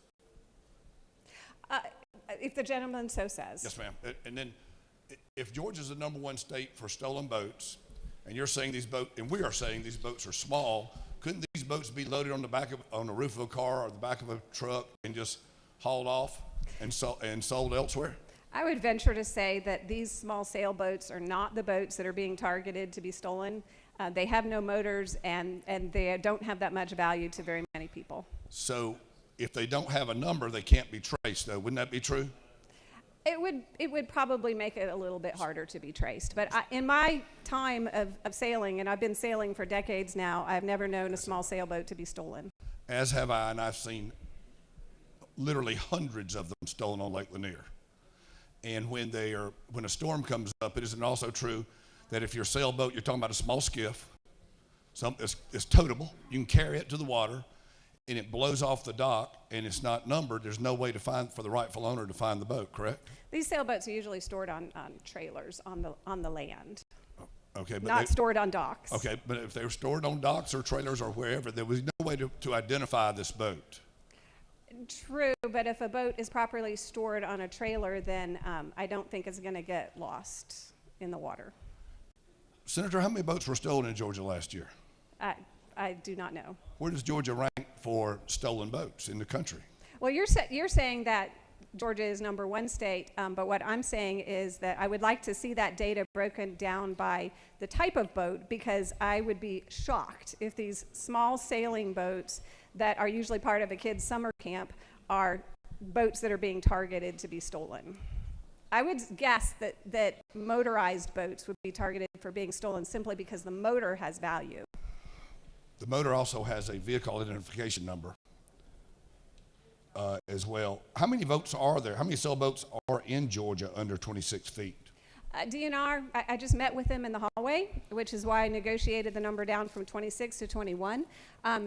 If the gentleman so says. Yes, ma'am. And then, if Georgia's the #1 state for stolen boats, and you're saying and we are saying these boats are small, couldn't these boats be loaded on the roof of a car or the back of a truck and just hauled off and sold elsewhere? I would venture to say that these small sailboats are not the boats that are being targeted to be stolen. They have no motors and they don't have that much value to very many people. So if they don't have a number, they can't be traced, though. Wouldn't that be true? It would probably make it a little bit harder to be traced. But in my time of sailing, and I've been sailing for decades now, I've never known a small sailboat to be stolen. As have I, and I've seen literally hundreds of them stolen on Lake Lanier. And when a storm comes up, it isn't also true that if your sailboat, you're talking about a small skiff, It's totable. You can carry it to the water, and it blows off the dock, and it's not numbered. There's no way for the rightful owner to find the boat, correct? These sailboats are usually stored on trailers on the land, Okay, but not stored on docks. Okay, but if they were stored on docks or trailers or wherever, there was no way to identify this boat. True, but if a boat is properly stored on a trailer, then I don't think it's going to get lost in the water. Senator, how many boats were stolen in Georgia last year? I do not know. Where does Georgia rank for stolen boats in the country? Well, you're saying that Georgia is #1 state, but what I'm saying is that I would like to see that data broken down by the type of boat, because I would be shocked if these small sailing boats that are usually part of a kid's summer camp are boats that are being targeted to be stolen. I would guess that motorized boats would be targeted for being stolen simply because the motor has value. The motor also has a vehicle identification number as well. How many boats are there? How many sailboats are in Georgia under 26 feet? DNR, I just met with them in the hallway, which is why I negotiated the number down from 26 to 21.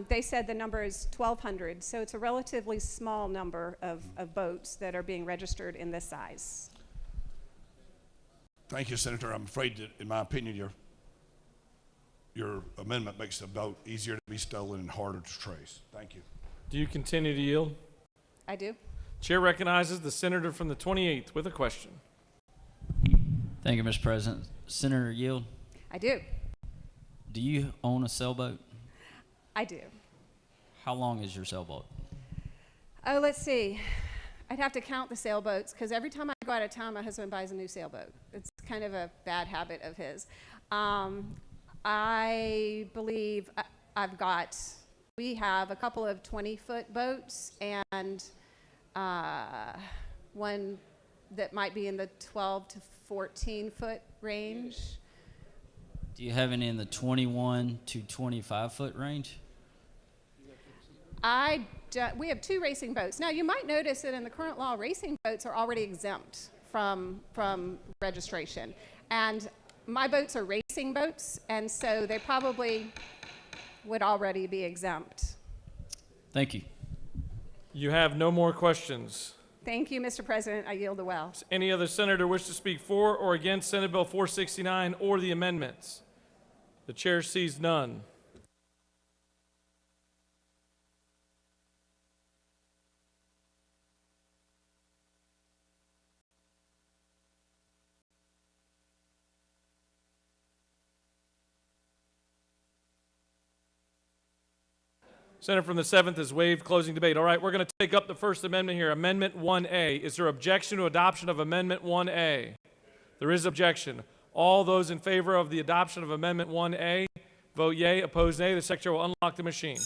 They said the number is 1,200, so it's a relatively small number of boats that are being registered in this size. Thank you, Senator. I'm afraid that, in my opinion, your amendment makes the boat easier to be stolen and harder to trace. Thank you. Do you continue to yield? I do. Chair recognizes the senator from the 28th with a question. Thank you, Mr. President. Senator Yield, I do. do you own a sailboat? I do. How long is your sailboat? Oh, let's see. I'd have to count the sailboats, because every time I go out of town, my husband buys a new sailboat. It's kind of a bad habit of his. I believe we have a couple of 20-foot boats and one that might be in the 12 to 14-foot range. Do you have any in the 21 to 25-foot range? We have 2 racing boats. Now, you might notice that in the current law, racing boats are already exempt from registration. And my boats are racing boats, and so they probably would already be exempt. Thank you. You have no more questions. Thank you, Mr. President. I yield the well. Does any other senator wish to speak for or against Senate Bill 469 or the amendments? The chair sees none. Senator from the 7th has waived closing debate. All right, we're going to take up the First Amendment here. Amendment 1A. Is there objection to adoption of Amendment 1A? There is objection. All those in favor of the adoption of Amendment 1A, vote yea. Opposed, nay. The Secretary will unlock the machine.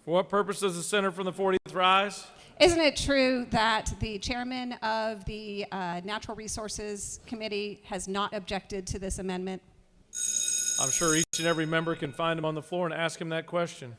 For what purpose does the senator from the 40th rise? Isn't it true that the chairman of the Natural Resources Committee has not objected to this amendment? I'm sure each and every member can find him on the floor and ask him that question.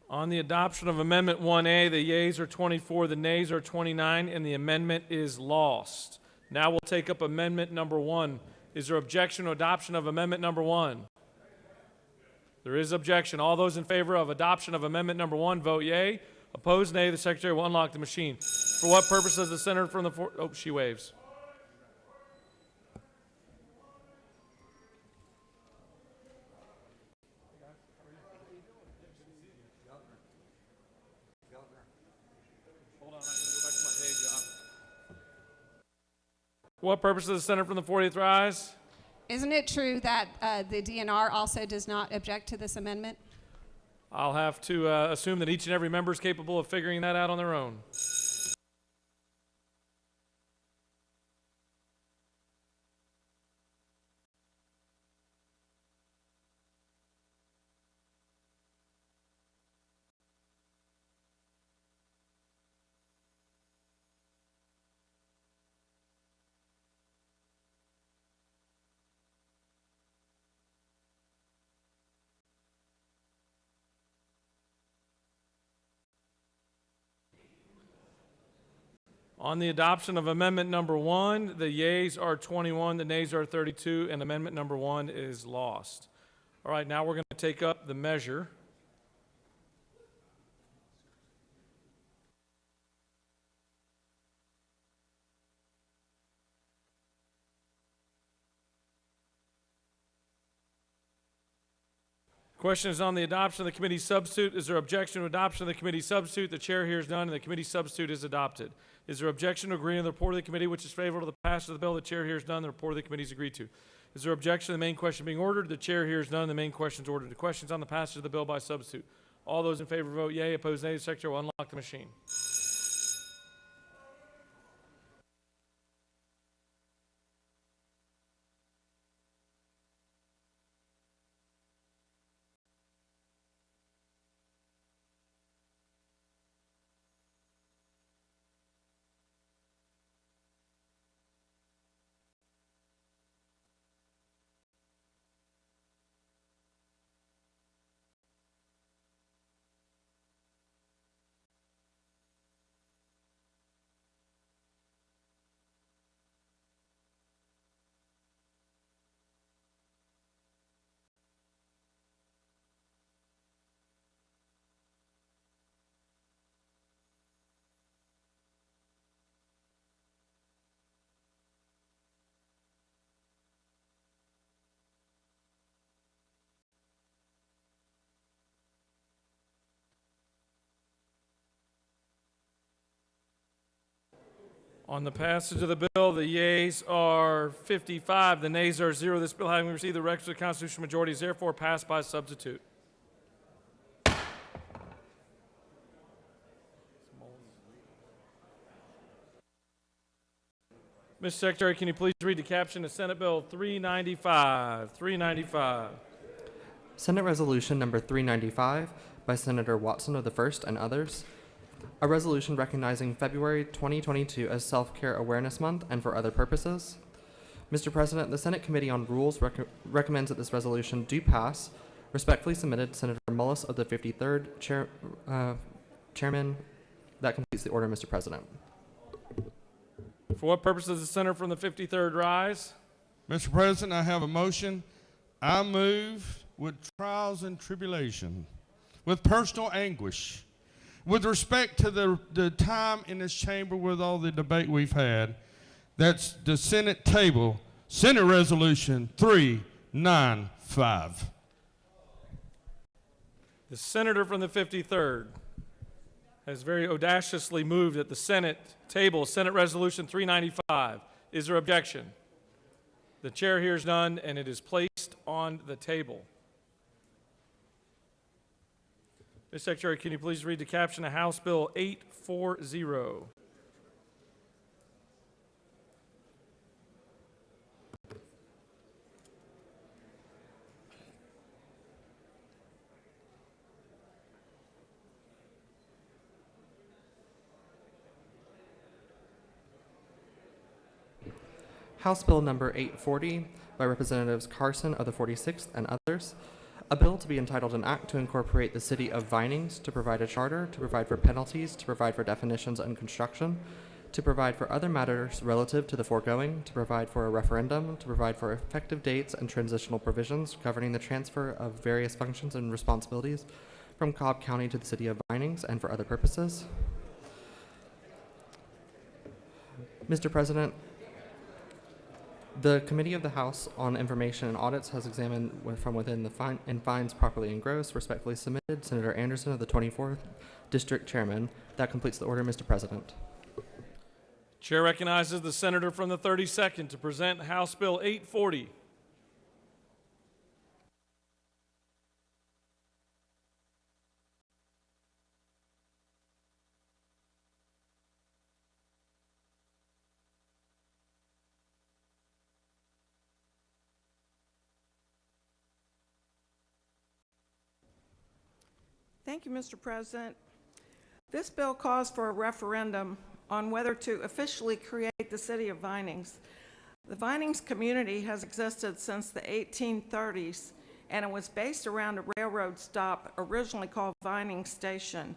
On the adoption of Amendment 1A, the yeas are 24, the nays are 29, and the amendment is lost. Now we'll take up Amendment number 1. Is there objection to adoption of Amendment number 1? There is objection. All those in favor of adoption of Amendment number 1, vote yea. Opposed, nay. The Secretary will unlock the machine. For what purpose does the senator from the she waves. For what purpose does the senator from the 40th rise? Isn't it true that the DNR also does not object to this amendment? I'll have to assume that each and every member is capable of figuring that out on their own. On the adoption of amendment number 1, the yeas are 21, the nays are 32, and amendment number 1 is lost. All right, now we're going to take up the measure. Question is on the adoption of the committee substitute. Is there objection to adoption of the committee substitute? The chair hears none, and the committee substitute is adopted. Is there objection to agreeing to the report of the committee, which is favorable to the passage of the bill? The chair hears none, the report of the committee is agreed to. Is there objection to the main question being ordered? The chair hears none, the main question is ordered. The questions on the passage of the bill by substitute. All those in favor vote yea, opposed nay. The secretary will unlock the machine. On the passage of the bill, the yeas are 55, the nays are 0. This bill, having received the requisite constitutional majority, is therefore passed by substitute. Mr. Secretary, can you please read the caption of Senate Bill 395? 395. Senate Resolution number 395 by Senator Watson of the 1st and others. A resolution recognizing February 2022 as Self-Care Awareness Month and for other purposes. Mr. President, the Senate Committee on Rules recommends that this resolution do pass. Respectfully submitted, Senator Mullis of the 53rd Chairman. That completes the order, Mr. President. For what purpose does the senator from the 53rd rise? Mr. President, I have a motion. I move with trials and tribulation, with personal anguish, with respect to the time in this chamber with all the debate we've had, that's the Senate table, Senate Resolution 395. The senator from the 53rd has very audaciously moved at the Senate table, Senate Resolution 395. Is there objection? The chair hears none, and it is placed on the table. Mr. Secretary, can you please read the caption of House Bill 840? House Bill number 840 by Representatives Carson of the 46th and others. A bill to be entitled an act to incorporate the city of Vinings, to provide a charter, to provide for penalties, to provide for definitions and construction, to provide for other matters relative to the foregoing, to provide for a referendum, to provide for effective dates and transitional provisions governing the transfer of various functions and responsibilities from Cobb County to the city of Vinings and for other purposes. Mr. President, the Committee of the House on Information and Audits has examined from within the fines properly engrossed. Respectfully submitted, Senator Anderson of the 24th District Chairman. That completes the order, Mr. President. Chair recognizes the senator from the 32nd to present House Bill 840. Thank you, Mr. President. This bill calls for a referendum on whether to officially create the city of Vinings. The Vinings community has existed since the 1830s, and it was based around a railroad stop originally called Vining Station.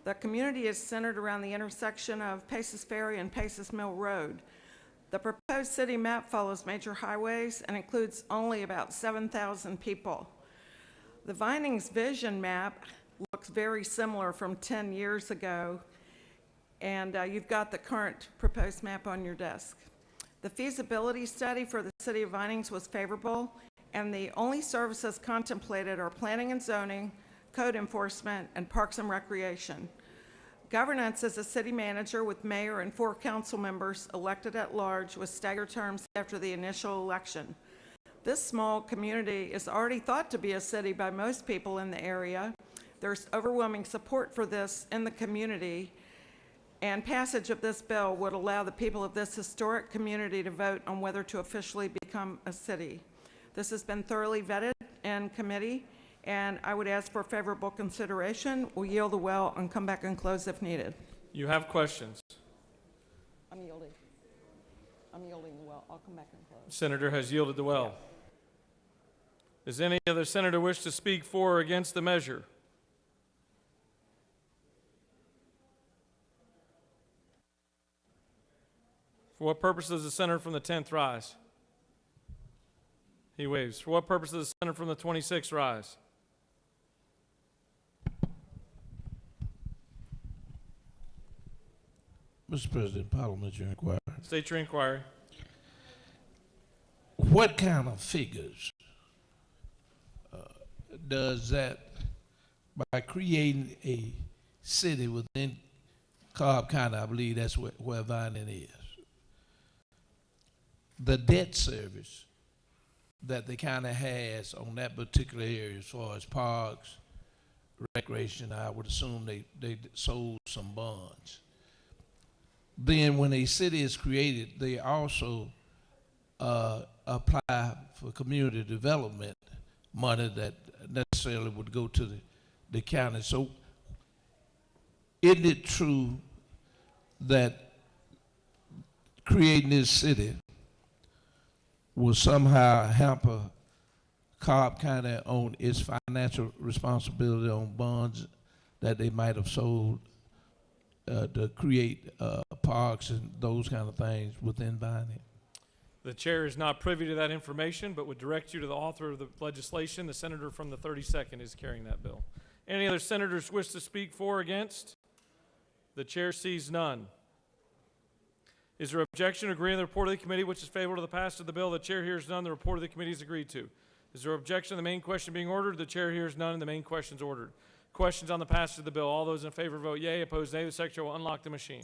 The community is centered around the intersection of Paces Ferry and Paces Mill Road. The proposed city map follows major highways and includes only about 7,000 people. The Vinings vision map looks very similar from 10 years ago, and you've got the current proposed map on your desk. The feasibility study for the city of Vinings was favorable, and the only services contemplated are planning and zoning, code enforcement, and parks and recreation. Governance is a city manager with mayor and 4 council members elected at large with staggered terms after the initial election. This small community is already thought to be a city by most people in the area. There's overwhelming support for this in the community, and passage of this bill would allow the people of this historic community to vote on whether to officially become a city. This has been thoroughly vetted in committee, and I would ask for favorable consideration. We'll yield the well and come back and close if needed. You have questions. I'm yielding the well. I'll come back and close. Senator has yielded the well. Does any other senator wish to speak for or against the measure? For what purpose does the senator from the 10th rise? He waves. For what purpose does the senator from the 26th rise? Mr. President, parliamentary inquiry. State your inquiry. What kind of figures does that, by creating a city within Cobb County, I believe that's where Vining is, the debt service that the county has on that particular area as far as parks, recreation, I would assume they sold some bonds. Then when a city is created, they also apply for community development money that necessarily would go to the county. So isn't it true that creating this city will somehow hamper Cobb County on its financial responsibility on bonds that they might have sold to create parks and those kind of things within Vining? The chair is not privy to that information, but would direct you to the author of the legislation. The senator from the 32nd is carrying that bill. Any other senators wish to speak for or against? The chair sees none. Is there objection to agreeing to the report of the committee which is favorable to the passage of the bill? The chair hears none. The report of the committee is agreed to. Is there objection to the main question being ordered? The chair hears none, and the main question is ordered. Questions on the passage of the bill? All those in favor vote yea. Opposed, nay. The secretary will unlock the machine.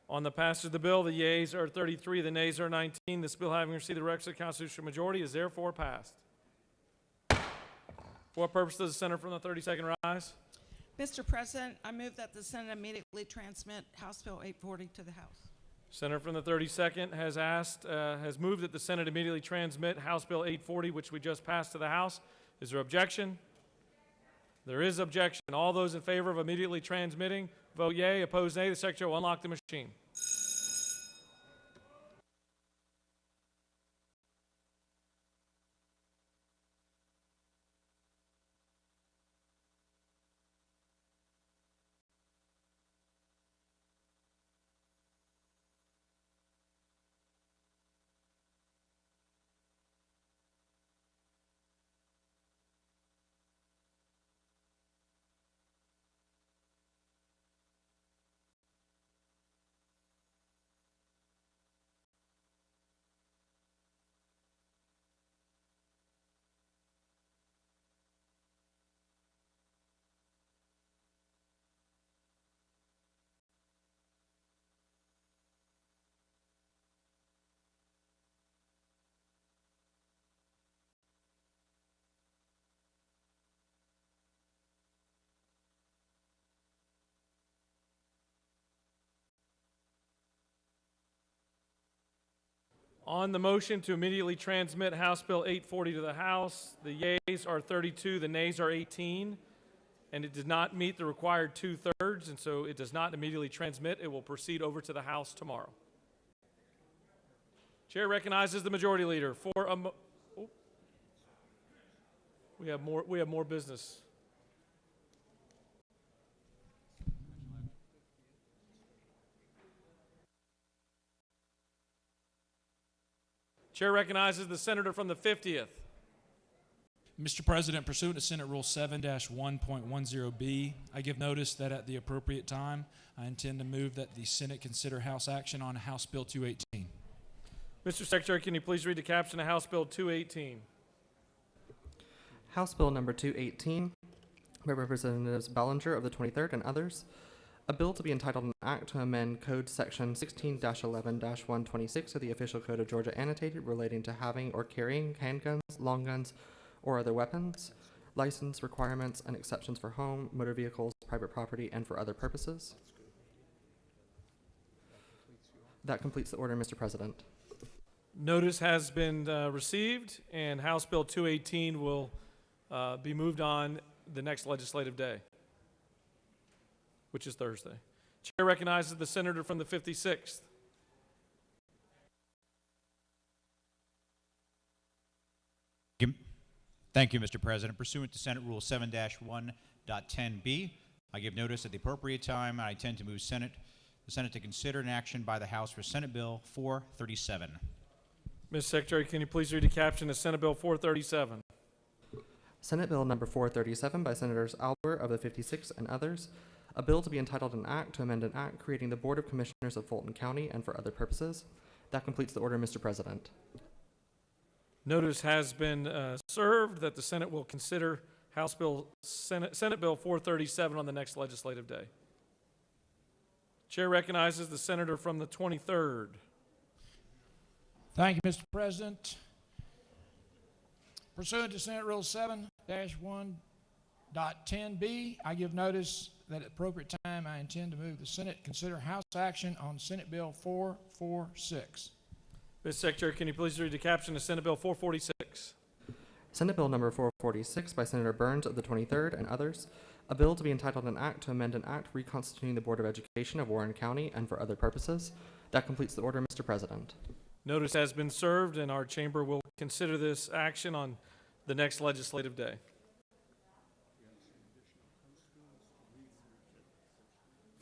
On the passage of the bill, the yeas are 33, the nays are 19. This bill, having received the requisite constitutional majority, is therefore passed. For what purpose does the senator from the 32nd rise? Mr. President, I move that the Senate immediately transmit House Bill 840 to the House. Senator from the 32nd has moved that the Senate immediately transmit House Bill 840, which we just passed, to the House. Is there objection? There is objection. All those in favor of immediately transmitting, vote yea. Opposed, nay. The secretary will unlock the machine. On the motion to immediately transmit House Bill 840 to the House, the yeas are 32, the nays are 18, and it did not meet the required 2/3, and so it does not immediately transmit. It will proceed over to the House tomorrow. Chair recognizes the Majority Leader for a we have more business. Chair recognizes the senator from the 50th. Mr. President, pursuant to Senate Rule 7-1.10B, I give notice that at the appropriate time, I intend to move that the Senate consider House action on House Bill 218. Mr. Secretary, can you please read the caption of House Bill 218? House Bill number 218 by Representatives Bellinger of the 23rd and others. A bill to be entitled an act to amend Code Section 16-11-126 of the Official Code of Georgia annotated relating to having or carrying handguns, long guns, or other weapons, license requirements and exceptions for home, motor vehicles, private property, and for other purposes. That completes the order, Mr. President. Notice has been received, and House Bill 218 will be moved on the next legislative day, which is Thursday. Chair recognizes the senator from the 56th. Thank you, Mr. President. Pursuant to Senate Rule 7-1.10B, I give notice at the appropriate time. I intend to move the Senate to consider an action by the House for Senate Bill 437. Ms. Secretary, can you please read the caption of Senate Bill 437? Senate Bill number 437 by Senators Albert of the 56th and others. A bill to be entitled an act to amend an act creating the Board of Commissioners of Fulton County and for other purposes. That completes the order, Mr. President. Notice has been served that the Senate will consider Senate Bill 437 on the next legislative day. Chair recognizes the senator from the 23rd. Thank you, Mr. President. Pursuant to Senate Rule 7-1.10B, I give notice that at the appropriate time I intend to move the Senate consider House action on Senate Bill 446. Ms. Secretary, can you please read the caption of Senate Bill 446? Senate Bill number 446 by Senator Burns of the 23rd and others. A bill to be entitled an act to amend an act reconstituting the Board of Education of Warren County and for other purposes. That completes the order, Mr. President. Notice has been served, and our chamber will consider this action on the next legislative day.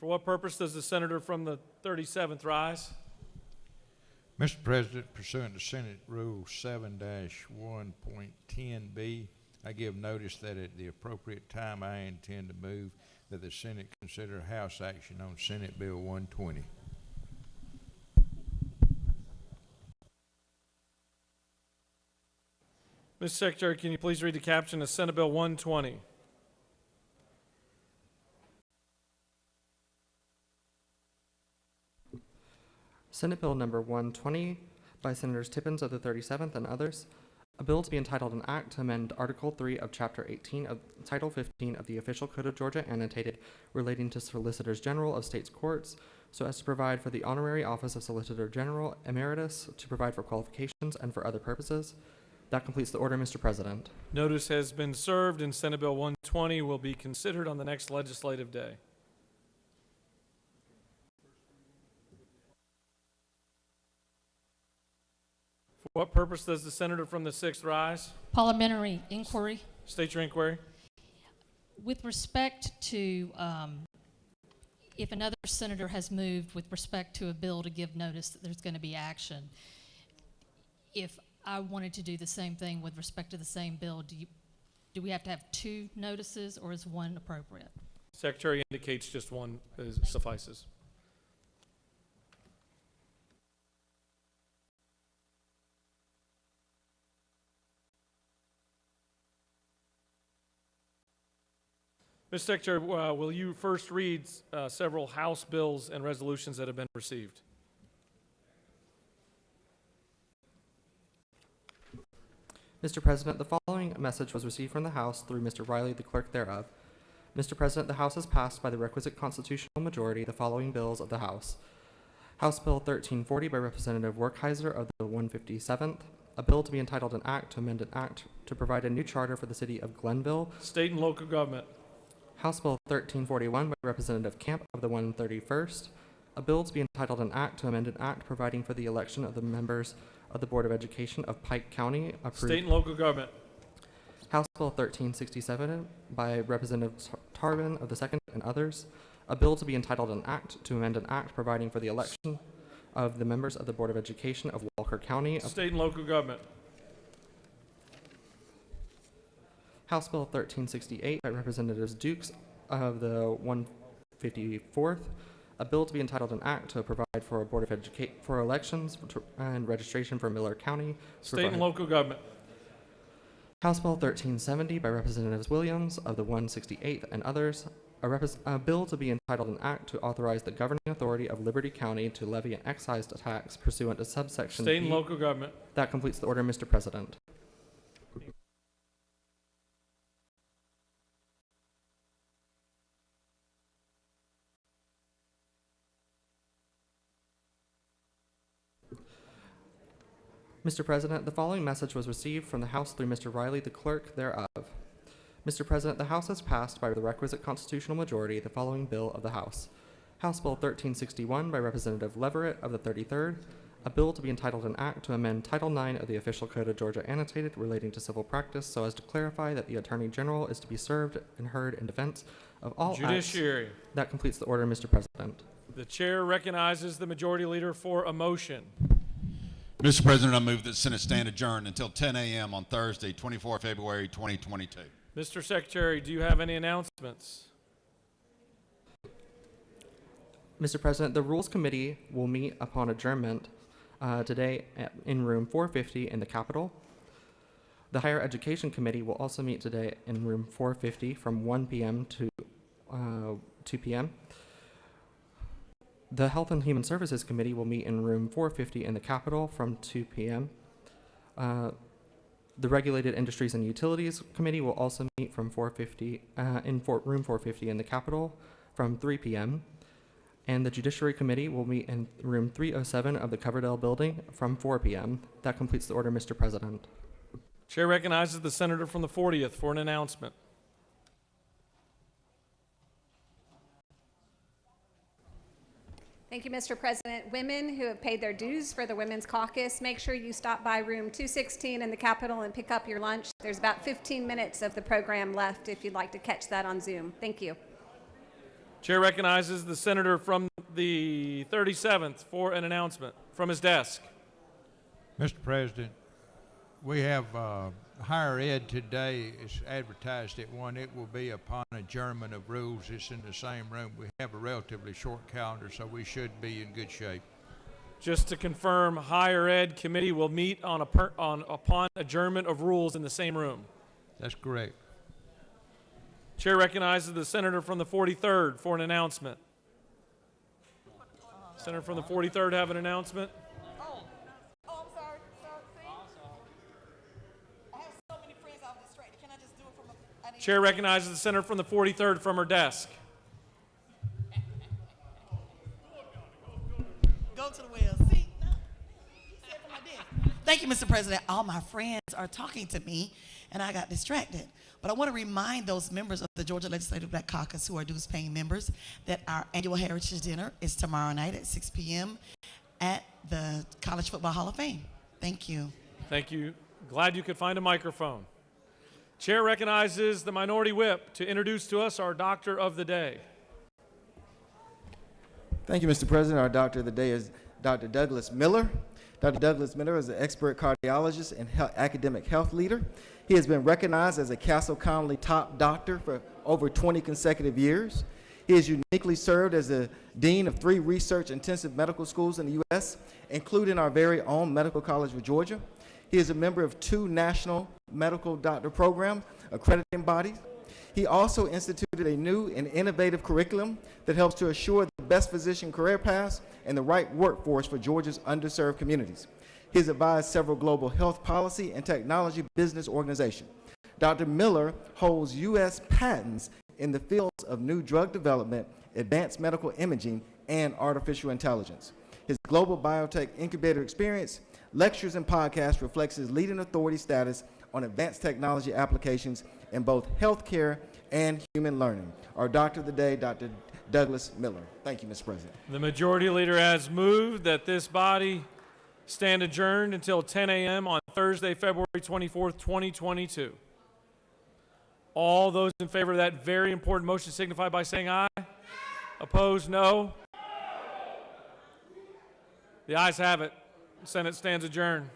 For what purpose does the senator from the 37th rise? Mr. President, pursuant to Senate Rule 7-1.10B, I give notice that at the appropriate time I intend to move that the Senate consider House action on Senate Bill 120. Ms. Secretary, can you please read the caption of Senate Bill 120? Senate Bill number 120 by Senators Tippins of the 37th and others. A bill to be entitled an act to amend Article 3 of Chapter 18 of Title 15 of the Official Code of Georgia annotated relating to Solicitors General of States Courts so as to provide for the honorary office of Solicitor General Emeritus, to provide for qualifications and for other purposes. That completes the order, Mr. President. Notice has been served, and Senate Bill 120 will be considered on the next legislative day. For what purpose does the senator from the 6th rise? Parliamentary inquiry. State your inquiry. With respect to if another senator has moved with respect to a bill to give notice that there's going to be action, if I wanted to do the same thing with respect to the same bill, do we have to have two notices, or is one appropriate? Secretary indicates just one suffices. Mr. Secretary, will you first read several House bills and resolutions that have been received? Mr. President, the following message was received from the House through Mr. Riley, the clerk thereof. Mr. President, the House has passed by the requisite constitutional majority the following bills of the House. House Bill 1340 by Representative Werkheiser of the 157th, a bill to be entitled an act to amend an act to provide a new charter for the city of Glenville. State and local government. House Bill 1341 by Representative Camp of the 131st, a bill to be entitled an act to amend an act providing for the election of the members of the Board of Education of Pike County. Approved. State and local government. House Bill 1367 by Representative Tarbin of the 2nd and others, a bill to be entitled an act to amend an act providing for the election of the members of the Board of Education of Walker County. State and local government. House Bill 1368 by Representatives Dukes of the 154th, a bill to be entitled an act to provide for a Board of Education for elections and registration for Miller County. State and local government. House Bill 1370 by Representatives Williams of the 168th and others, a bill to be entitled an act to authorize the governing authority of Liberty County to levy an excise tax pursuant to subsection State and B. local government. That completes the order, Mr. President. Mr. President, the following message was received from the House through Mr. Riley, the clerk thereof. Mr. President, the House has passed by the requisite constitutional majority the following bill of the House. House Bill 1361 by Representative Leverett of the 33rd, a bill to be entitled an act to amend Title IX of the Official Code of Georgia annotated relating to civil practice so as to clarify that the Attorney General is to be served and heard in defense of all Judiciary. acts. That completes the order, Mr. President. The chair recognizes the majority leader for a motion. Mr. President, I move that the Senate stand adjourned until 10 a.m. on Thursday, 24 February 2022. Mr. Secretary, do you have any announcements? Mr. President, the Rules Committee will meet upon adjournment today in room 450 in the Capitol. The Higher Education Committee will also meet today in room 450 from 1 p.m. to 2 p.m. The Health and Human Services Committee will meet in room 450 in the Capitol from 2 p.m. The Regulated Industries and Utilities Committee will also meet from room 450 in the Capitol from 3 p.m. And the Judiciary Committee will meet in room 307 of the Coverdell Building from 4 p.m. That completes the order, Mr. President. Chair recognizes the senator from the 40th for an announcement. Thank you, Mr. President. Women who have paid their dues for the Women's Caucus, make sure you stop by room 216 in the Capitol and pick up your lunch. There's about 15 minutes of the program left if you'd like to catch that on Zoom. Thank you. Chair recognizes the senator from the 37th for an announcement from his desk. Mr. President, we have higher ed today. It's advertised at 1. It will be upon adjournment of rules. It's in the same room. We have a relatively short calendar, so we should be in good shape. Just to confirm, Higher Ed Committee will meet upon adjournment of rules in the same room. That's correct. Chair recognizes the senator from the 43rd for an announcement. Senator from the 43rd have an announcement. Chair recognizes the senator from the 43rd from her desk. Go to the well. See? No. You said from my desk. Thank you, Mr. President. All my friends are talking to me, and I got distracted. But I want to remind those members of the Georgia Legislative Black Caucus who are dues-paying members that our annual Heritage Dinner is tomorrow night at 6 p.m. at the College Football Hall of Fame. Thank you. Thank you. Glad you could find a microphone. Chair recognizes the Minority Whip to introduce to us our Doctor of the Day. Thank you, Mr. President. Our Doctor of the Day is Dr. Douglas Miller. Dr. Douglas Miller is an expert cardiologist and academic health leader. He has been recognized as a Castle Connolly top doctor for over 20 consecutive years. He has uniquely served as the dean of 3 research-intensive medical schools in the U.S., including our very own Medical College of Georgia. He is a member of 2 national medical doctor programs, accrediting bodies. He also instituted a new and innovative curriculum that helps to assure the best physician career paths and the right workforce for Georgia's underserved communities. He has advised several global health policy and technology business organizations. Dr. Miller holds U.S. patents in the fields of new drug development, advanced medical imaging, and artificial intelligence. His global biotech incubator experience, lectures, and podcasts reflects his leading authority status on advanced technology applications in both healthcare and human learning. Our doctor of the day, Dr. Douglas Miller. Thank you, Mr. President. The majority leader has moved that this body stand adjourned until 10 a.m. on Thursday, February 24th, 2022. All those in favor of that very important motion signify by saying aye. Opposed, no. The ayes have it. The Senate stands adjourned.